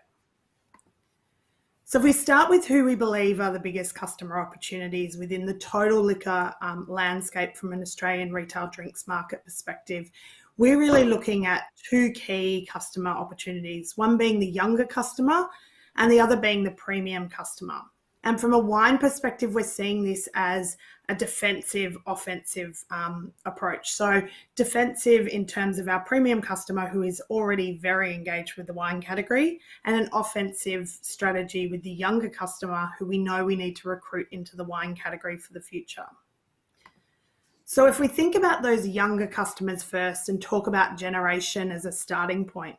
So if we start with who we believe are the biggest customer opportunities within the total liquor landscape from an Australian retail drinks market perspective, we're really looking at two key customer opportunities, one being the younger customer and the other being the premium customer. And from a wine perspective, we're seeing this as a defensive, offensive approach. So defensive in terms of our premium customer who is already very engaged with the wine category, and an offensive strategy with the younger customer who we know we need to recruit into the wine category for the future. So if we think about those younger customers first and talk about generation as a starting point,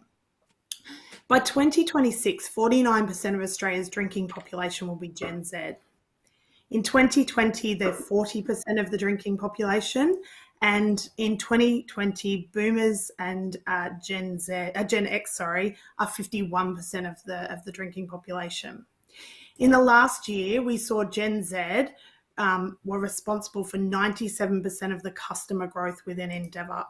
by 2026, 49% of Australia's drinking population will be Gen Z. In 2020, they're 40% of the drinking population, and in 2020, Boomers and Gen X, are 51% of the drinking population. In the last year, we saw Gen Z were responsible for 97% of the customer growth within Endeavour,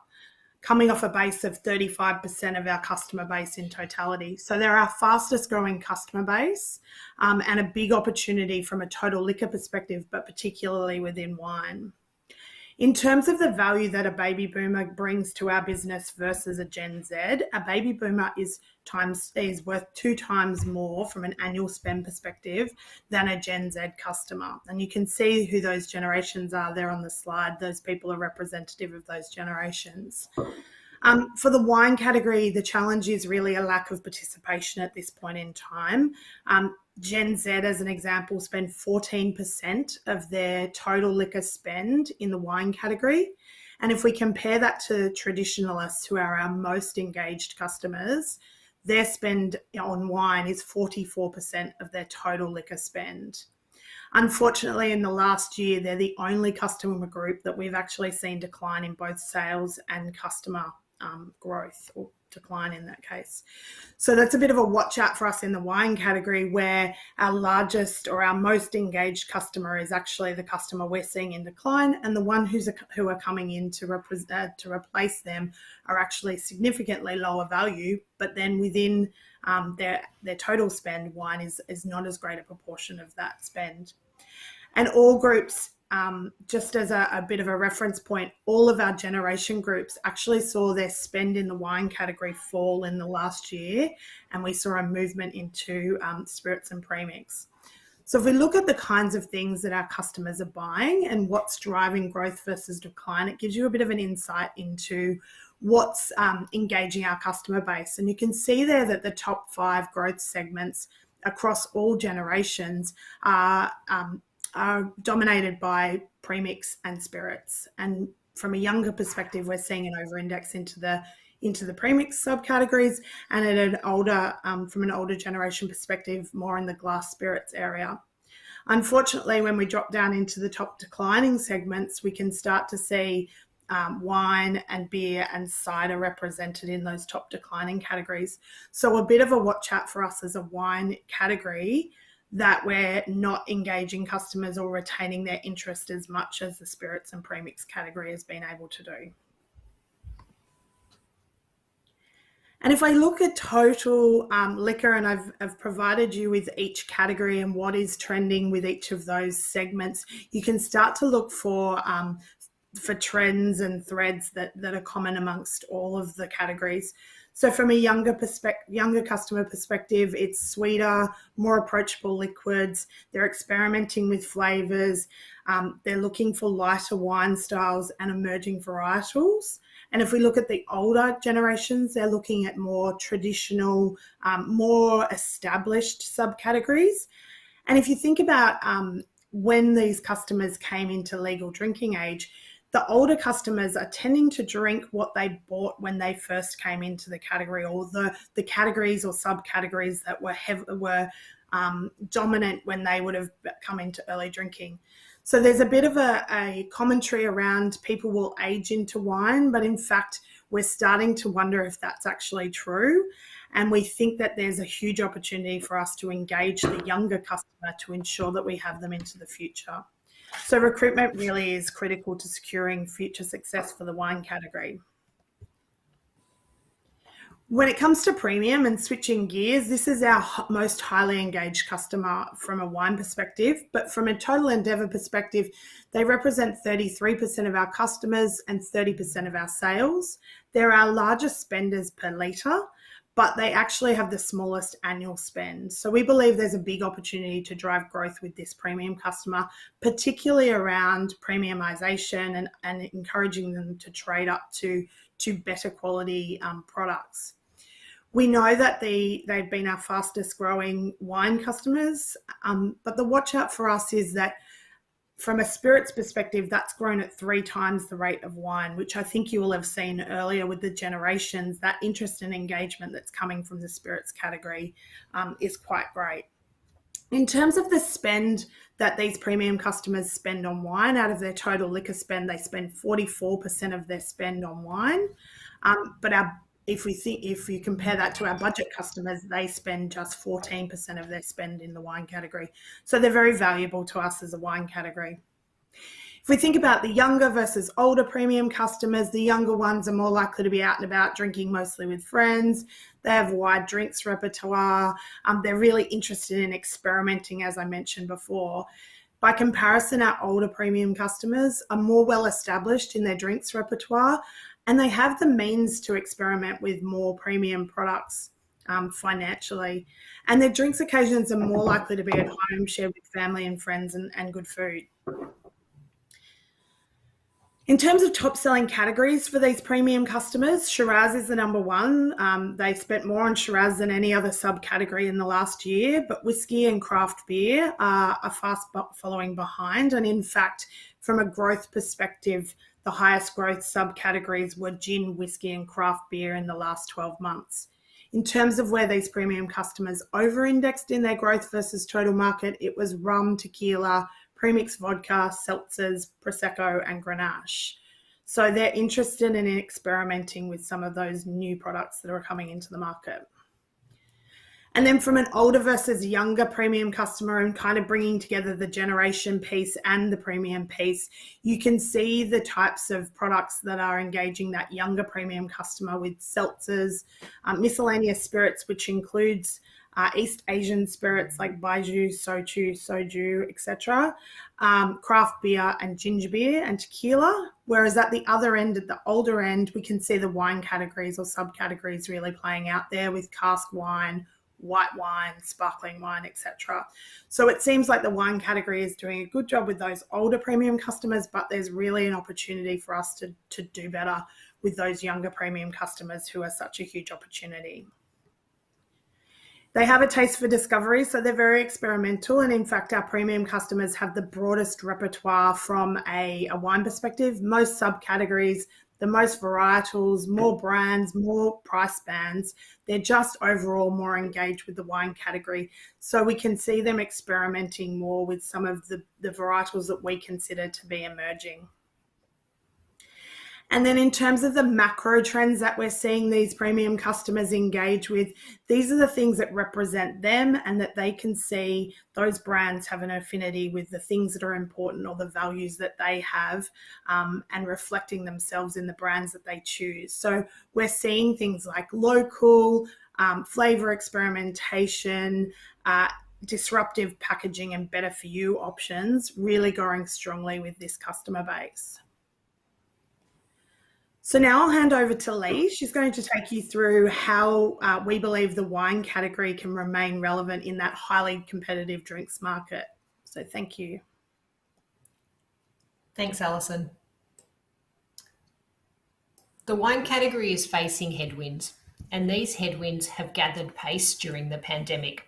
coming off a base of 35% of our customer base in totality. So they're our fastest growing customer base and a big opportunity from a total liquor perspective, but particularly within wine. In terms of the value that a baby boomer brings to our business versus a Gen Z, a baby boomer is worth 2 times more from an annual spend perspective than a Gen Z customer. And you can see who those generations are there on the slide. Those people are representative of those generations. For the wine category, the challenge is really a lack of participation at this point in time. Gen Z, as an example, spend 14% of their total liquor spend in the wine category. And if we compare that to traditionalists, who are our most engaged customers, their spend on wine is 44% of their total liquor spend. Unfortunately, in the last year, they're the only customer group that we've actually seen decline in both sales and customer growth, or decline in that case. So that's a bit of a watch out for us in the wine category, where our largest or our most engaged customer is actually the customer we're seeing in decline, and the one who are coming in to replace them are actually significantly lower value, but then within their total spend, wine is not as great a proportion of that spend. And all groups, just as a bit of a reference point, all of our generation groups actually saw their spend in the wine category fall in the last year, and we saw a movement into spirits and premix. So if we look at the kinds of things that our customers are buying and what's driving growth versus decline, it gives you a bit of an insight into what's engaging our customer base. And you can see there that the top 5 growth segments across all generations are dominated by premix and spirits. And from a younger perspective, we're seeing an over-index into the premix subcategories, and at an older, from an older generation perspective, more in the glass spirits area. Unfortunately, when we drop down into the top declining segments, we can start to see wine and beer and cider represented in those top declining categories. So a bit of a watch out for us as a wine category, that we're not engaging customers or retaining their interest as much as the spirits and premix category has been able to do. And if I look at total liquor, and I've provided you with each category and what is trending with each of those segments, you can start to look for trends and threads that are common amongst all of the categories. So from a younger customer perspective, it's sweeter, more approachable liquids. They're experimenting with flavors. They're looking for lighter wine styles and emerging varietals. And if we look at the older generations, they're looking at more traditional, more established subcategories. And if you think about when these customers came into legal drinking age, the older customers are tending to drink what they bought when they first came into the category, or the categories or subcategories that were dominant when they would have come into early drinking. So there's a bit of a commentary around people will age into wine, but in fact, we're starting to wonder if that's actually true. And we think that there's a huge opportunity for us to engage the younger customer to ensure that we have them into the future. So recruitment really is critical to securing future success for the wine category. When it comes to premium and switching gears, this is our most highly engaged customer from a wine perspective, but from a total endeavour perspective, they represent 33% of our customers and 30% of our sales. They're our largest spenders per litre, but they actually have the smallest annual spend. So we believe there's a big opportunity to drive growth with this premium customer, particularly around premiumisation and encouraging them to trade up to better quality products. We know that they've been our fastest growing wine customers, but the watch out for us is that from a spirits perspective, that's grown at 3 times the rate of wine, which I think you will have seen earlier with the generations. That interest and engagement that's coming from the spirits category is quite great. In terms of the spend that these premium customers spend on wine, out of their total liquor spend, they spend 44% of their spend on wine. But if you compare that to our budget customers, they spend just 14% of their spend in the wine category. So they're very valuable to us as a wine category. If we think about the younger versus older premium customers, the younger ones are more likely to be out and about drinking mostly with friends. They have a wide drinks repertoire. They're really interested in experimenting, as I mentioned before. By comparison, our older premium customers are more well established in their drinks repertoire, and they have the means to experiment with more premium products financially. And their drinks occasions are more likely to be at home, shared with family and friends, and good food. In terms of top selling categories for these premium customers, Shiraz is the number one. They've spent more on Shiraz than any other subcategory in the last year, but whiskey and craft beer are fast following behind. And in fact, from a growth perspective, the highest growth subcategories were gin, whiskey and craft beer in the last 12 months. In terms of where these premium customers over-indexed in their growth versus total market, it was rum, tequila, premixed vodka, seltzers, Prosecco and Grenache. So they're interested in experimenting with some of those new products that are coming into the market. And then from an older versus younger premium customer and kind of bringing together the generation piece and the premium piece, you can see the types of products that are engaging that younger premium customer with seltzers, miscellaneous spirits, which includes East Asian spirits like baijiu, soju, etc., craft beer and ginger beer and tequila. Whereas at the other end, at the older end, we can see the wine categories or subcategories really playing out there with cask wine, white wine, sparkling wine, etc. So it seems like the wine category is doing a good job with those older premium customers, but there's really an opportunity for us to do better with those younger premium customers who are such a huge opportunity. They have a taste for discovery, so they're very experimental. And in fact, our premium customers have the broadest repertoire from a wine perspective. Most subcategories, the most varietals, more brands, more price bands. They're just overall more engaged with the wine category. So we can see them experimenting more with some of the varietals that we consider to be emerging. And then in terms of the macro trends that we're seeing these premium customers engage with, these are the things that represent them and that they can see those brands have an affinity with the things that are important or the values that they have, and reflecting themselves in the brands that they choose. So we're seeing things like local, flavor experimentation, disruptive packaging and better for you options really growing strongly with this customer base. So now I'll hand over to Lee. She's going to take you through how we believe the wine category can remain relevant in that highly competitive drinks market. So thank you. Thanks, Alison. The wine category is facing headwinds, and these headwinds have gathered pace during the pandemic.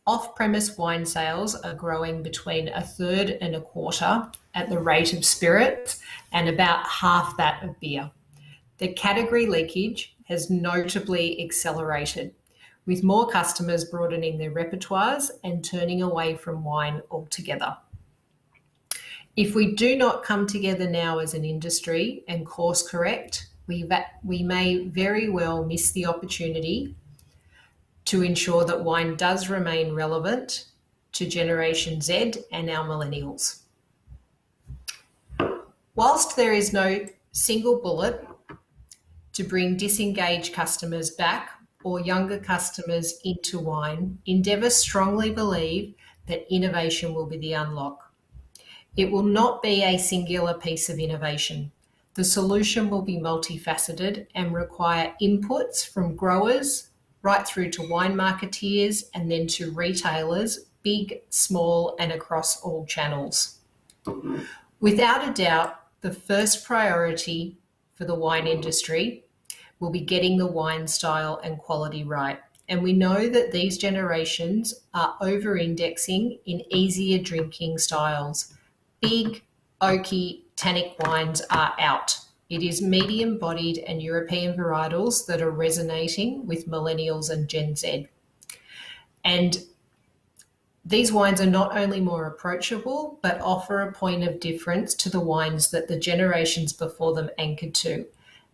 Off-premise wine sales are growing between 1/3 and 1/4 at the rate of spirits and about half that of beer. The category leakage has notably accelerated, with more customers broadening their repertoires and turning away from wine altogether. If we do not come together now as an industry and course correct, we may very well miss the opportunity to ensure that wine does remain relevant to Generation Z and our millennials. Whilst there is no single bullet to bring disengaged customers back or younger customers into wine, Endeavour strongly believe that innovation will be the unlock. It will not be a singular piece of innovation. The solution will be multifaceted and require inputs from growers right through to wine marketeers and then to retailers, big, small, and across all channels. Without a doubt, the first priority for the wine industry will be getting the wine style and quality right. And we know that these generations are over-indexing in easier drinking styles. Big, oaky, tannic wines are out. It is medium-bodied and European varietals that are resonating with millennials and Gen Z. And these wines are not only more approachable, but offer a point of difference to the wines that the generations before them anchored to.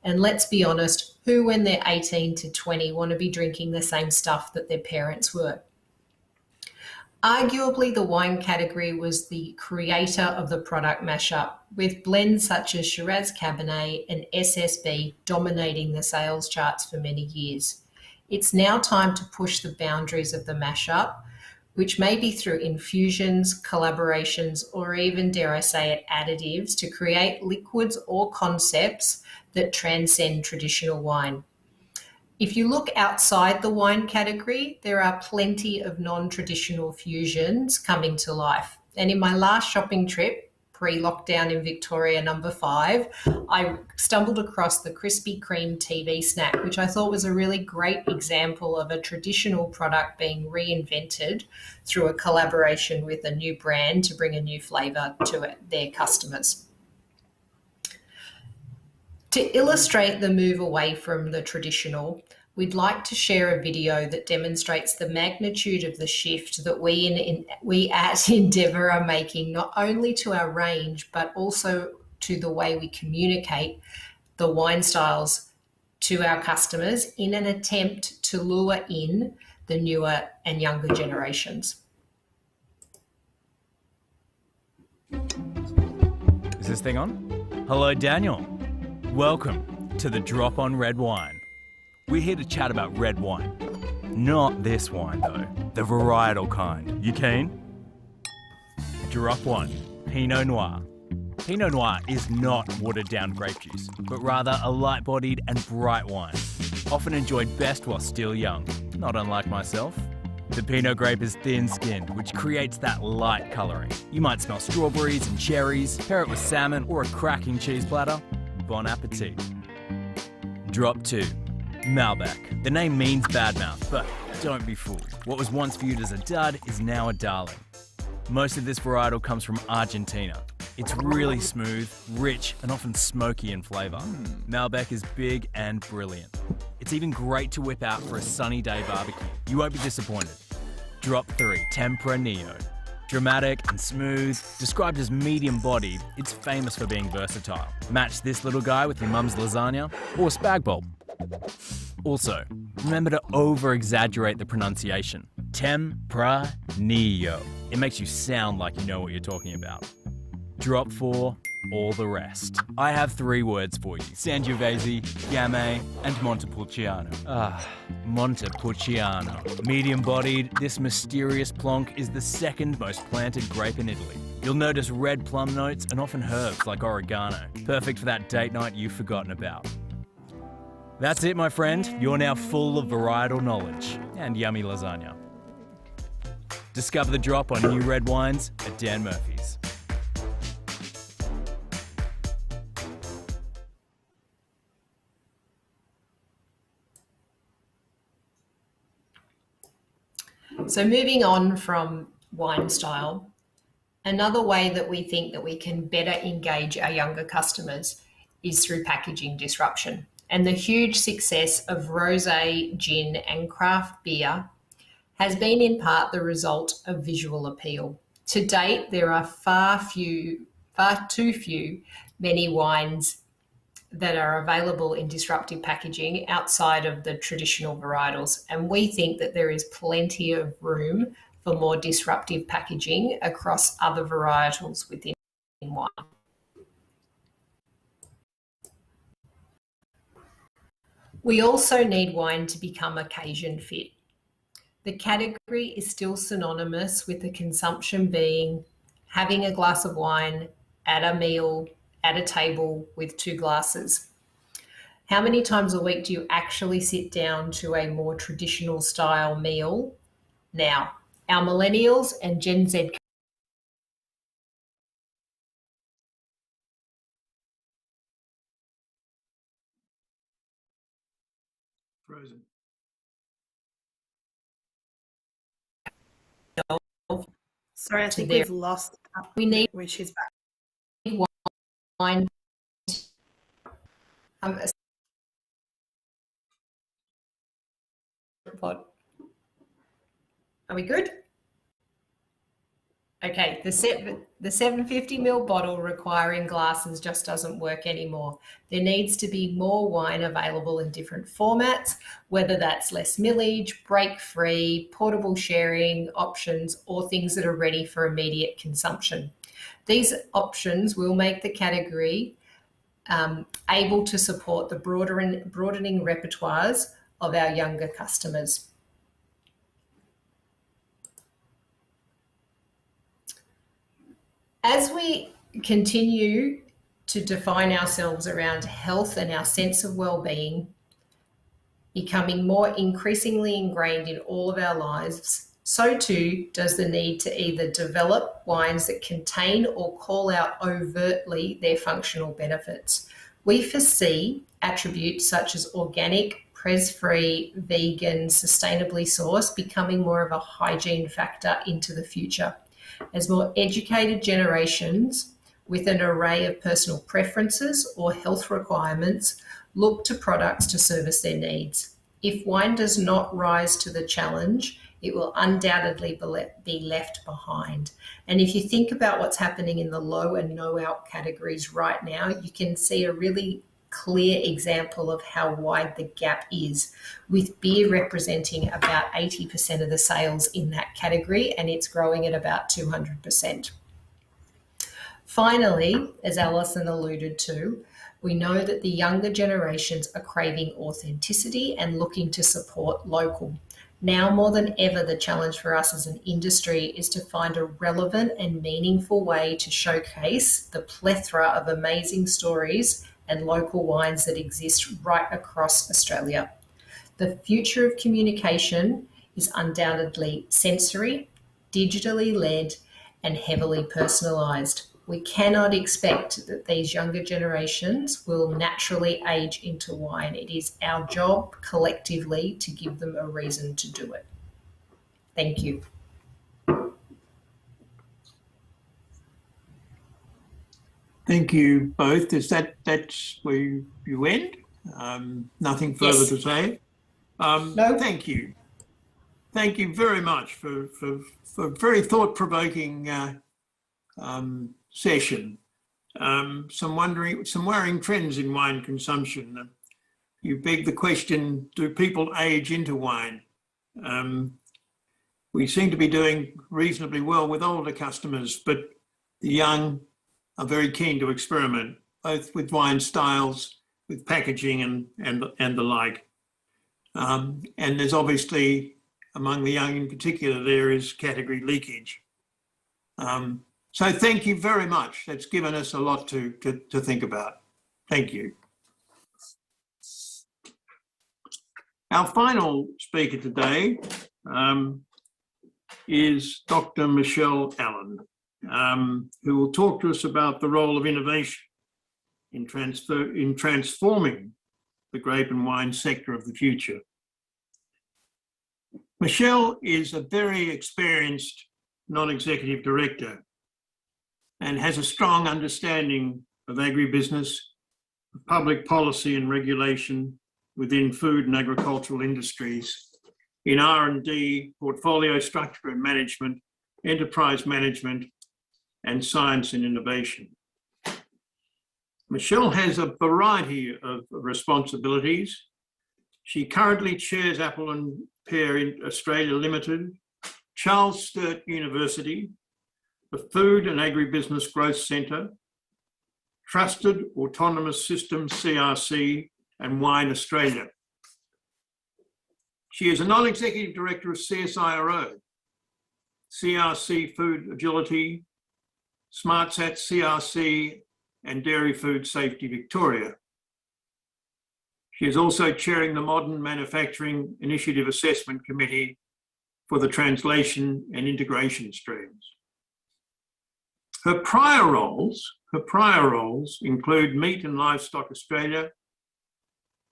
And let's be honest, who when they're 18 to 20 want to be drinking the same stuff that their parents were? Arguably, the wine category was the creator of the product mashup, with blends such as Shiraz Cabernet and SSB dominating the sales charts for many years. It's now time to push the boundaries of the mashup which may be through infusions, collaborations, or even, dare I say it, additives to create liquids or concepts that transcend traditional wine. If you look outside the wine category, there are plenty of non-traditional fusions coming to life. And in my last shopping trip, pre-lockdown in Victoria, number 5, I stumbled across the Krispy Kreme TV snack, which I thought was a really great example of a traditional product being reinvented through a collaboration with a new brand to bring a new flavour to their customers. To illustrate the move away from the traditional, we'd like to share a video that demonstrates the magnitude of the shift that we at Endeavour are making, not only to our range, but also to the way we communicate the wine styles to our customers in an attempt to lure in the newer and younger generations. Is this thing on? Hello, Daniel. Welcome to the Drop on Red Wine. We're here to chat about red wine. Not this wine, though. The varietal kind. You keen? Drop 1. Pinot Noir. Pinot Noir is not watered-down grape juice, but rather a light-bodied and bright wine, often enjoyed best while still young, not unlike myself. The Pinot grape is thin-skinned, which creates that light colouring. You might smell strawberries and cherries, pair it with salmon or a cracking cheese platter. Bon appetit. Drop 2. Malbec. The name means bad mouth, but don't be fooled. What was once viewed as a dud is now a darling. Most of this varietal comes from Argentina. It's really smooth, rich, and often smoky in flavour. Malbec is big and brilliant. It's even great to whip out for a sunny day barbecue. You won't be disappointed. Drop 3. Tempranillo. Dramatic and smooth, described as medium-bodied, it's famous for being versatile. Match this little guy with your mum's lasagna or spag bol. Also, remember to over-exaggerate the pronunciation. Tempranillo. It makes you sound like you know what you're talking about. Drop 4, all the rest. I have 3 words for you. Sangiovese, Gamay, and Montepulciano. Montepulciano. Medium-bodied, this mysterious plonk is the second most planted grape in Italy. You'll notice red plum notes and often herbs like oregano. Perfect for that date night you've forgotten about. That's it, my friend. You're now full of varietal knowledge and yummy lasagna. Discover the drop on new red wines at Dan Murphy's. So moving on from wine style, another way that we think that we can better engage our younger customers is through packaging disruption. And the huge success of rosé, gin and craft beer has been in part the result of visual appeal. To date, there are far too few many wines that are available in disruptive packaging outside of the traditional varietals. And we think that there is plenty of room for more disruptive packaging across other varietals within wine. We also need wine to become occasion fit. The category is still synonymous with the consumption being having a glass of wine at a meal, at a table with 2 glasses. How many times a week do you actually sit down to a more traditional style meal? Now, our millennials and Gen Z Frozen. Sorry, I think there. we've lost. We need when she's back. wine. Are we good? Okay, the 750ml bottle requiring glasses just doesn't work anymore. There needs to be more wine available in different formats, whether that's less millage, break-free, portable sharing options, or things that are ready for immediate consumption. These options will make the category able to support the broadening repertoires of our younger customers. As we continue to define ourselves around health and our sense of well-being, becoming more increasingly ingrained in all of our lives, so too does the need to either develop wines that contain or call out overtly their functional benefits. We foresee attributes such as organic, pres-free, vegan, sustainably sourced becoming more of a hygiene factor into the future, as more educated generations with an array of personal preferences or health requirements look to products to service their needs. If wine does not rise to the challenge, it will undoubtedly be left behind. And if you think about what's happening in the low and no alc categories right now, you can see a really clear example of how wide the gap is, with beer representing about 80% of the sales in that category, and it's growing at about 200%. Finally, as Alison alluded to, we know that the younger generations are craving authenticity and looking to support local. Now more than ever, the challenge for us as an industry is to find a relevant and meaningful way to showcase the plethora of amazing stories and local wines that exist right across Australia. The future of communication is undoubtedly sensory, digitally led, and heavily personalised. We cannot expect that these younger generations will naturally age into wine. It is our job collectively to give them a reason to do it. Thank you. Thank you both. That's where you end? Nothing further Yes. to say? No. Thank you. Thank you very much for a very thought-provoking session. Some worrying trends in wine consumption. You beg the question, do people age into wine? We seem to be doing reasonably well with older customers, but the young are very keen to experiment, both with wine styles, with packaging and the like. And there's obviously, among the young in particular, there is category leakage. So thank you very much. That's given us a lot to think about. Thank you. Our final speaker today is Dr. Michelle Allen, who will talk to us about the role of innovation in transforming the grape and wine sector of the future. Michelle is a very experienced non-executive director and has a strong understanding of agribusiness, public policy and regulation within food and agricultural industries, in R&D, portfolio structure and management, enterprise management, and science and innovation. Michelle has a variety of responsibilities. She currently chairs Apple and Pear in Australia Limited, Charles Sturt University, the Food and Agribusiness Growth Centre, Trusted Autonomous Systems CRC, and Wine Australia. She is a non-executive director of CSIRO, CRC Food Agility, SmartSat CRC, and Dairy Food Safety Victoria. She is also chairing the Modern Manufacturing Initiative Assessment Committee for the translation and integration streams. Her prior roles include Meat and Livestock Australia,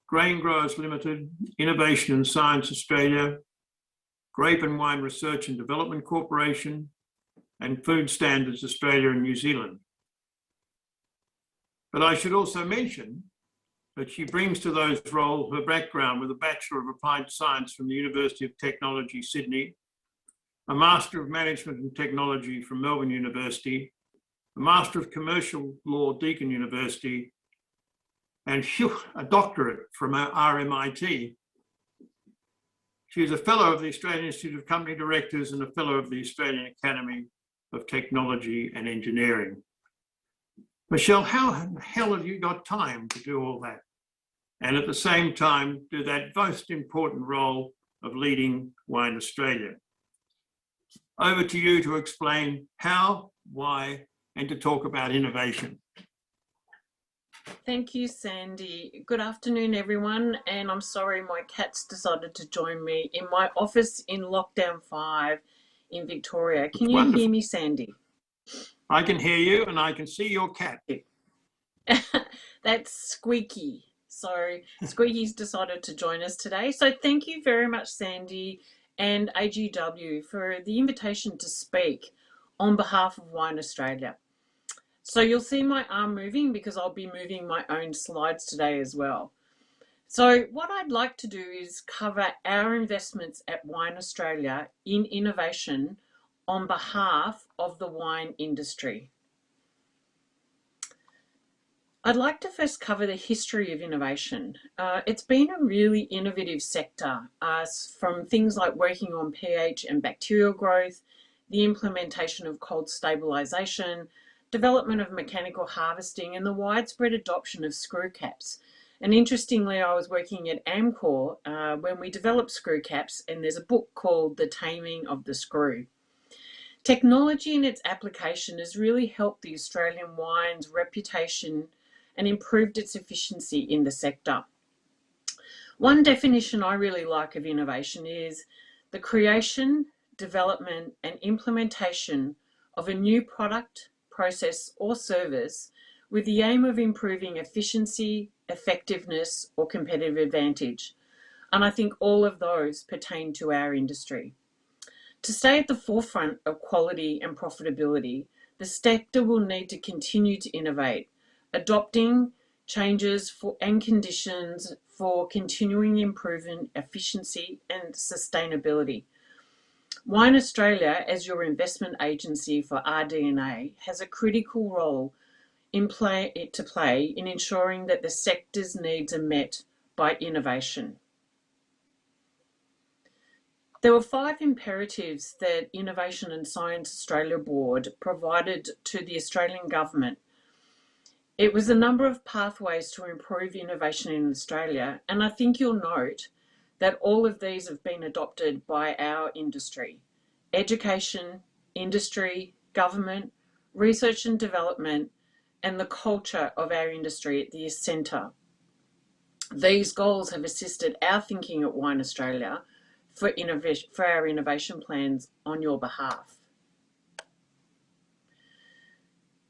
Grain Growers Limited, Innovation and Science Australia, Grape and Wine Research and Development Corporation, and Food Standards Australia and New Zealand. But I should also mention that she brings to those roles her background with a Bachelor of Applied Science from the University of Technology, Sydney, a Master of Management and Technology from Melbourne University, a Master of Commercial Law, Deakin University, and a doctorate from RMIT. She is a Fellow of the Australian Institute of Company Directors and a Fellow of the Australian Academy of Technology and Engineering. Michelle, how the hell have you got time to do all that? And at the same time, do that most important role of leading Wine Australia. Over to you to explain how, why, and to talk about innovation. Thank you, Sandy. Good afternoon, everyone. And I'm sorry my cats decided to join me in my office in lockdown 5 in Victoria. Can you hear me, Sandy? I can hear you and I can see your cat. That's Squeaky. So Squeaky's decided to join us today. So thank you very much, Sandy and AGW, for the invitation to speak on behalf of Wine Australia. So you'll see my arm moving because I'll be moving my own slides today as well. So what I'd like to do is cover our investments at Wine Australia in innovation on behalf of the wine industry. I'd like to first cover the history of innovation. It's been a really innovative sector, from things like working on pH and bacterial growth, the implementation of cold stabilisation, development of mechanical harvesting, and the widespread adoption of screw caps. And interestingly, I was working at Amcor when we developed screw caps, and there's a book called The Taming of the Screw. Technology and its application has really helped the Australian wine's reputation and improved its efficiency in the sector. One definition I really like of innovation is the creation, development, and implementation of a new product, process, or service with the aim of improving efficiency, effectiveness, or competitive advantage. And I think all of those pertain to our industry. To stay at the forefront of quality and profitability, the sector will need to continue to innovate, adopting changes and conditions for continuing improvement, efficiency, and sustainability. Wine Australia, as your investment agency for RD&A, has a critical role to play in ensuring that the sector's needs are met by innovation. There were 5 imperatives that Innovation and Science Australia Board provided to the Australian Government. It was a number of pathways to improve innovation in Australia, and I think you'll note that all of these have been adopted by our industry: education, industry, government, research and development, and the culture of our industry at the centre. These goals have assisted our thinking at Wine Australia for our innovation plans on your behalf.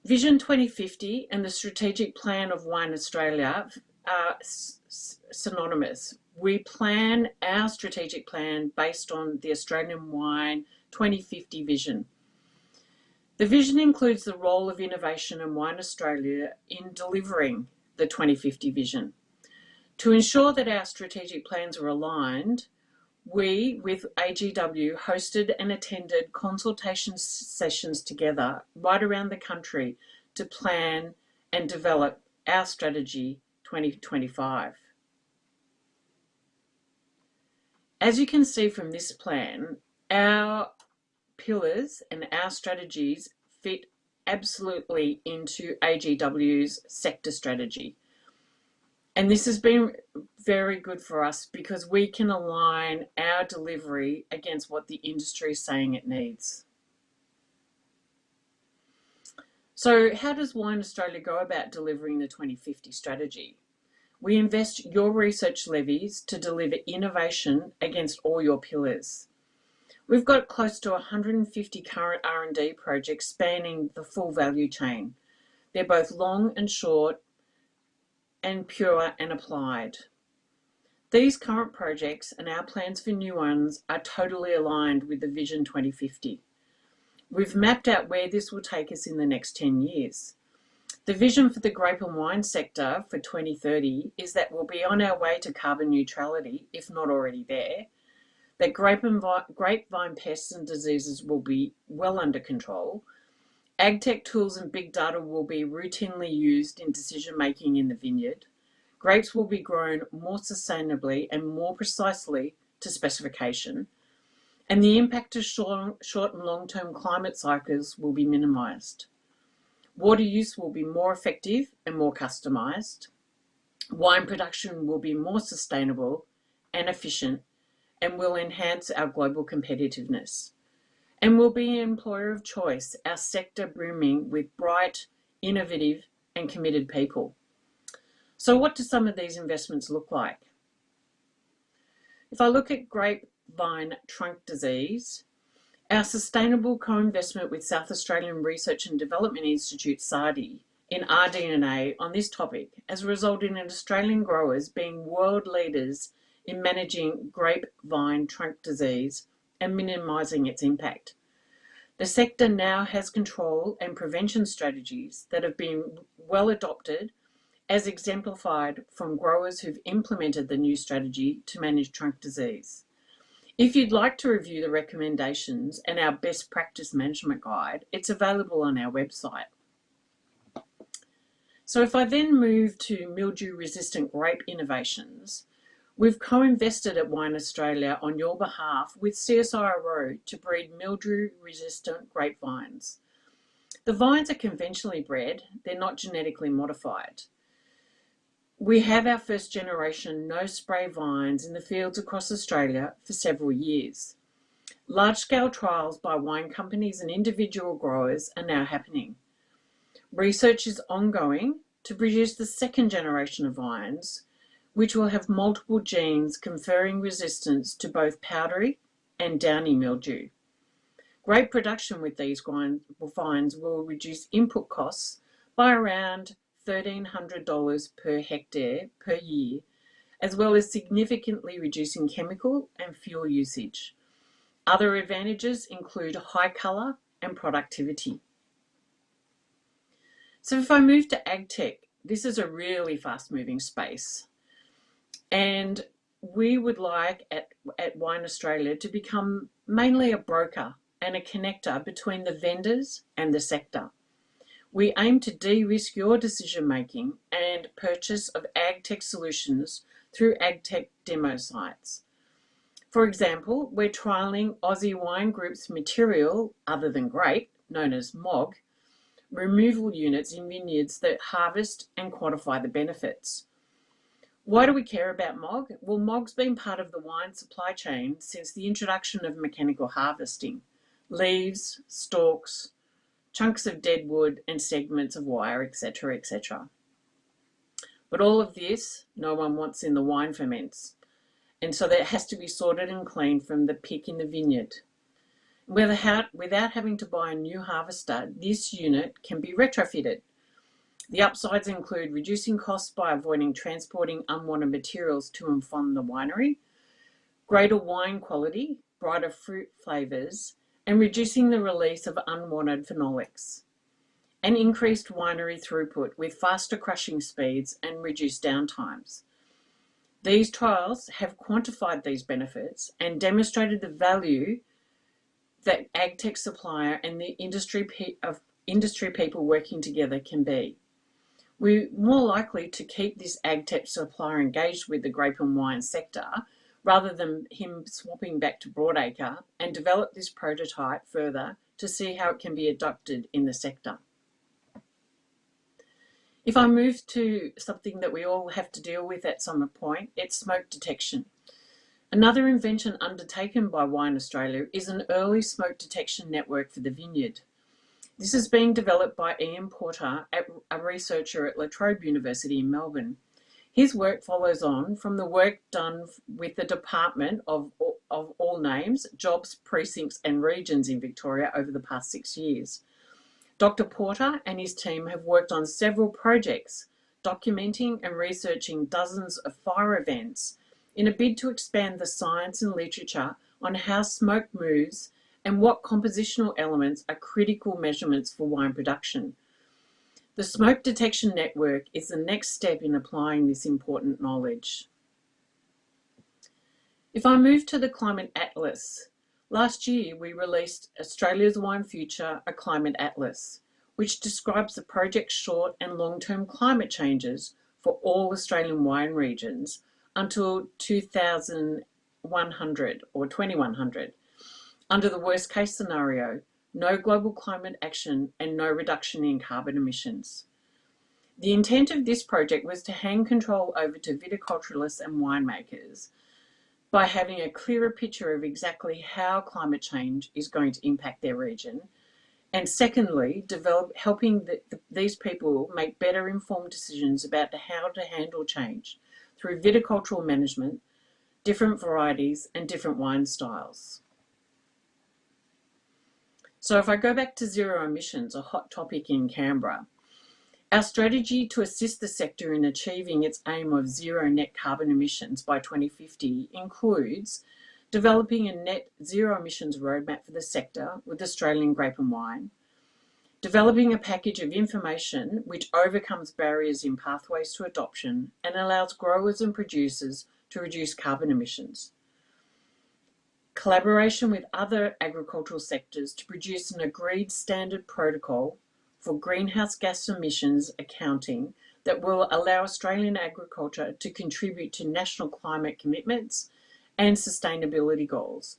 Vision 2050 and the strategic plan of Wine Australia are synonymous. We plan our strategic plan based on the Australian Wine 2050 vision. The vision includes the role of innovation in Wine Australia in delivering the 2050 vision. To ensure that our strategic plans are aligned, we, with AGW, hosted and attended consultation sessions together right around the country to plan and develop our strategy 2025. As you can see from this plan, our pillars and our strategies fit absolutely into AGW's sector strategy. And this has been very good for us because we can align our delivery against what the industry is saying it needs. So how does Wine Australia go about delivering the 2050 strategy? We invest your research levies to deliver innovation against all your pillars. We've got close to 150 current R&D projects spanning the full value chain. They're both long and short, and pure and applied. These current projects and our plans for new ones are totally aligned with the Vision 2050. We've mapped out where this will take us in the next 10 years. The vision for the grape and wine sector for 2030 is that we'll be on our way to carbon neutrality, if not already there, that grapevine pests and diseases will be well under control, AgTech tools and big data will be routinely used in decision-making in the vineyard. Grapes will be grown more sustainably and more precisely to specification. And the impact of short and long-term climate cycles will be minimised. Water use will be more effective and more customised. Wine production will be more sustainable and efficient and will enhance our global competitiveness. and will be an employer of choice, our sector brimming with bright, innovative and committed people. So what do some of these investments look like? If I look at grapevine trunk disease, our sustainable co-investment with South Australian Research and Development Institute, SARDI, in rDNA on this topic has resulted in Australian growers being world leaders in managing grapevine trunk disease and minimising its impact. The sector now has control and prevention strategies that have been well adopted, as exemplified from growers who've implemented the new strategy to manage trunk disease. If you'd like to review the recommendations and our best practice management guide, it's available on our website. So if I then move to mildew-resistant grape innovations, we've co-invested at Wine Australia on your behalf with CSIRO to breed mildew-resistant grapevines. The vines are conventionally bred, they're not genetically modified. We have our first generation no-spray vines in the fields across Australia for several years. Large-scale trials by wine companies and individual growers are now happening. Research is ongoing to produce the second generation of vines, which will have multiple genes conferring resistance to both powdery and downy mildew. Grape production with these vines will reduce input costs by around $1,300 per hectare per year, as well as significantly reducing chemical and fuel usage. Other advantages include high colour and productivity. So if I move to AgTech, this is a really fast-moving space. And we would like at Wine Australia to become mainly a broker and a connector between the vendors and the sector. We aim to de-risk your decision-making and purchase of AgTech solutions through AgTech demo sites. For example, we're trialling Aussie Wine Group's material, other than grape, known as MOG, removal units in vineyards that harvest and quantify the benefits. Why do we care about MOG? Well, MOG's been part of the wine supply chain since the introduction of mechanical harvesting. Leaves, stalks, chunks of dead wood and segments of wire, etc., etc. But all of this, no one wants in the wine ferments. And so that has to be sorted and cleaned from the pick in the vineyard. Without having to buy a new harvester, this unit can be retrofitted. The upsides include reducing costs by avoiding transporting unwanted materials to and from the winery, greater wine quality, brighter fruit flavours, and reducing the release of unwanted phenolics, and increased winery throughput with faster crushing speeds and reduced downtimes. These trials have quantified these benefits and demonstrated the value that AgTech supplier and the industry people working together can be. We're more likely to keep this AgTech supplier engaged with the grape and wine sector rather than him swapping back to Broadacre, and develop this prototype further to see how it can be adopted in the sector. If I move to something that we all have to deal with at some point, it's smoke detection. Another invention undertaken by Wine Australia is an early smoke detection network for the vineyard. This is being developed by Ian Porter, a researcher at La Trobe University in Melbourne. His work follows on from the work done with the Department of all names, jobs, precincts and regions in Victoria over the past 6 years. Dr. Porter and his team have worked on several projects, documenting and researching dozens of fire events in a bid to expand the science and literature on how smoke moves and what compositional elements are critical measurements for wine production. The Smoke Detection Network is the next step in applying this important knowledge. If I move to the Climate Atlas, last year we released Australia's Wine Future, a Climate Atlas, which describes the project's short and long-term climate changes for all Australian wine regions until 2100 or 2100, under the worst case scenario, no global climate action and no reduction in carbon emissions. The intent of this project was to hand control over to viticulturalists and winemakers, by having a clearer picture of exactly how climate change is going to impact their region. And secondly, helping these people make better informed decisions about how to handle change through viticultural management, different varieties and different wine styles. So if I go back to zero emissions, a hot topic in Canberra, our strategy to assist the sector in achieving its aim of zero net carbon emissions by 2050 includes developing a net zero emissions roadmap for the sector with Australian grape and wine, developing a package of information which overcomes barriers in pathways to adoption and allows growers and producers to reduce carbon emissions, collaboration with other agricultural sectors to produce an agreed standard protocol for greenhouse gas emissions accounting that will allow Australian agriculture to contribute to national climate commitments and sustainability goals.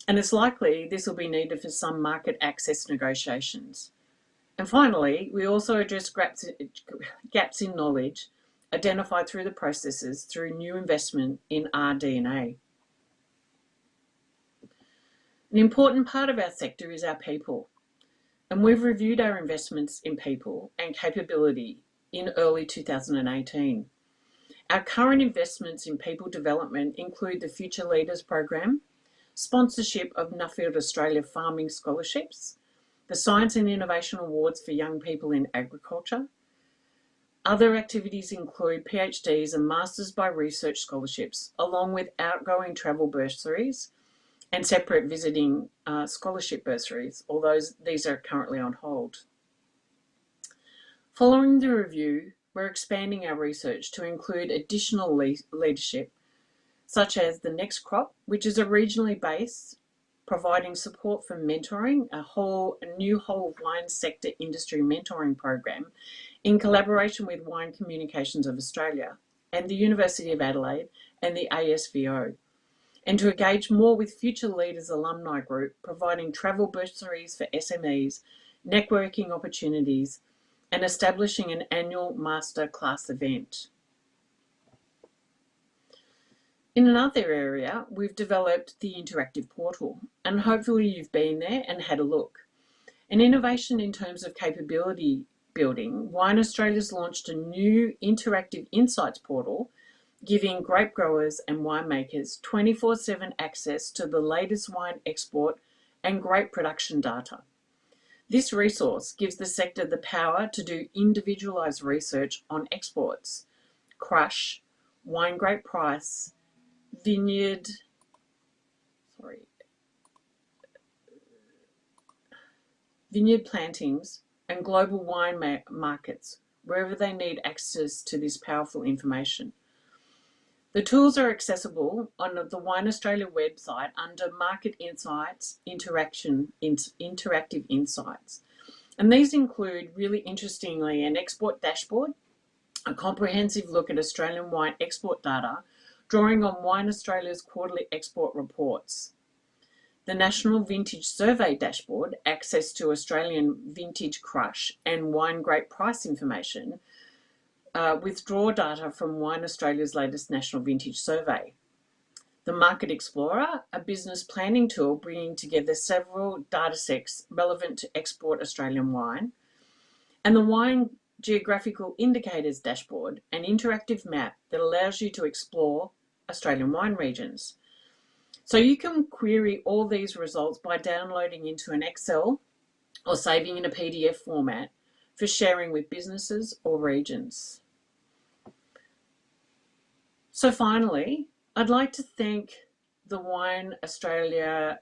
And it's likely this will be needed for some market access negotiations. And finally, we also address gaps in knowledge identified through the processes through new investment in RD&A. An important part of our sector is our people, and we've reviewed our investments in people and capability in early 2018. Our current investments in people development include the Future Leaders Program, sponsorship of Nuffield Australia Farming Scholarships, the Science and Innovation Awards for young people in agriculture. Other activities include PhDs and Masters by Research scholarships, along with outgoing travel bursaries and separate visiting scholarship bursaries, although these are currently on hold. Following the review, we're expanding our research to include additional leadership, such as the Next Crop, which is a regionally based, providing support for mentoring, a new whole of wine sector industry mentoring program in collaboration with Wine Communications of Australia and the University of Adelaide and the ASVO, and to engage more with Future Leaders alumni group, providing travel bursaries for SMEs, networking opportunities, and establishing an annual masterclass event. In another area, we've developed the interactive portal, and hopefully you've been there and had a look. An innovation in terms of capability building, Wine Australia's launched a new interactive insights portal, giving grape growers and winemakers 24/7 access to the latest wine export and grape production data. This resource gives the sector the power to do individualised research on exports, crush, wine grape price, vineyard plantings, and global wine markets, wherever they need access to this powerful information. The tools are accessible on the Wine Australia website under Market Insights, Interactive Insights. And these include, really interestingly, an export dashboard, a comprehensive look at Australian wine export data, drawing on Wine Australia's quarterly export reports, the National Vintage Survey dashboard, access to Australian vintage crush and wine grape price information, withdraw data from Wine Australia's latest National Vintage Survey. The Market Explorer, a business planning tool bringing together several data sets relevant to export Australian wine. And the Wine Geographical Indicators dashboard, an interactive map that allows you to explore Australian wine regions. So you can query all these results by downloading into an Excel or saving in a PDF format for sharing with businesses or regions. So finally, I'd like to thank the Wine Australia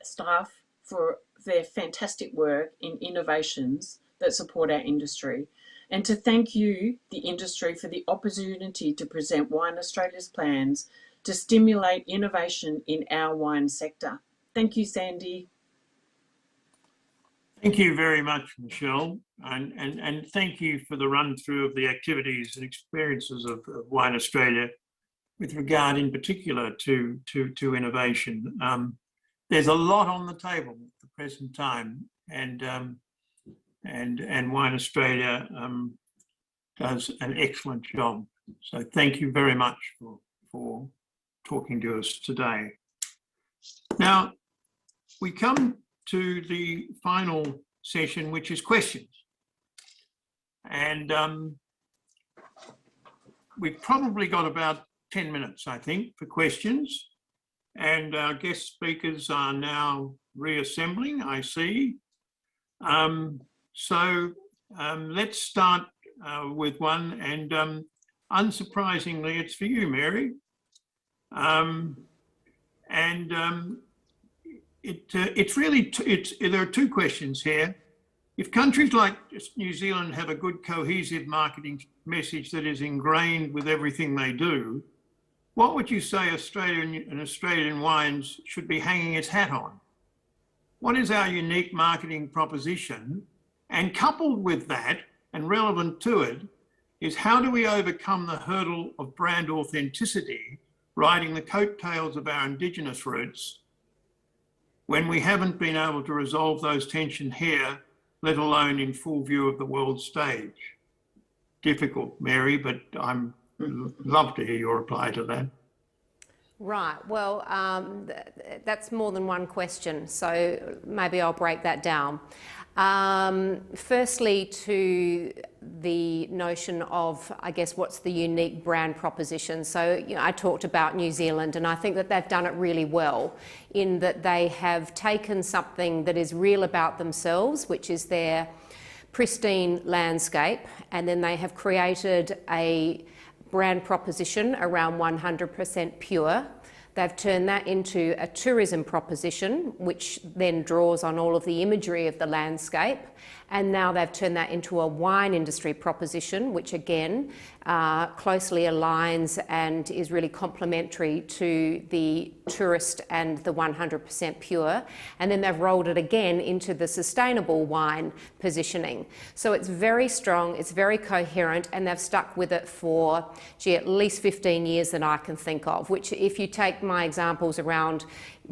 staff for their fantastic work in innovations that support our industry, and to thank you, the industry, for the opportunity to present Wine Australia's plans to stimulate innovation in our wine sector. Thank you, Sandy. Thank you very much, Michelle, and thank you for the run through of the activities and experiences of Wine Australia with regard in particular to innovation. There's a lot on the table at the present time, and Wine Australia does an excellent job. So thank you very much for talking to us today. Now, we come to the final session, which is questions. And we've probably got about 10 minutes, I think, for questions. And our guest speakers are now reassembling, I see. Let's start with one, and unsurprisingly, it's for you, Mary. There are two questions here. If countries like New Zealand have a good cohesive marketing message that is ingrained with everything they do, what would you say Australian wines should be hanging its hat on? What is our unique marketing proposition? And coupled with that, and relevant to it, is how do we overcome the hurdle of brand authenticity, riding the coattails of our Indigenous roots, when we haven't been able to resolve those tensions here, let alone in full view of the world stage? Difficult, Mary, but I'm love to hear your reply to that. Right, well, that's more than one question, so maybe I'll break that down. Firstly, to the notion of, I guess, what's the unique brand proposition. So, I talked about New Zealand, and I think that they've done it really well in that they have taken something that is real about themselves, which is their pristine landscape, and then they have created a brand proposition around 100% pure. They've turned that into a tourism proposition, which then draws on all of the imagery of the landscape. And now they've turned that into a wine industry proposition, which again closely aligns and is really complementary to the tourist and the 100% pure. And then they've rolled it again into the sustainable wine positioning. So it's very strong, it's very coherent, and they've stuck with it for, at least 15 years that I can think of, which if you take my examples around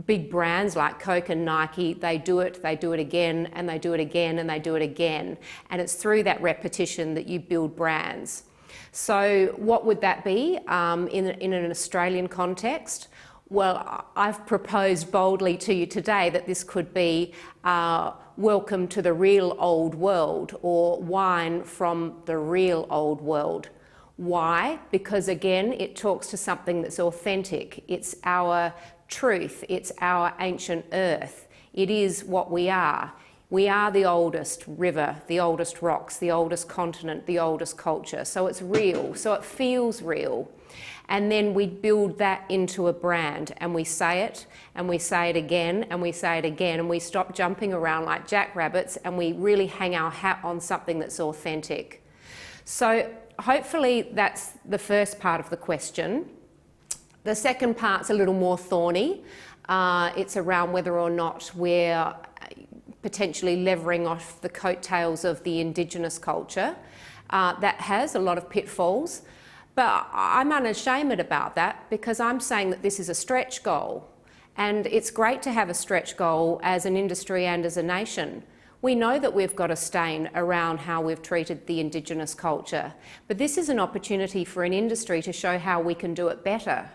big brands like Coke and Nike, they do it again, and they do it again, and they do it again. And it's through that repetition that you build brands. So what would that be in an Australian context? Well, I've proposed boldly to you today that this could be welcome to the real old world, or wine from the real old world. Why? Because again, it talks to something that's authentic. It's our truth, it's our ancient earth. It is what we are. We are the oldest river, the oldest rocks, the oldest continent, the oldest culture. So it's real, so it feels real. And then we build that into a brand, and we say it, and we say it again, and we say it again, and we stop jumping around like jackrabbits, and we really hang our hat on something that's authentic. So hopefully that's the first part of the question. The second part's a little more thorny. It's around whether or not we're potentially levering off the coattails of the Indigenous culture. That has a lot of pitfalls, but I'm unashamed about that, because I'm saying that this is a stretch goal. And it's great to have a stretch goal as an industry and as a nation. We know that we've got a stain around how we've treated the Indigenous culture, but this is an opportunity for an industry to show how we can do it better,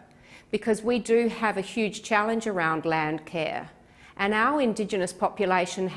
because we do have a huge challenge around land care. And our Indigenous population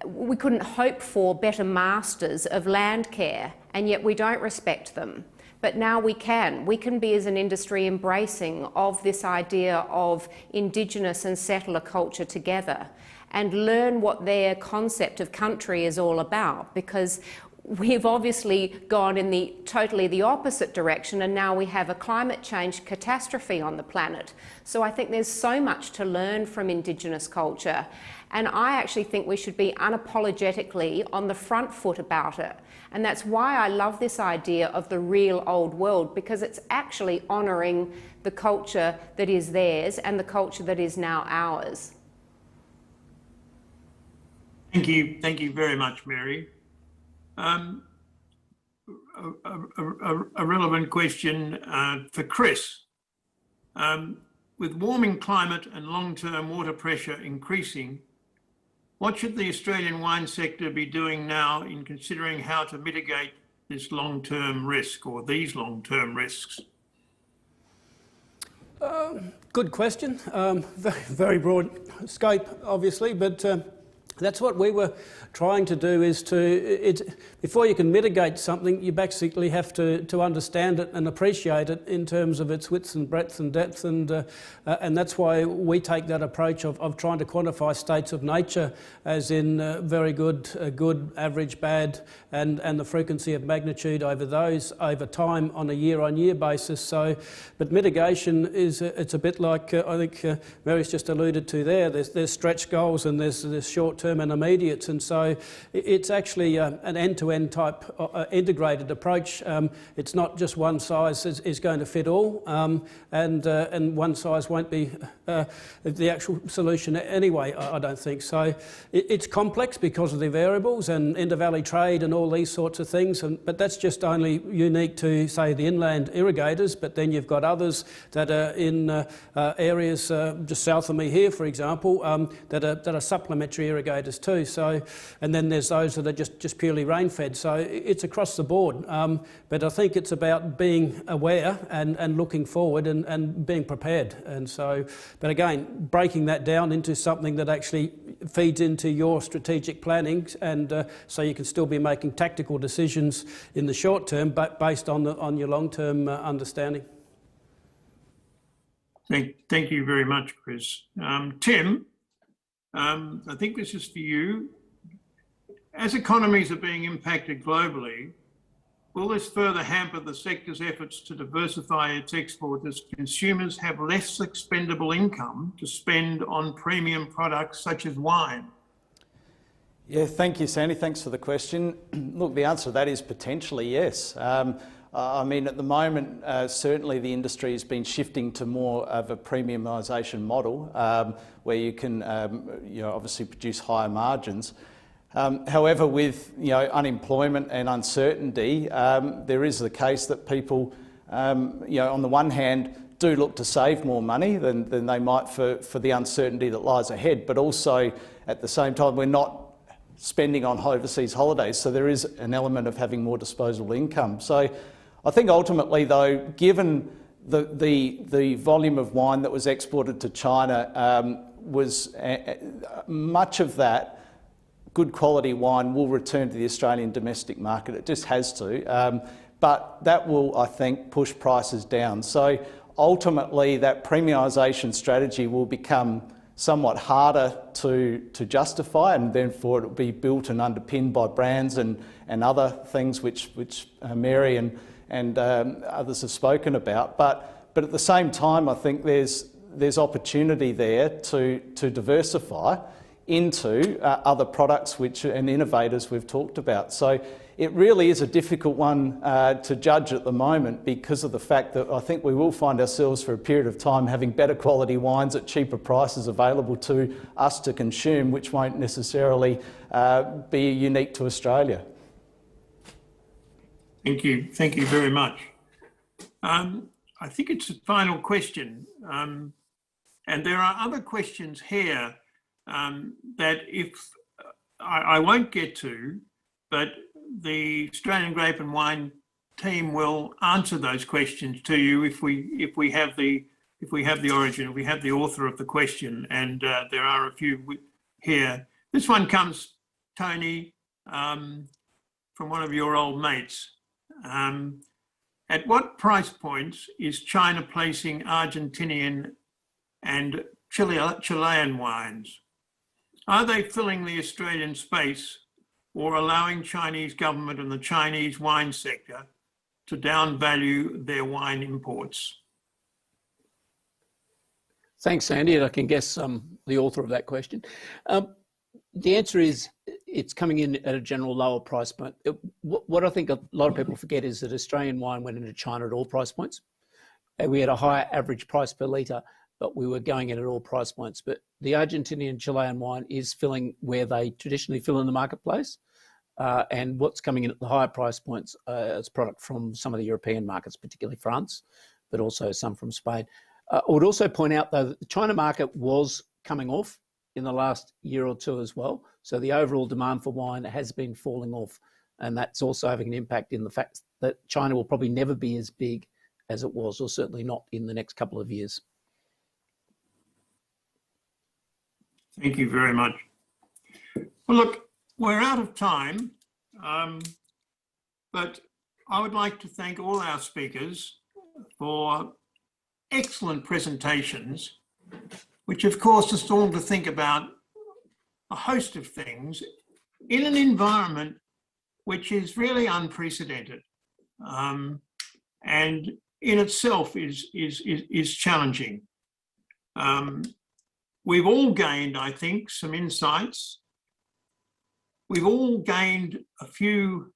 we couldn't hope for better masters of land care, and yet we don't respect them. But now we can. We can be, as an industry, embracing of this idea of Indigenous and settler culture together, and learn what their concept of country is all about, because we've obviously gone in totally the opposite direction, and now we have a climate change catastrophe on the planet. So I think there's so much to learn from Indigenous culture, and I actually think we should be unapologetically on the front foot about it. And that's why I love this idea of the real old world, because it's actually honouring the culture that is theirs and the culture that is now ours. Thank you very much, Mary. A relevant question for Chris. With warming climate and long-term water pressure increasing, what should the Australian wine sector be doing now in considering how to mitigate this long-term risk, or these long-term risks? Good question. Very broad scope, obviously, but that's what we were trying to do, is before you can mitigate something, you basically have to understand it and appreciate it in terms of its width and breadth and depth, and that's why we take that approach of trying to quantify states of nature, as in very good, good, average, bad, and the frequency of magnitude over those over time on a year-on-year basis. So, but mitigation it's a bit like I think Mary's just alluded to there. There's stretch goals and there's short-term and immediates, and so it's actually an end-to-end type integrated approach. It's not just one size is going to fit all, and one size won't be the actual solution anyway, I don't think. So it's complex because of the variables and inter-valley trade and all these sorts of things, but that's just only unique to, say, the inland irrigators, but then you've got others that are in areas just south of me here, for example, that are supplementary irrigators too. So, and then there's those that are just purely rain-fed. So it's across the board. But I think it's about being aware and looking forward and being prepared. And so, but again, breaking that down into something that actually feeds into your strategic planning, and so you can still be making tactical decisions in the short term, but based on your long-term understanding. Thank you very much, Chris. Tim, I think this is for you. As economies are being impacted globally, will this further hamper the sector's efforts to diversify its export as consumers have less expendable income to spend on premium products such as wine? Yeah, thank you, Sandy. Thanks for the question. Look, the answer to that is potentially yes. I mean, at the moment, certainly the industry has been shifting to more of a premiumisation model, where you can, obviously produce higher margins. However, with unemployment and uncertainty, there is the case that people, on the one hand, do look to save more money than they might for the uncertainty that lies ahead, but also at the same time we're not spending on overseas holidays, so there is an element of having more disposable income. So I think ultimately, though, given the volume of wine that was exported to China, was much of that good quality wine will return to the Australian domestic market. It just has to. But that will, I think, push prices down. So ultimately, that premiumisation strategy will become somewhat harder to justify, and therefore it will be built and underpinned by brands and other things which Mary and others have spoken about. But at the same time, I think there's opportunity there to diversify into other products and innovators we've talked about. So it really is a difficult one to judge at the moment, because of the fact that I think we will find ourselves for a period of time having better quality wines at cheaper prices available to us to consume, which won't necessarily be unique to Australia. Thank you very much. I think it's a final question, and there are other questions here that if I won't get to, but the Australian Grape and Wine team will answer those questions to you if we have the origin, if we have the author of the question, and there are a few here. This one comes, Tony, from one of your old mates. At what price points is China placing Argentinian and Chilean wines? Are they filling the Australian space, or allowing Chinese government and the Chinese wine sector to downvalue their wine imports? Thanks, Sandy. And I can guess the author of that question. The answer is it's coming in at a general lower price point. What I think a lot of people forget is that Australian wine went into China at all price points. And we had a higher average price per litre, but we were going in at all price points. But the Argentinian Chilean wine is filling where they traditionally fill in the marketplace. And what's coming in at the higher price points is product from some of the European markets, particularly France, but also some from Spain. I would also point out, though, that the China market was coming off in the last year or two as well. So the overall demand for wine has been falling off. And that's also having an impact in the fact that China will probably never be as big as it was, or certainly not in the next couple of years. Thank you very much. Well, look, we're out of time, but I would like to thank all our speakers for excellent presentations, which of course is all to think about a host of things in an environment which is really unprecedented, and in itself is challenging. We've all gained, I think, some insights. We've all gained a few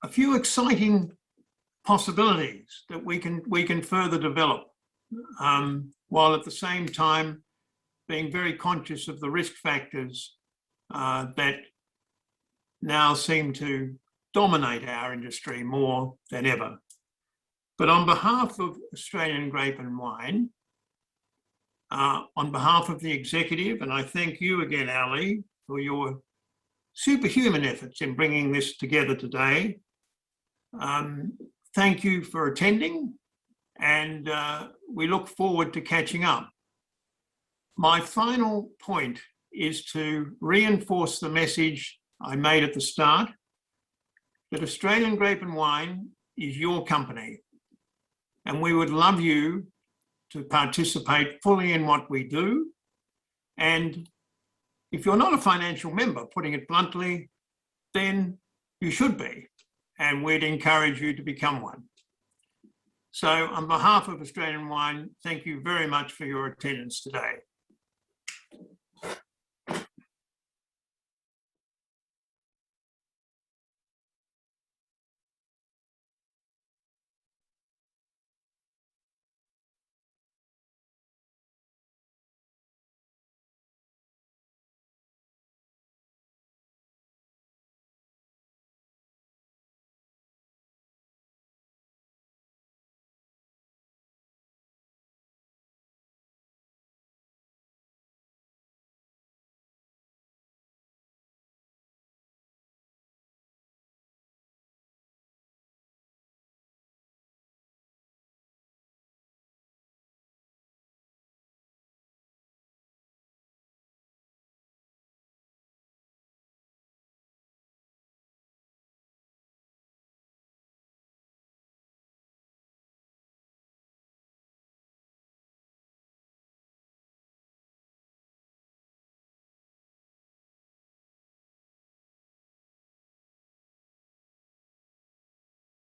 exciting possibilities that we can further develop, while at the same time being very conscious of the risk factors that now seem to dominate our industry more than ever. But on behalf of Australian Grape and Wine, on behalf of the executive, and I thank you again, Ali, for your superhuman efforts in bringing this together today. Thank you for attending, and we look forward to catching up. My final point is to reinforce the message I made at the start, that Australian Grape and Wine is your company, and we would love you to participate fully in what we do. And if you're not a financial member, putting it bluntly, then you should be, and we'd encourage you to become one. So on behalf of Australian Wine, thank you very much for your attendance today.